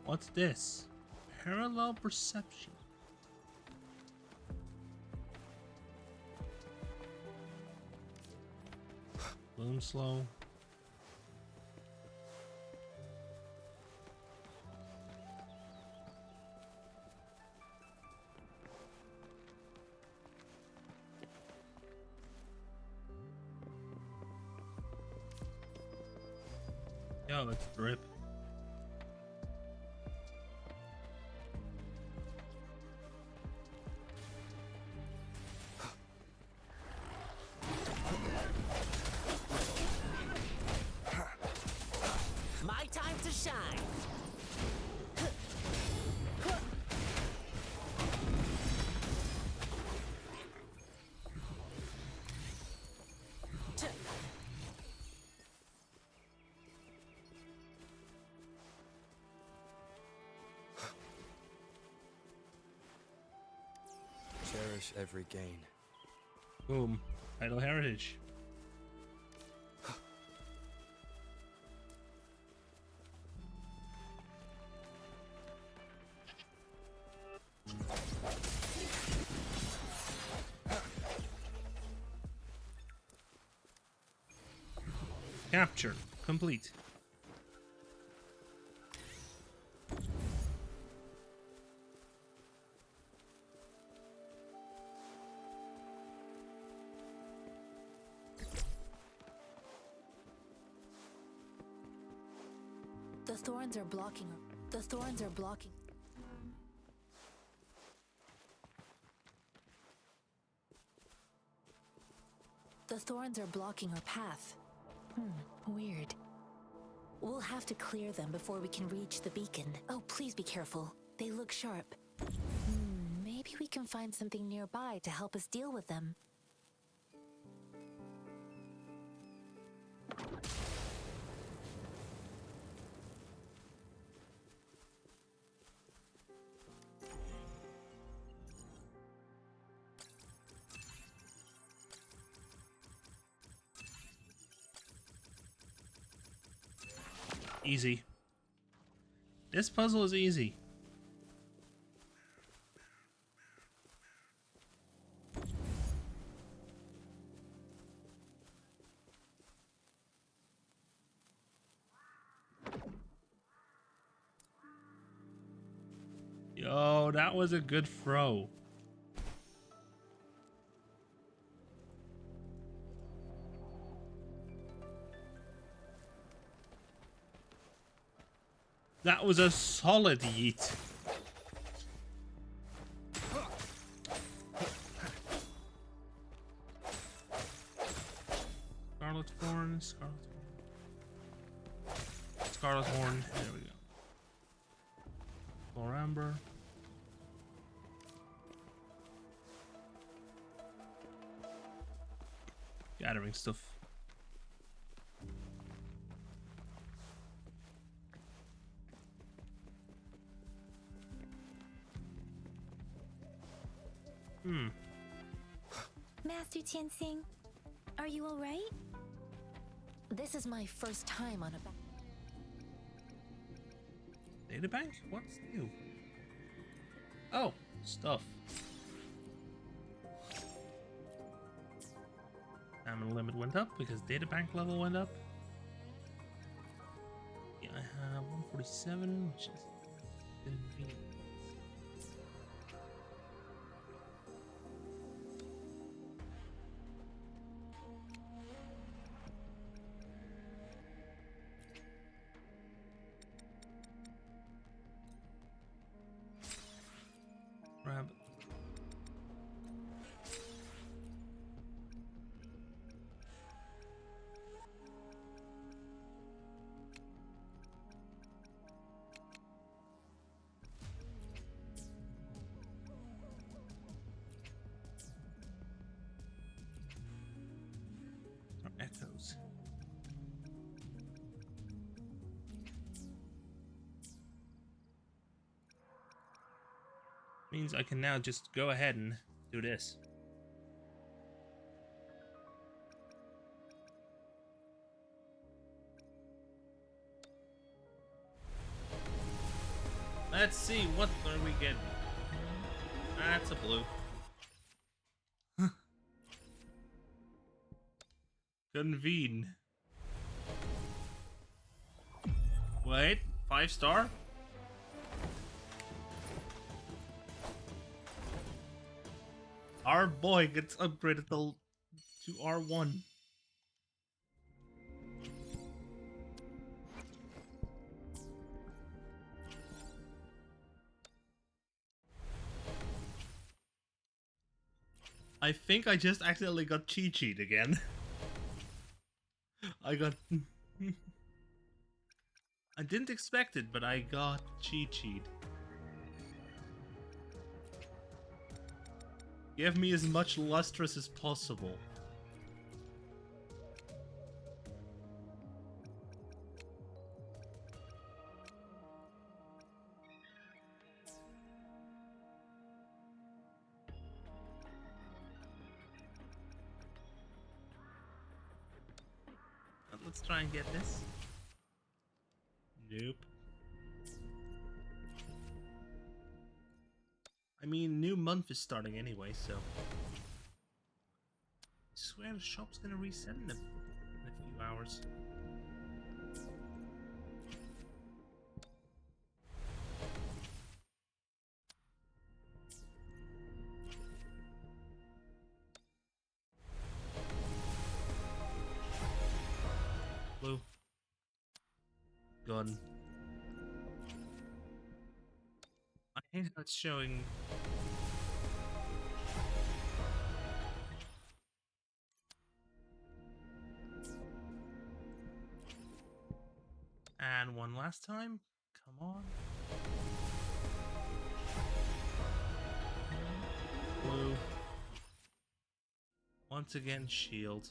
What's this? Parallel perception. Boom slow. Yo, let's drip. My time to shine. cherish every gain. Boom. Idle heritage. Capture complete. The thorns are blocking her. The thorns are blocking. The thorns are blocking her path. Weird. We'll have to clear them before we can reach the beacon. Oh, please be careful. They look sharp. Maybe we can find something nearby to help us deal with them. Easy. This puzzle is easy. Yo, that was a good throw. That was a solid yeet. Scarlet Horn, Scarlet Horn, there we go. Floor Amber. Gathering stuff. Master Tianxing, are you alright? This is my first time on a Databank? What's new? Oh, stuff. Stamina limit went up because databank level went up. Yeah, I have 147, which is convenient. Grab. Our echoes. Means I can now just go ahead and do this. Let's see, what are we getting? That's a blue. Convene. Wait, 5-star? Our boy gets upgraded to R1. I think I just accidentally got cheat again. I got... I didn't expect it, but I got cheat. Give me as much lustrous as possible. Let's try and get this. Nope. I mean, new month is starting anyway, so... I swear the shop's gonna reset in a few hours. Blue. Gun. I hate how it's showing... And one last time. Come on. Blue. Once again, shield.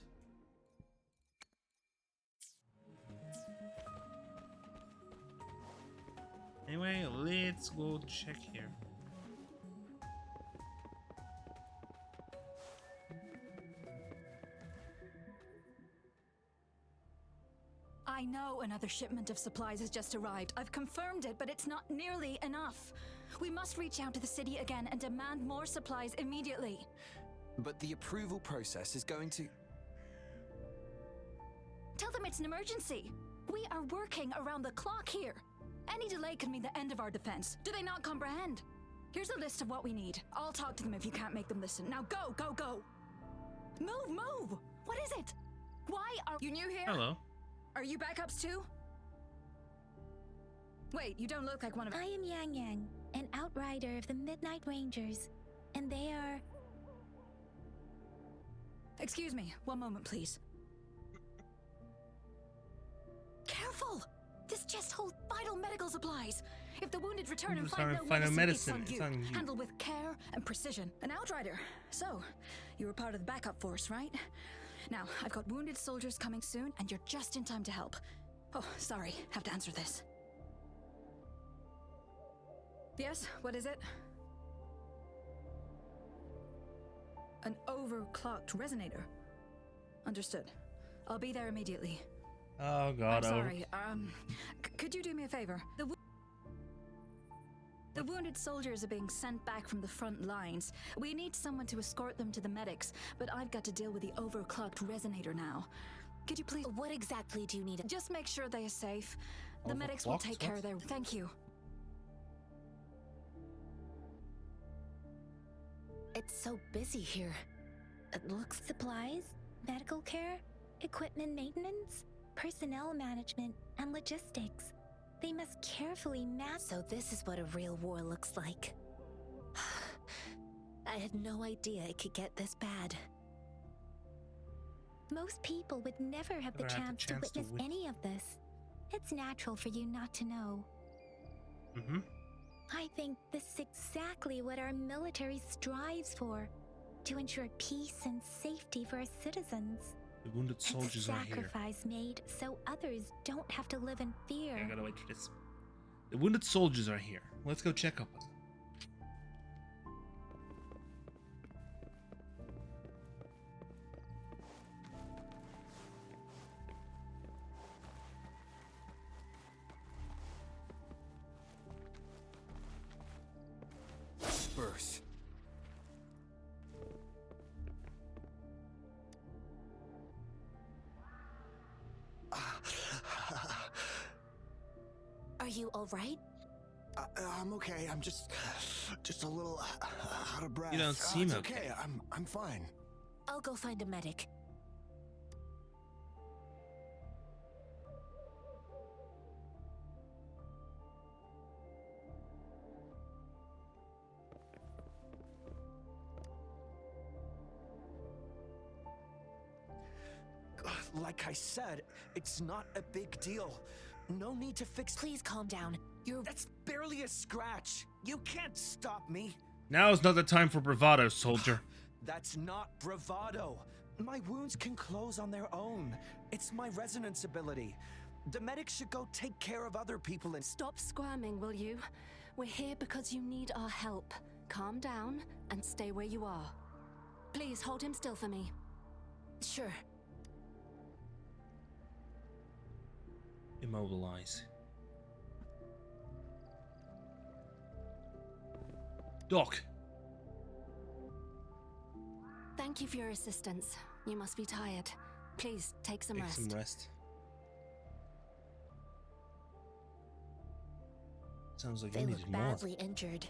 Anyway, let's go check here. I know another shipment of supplies has just arrived. I've confirmed it, but it's not nearly enough. We must reach out to the city again and demand more supplies immediately. But the approval process is going to... Tell them it's an emergency. We are working around the clock here. Any delay could mean the end of our defense. Do they not comprehend? Here's a list of what we need. I'll talk to them if you can't make them listen. Now go, go, go! Move, move! What is it? Why are you new here? Hello. Are you backups too? Wait, you don't look like one of... I am Yang Yang, an outrider of the Midnight Rangers, and they are... Excuse me, one moment please. Careful! This chest holds vital medical supplies. If the wounded return and find no medicine, it's on you. Handle with care and precision. An outrider. So, you were part of the backup force, right? Now, I've got wounded soldiers coming soon, and you're just in time to help. Oh, sorry, have to answer this. Yes, what is it? An overclocked resonator. Understood. I'll be there immediately. Oh god. I'm sorry, could you do me a favor? The wounded soldiers are being sent back from the front lines. We need someone to escort them to the medics, but I've got to deal with the overclocked resonator now. Could you please... What exactly do you need? Just make sure they are safe. The medics will take care of their... Thank you. It's so busy here. It looks... Supplies, medical care, equipment maintenance, personnel management, and logistics. They must carefully map. So this is what a real war looks like. I had no idea it could get this bad. Most people would never have the chance to witness any of this. It's natural for you not to know. Mm-hmm. I think this is exactly what our military strives for, to ensure peace and safety for our citizens. The wounded soldiers are here. Sacrifice made so others don't have to live in fear. Okay, I gotta wait for this. The wounded soldiers are here. Let's go check up on them. Birth. Are you all right? I'm okay. I'm just a little out of breath. You don't seem it's okay. I'm fine. I'll go find a medic. Like I said, it's not a big deal. No need to fix... Please calm down. That's barely a scratch. You can't stop me. Now is not the time for bravado, soldier. That's not bravado. My wounds can close on their own. It's my resonance ability. The medics should go take care of other people and... Stop squirming, will you? We're here because you need our help. Calm down and stay where you are. Please hold him still for me. Sure. Immobilize. Doc! Thank you for your assistance. You must be tired. Please, take some rest. Sounds like They you look needed more. badly injured.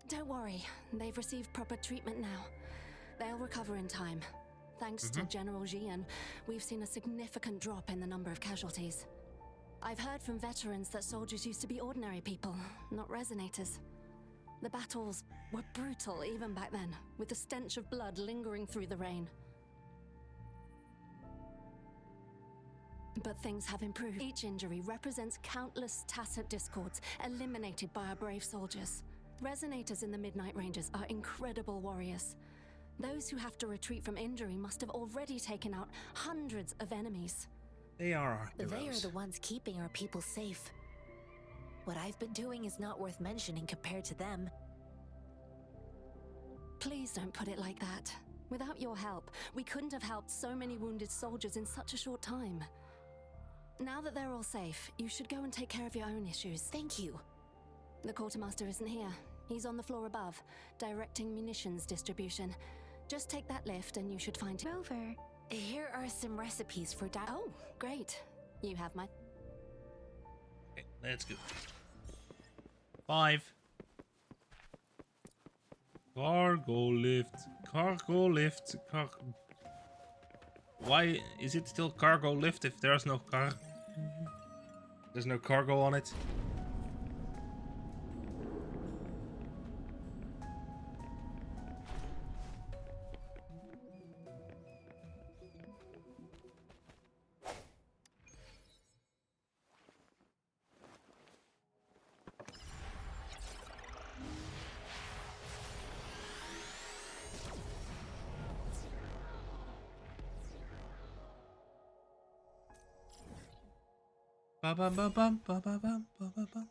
Don't worry. They've received proper treatment now. They'll recover in time. Thanks to General Jian, we've seen a significant drop in the number of casualties. I've heard from veterans that soldiers used to be ordinary people, not resonators. The battles were brutal even back then, with the stench of blood lingering through the rain. But things have improved. Each injury represents countless tacit discords eliminated by our brave soldiers. Resonators in the Midnight Rangers are incredible warriors. Those who have to retreat from injury must have already taken out hundreds of enemies. They are our heroes. They are the ones keeping our people safe. What I've been doing is not worth mentioning compared to them. Please don't put it like that. Without your help, we couldn't have helped so many wounded soldiers in such a short time. Now that they're all safe, you should go and take care of your own issues. Thank you. The quartermaster isn't here. He's on the floor above, directing munitions distribution. Just take that lift and you should find him. Rover, here are some recipes for Oh, great. You have my... Okay, let's go. 5. Cargo lift. Cargo lift. Why is it still cargo lift if there's no car? There's no cargo on it. Ba ba ba bum ba ba bum ba ba bum.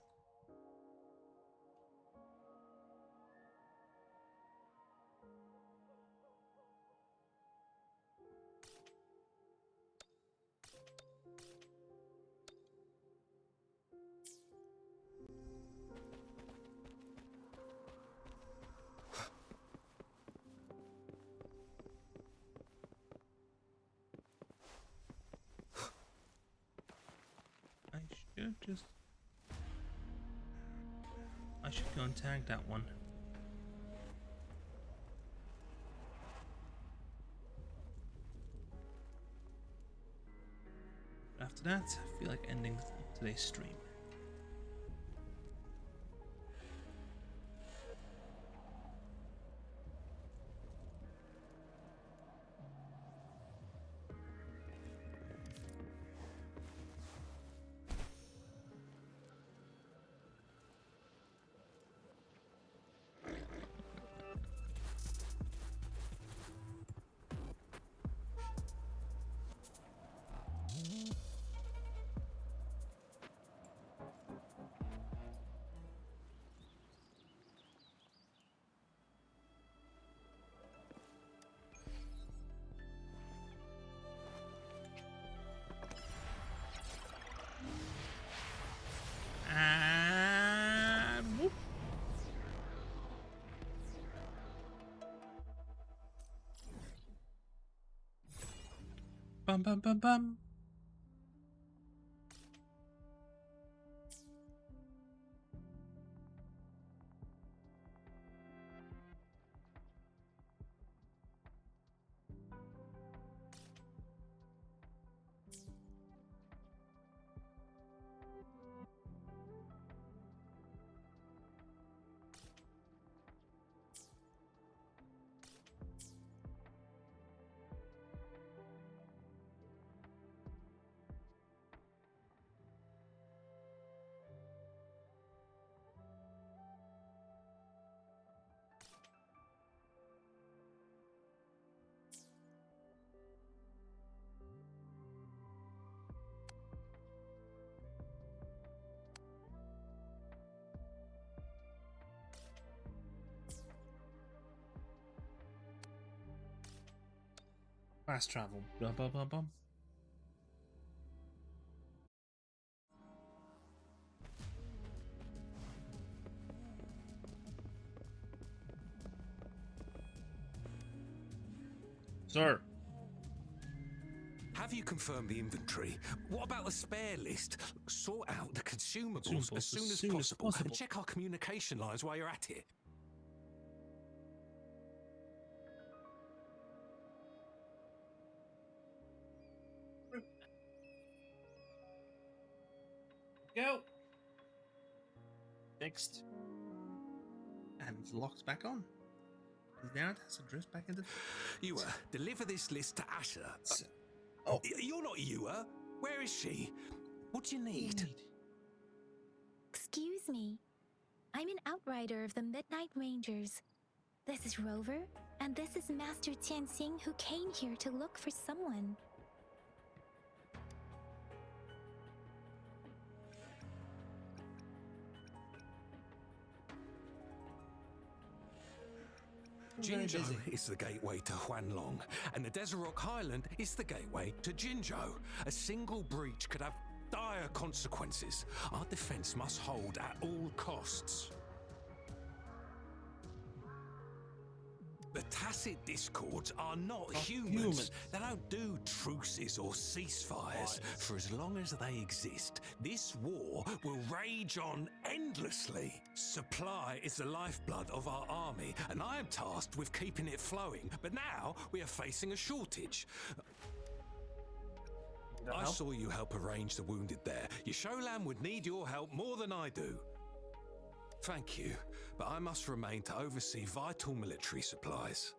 I should go and tag that one. After that, I feel like ending today's stream. Whoop. Bum bum bum bum. Fast travel. Bum bum bum bum. Sir. Have you confirmed the inventory? What about the spare list? Sort out the consumables as soon as possible. And check our communication lines while you're at it. Go. Fixed. And it's locked back on. He's now has to drift back into. You deliver this list to Asher. You're not Ewa. Where is she? What do you need? Excuse me. I'm an outrider of the Midnight Rangers. This is Rover, and this is Master Tianxing, who came here to look for someone. Jinzhou is the gateway to Huanlong, and the Desert Rock Highland is the gateway to Jinzhou. A single breach could have dire consequences. Our defense must hold at all costs. The tacit discords are not humans. They don't do truces or ceasefires. For as long as they exist, this war will rage on endlessly. Supply is the lifeblood of our army, and I am tasked with keeping it flowing. But now we are facing a shortage. I saw you help arrange the wounded there. Yasholan would need your help more than I do. Thank you, but I must remain to oversee vital military supplies.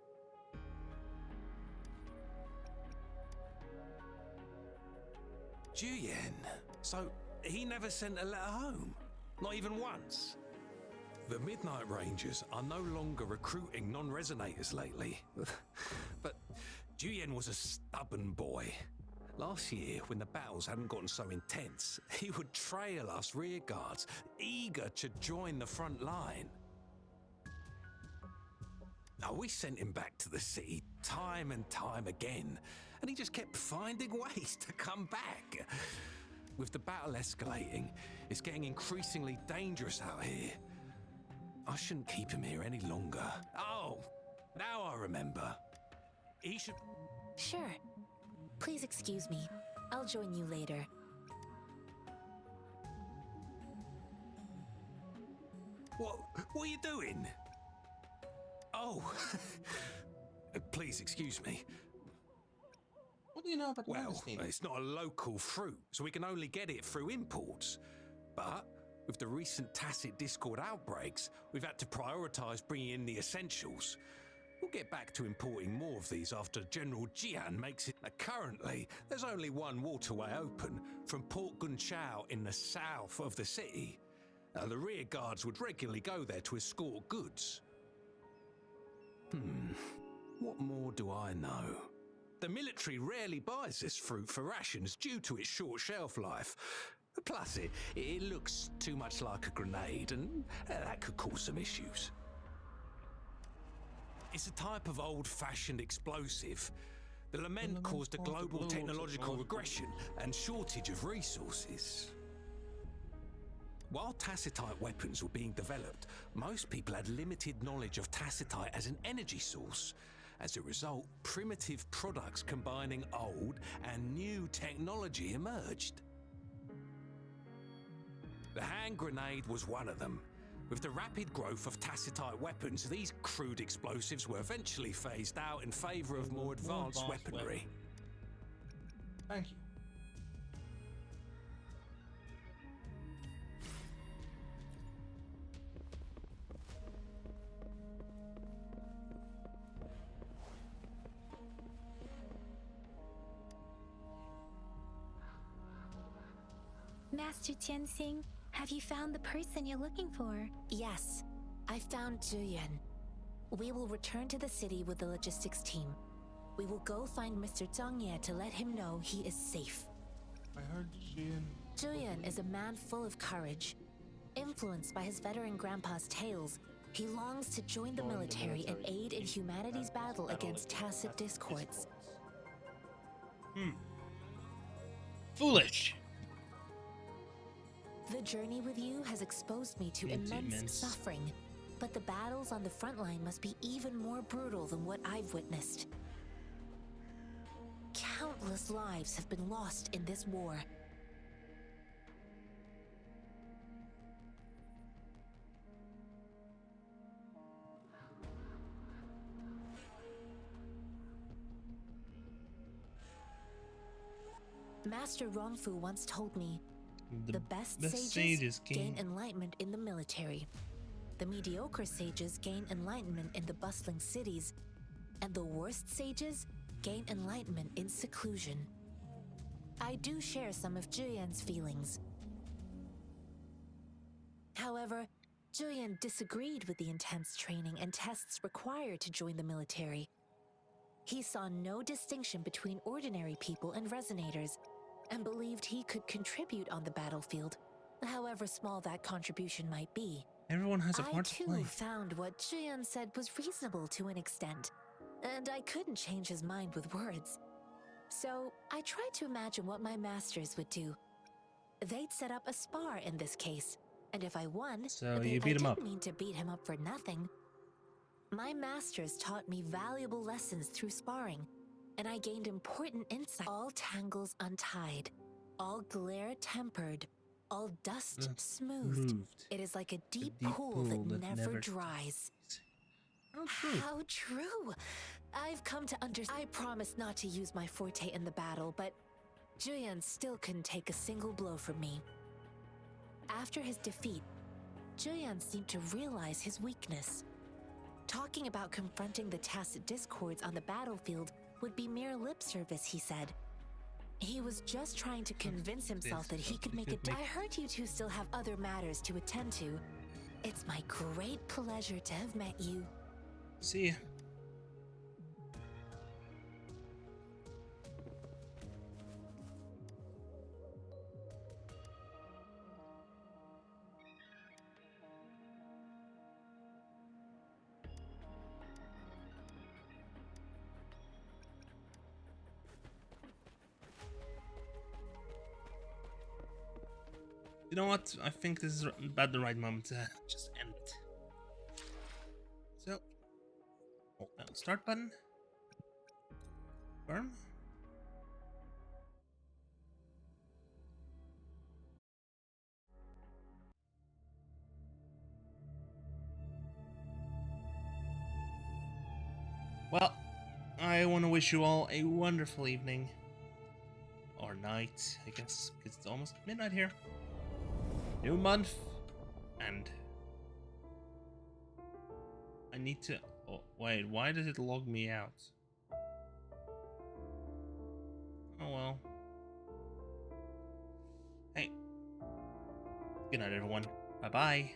Juyen. So he never sent a letter home? Not even once? The Midnight Rangers are no longer recruiting non-resonators lately. But Juyen was a stubborn boy. Last year, when the battles hadn't gotten so intense, he would trail us rearguards, eager to join the front line. Now, we sent him back to the city time and time again, and he just kept finding ways to come back. With the battle escalating, it's getting increasingly dangerous out here. I shouldn't keep him here any longer. Oh, now I remember. He should... Sure. Please excuse me. I'll join you later. What are you doing? Oh, please excuse me. What do you know about the Well, it's not a local fruit, so we can only get it through imports. But with the recent tacit discord outbreaks, we've had to prioritize bringing in the essentials. We'll get back to importing more of these after General Jian makes it. Currently, there's only one waterway open from Port Gunchao in the south of the city. The rear guards would regularly go there to escort goods. What more do I know? The military rarely buys this fruit for rations due to its short shelf life. Plus, it looks too much like a grenade, and that could cause some issues. It's a type of old-fashioned explosive. The lament caused a global technological regression and shortage of resources. While tacitite weapons were being developed, most people had limited knowledge of tacitite as an energy source. As a result, primitive products combining old and new technology emerged. The hand grenade was one of them. With the rapid growth of tacitite weapons, these crude explosives were eventually phased out in favor of more advanced weaponry. Thank you. Master Tianxing, have you found the person you're looking for? Yes, I found Juyen. We will return to the city with the logistics team. We will go find Mr. Zhang Ye to let him know he is safe. I heard Juyen. Juyen is a man full of courage. Influenced by his veteran grandpa's tales, he longs to join the military and aid in humanity's battle against tacit discords. Foolish. The journey with you has exposed me to immense suffering, but the battles on the front line must be even more brutal than what I've witnessed. Countless lives have been lost in this war. Master Rongfu once told me, the best sages gain enlightenment in the military. The mediocre sages gain enlightenment in the bustling cities, and the worst sages gain enlightenment in seclusion. I do share some of Juyan's feelings. However, Juyan disagreed with the intense training and tests required to join the military. He saw no distinction between ordinary people and resonators, and believed he could contribute on the battlefield, however small that contribution might be. Everyone has a part to play. I too found what Juyan said was reasonable to an extent, and I couldn't change his mind with words. So I tried to imagine what my masters would do. They'd set up a spar in this case, and if I won, so you beat him up. I didn't mean to beat him up for nothing. My masters taught me valuable lessons through sparring, and I gained important insight. All tangles untied, all glare tempered, all dust smoothed. It is like a deep pool that never dries. How true! I've come to understand. I promised not to use my forte in the battle, but Juyan still couldn't take a single blow from me. After his defeat, Juyan seemed to realize his weakness. Talking about confronting the tacit discords on the battlefield would be mere lip service, he said. He was just trying to convince himself that he could make it. I heard you two still have other matters to attend to. It's my great pleasure to have met you. See ya. You know what? I think this is about the right moment to just end it. So, hold down the start button. Confirm. Well, I want to wish you all a wonderful evening. Or night, I guess, because it's almost midnight here. New month, and I need to. Oh, wait, why does it log me out? Oh well. Hey. Good night, everyone. Bye bye.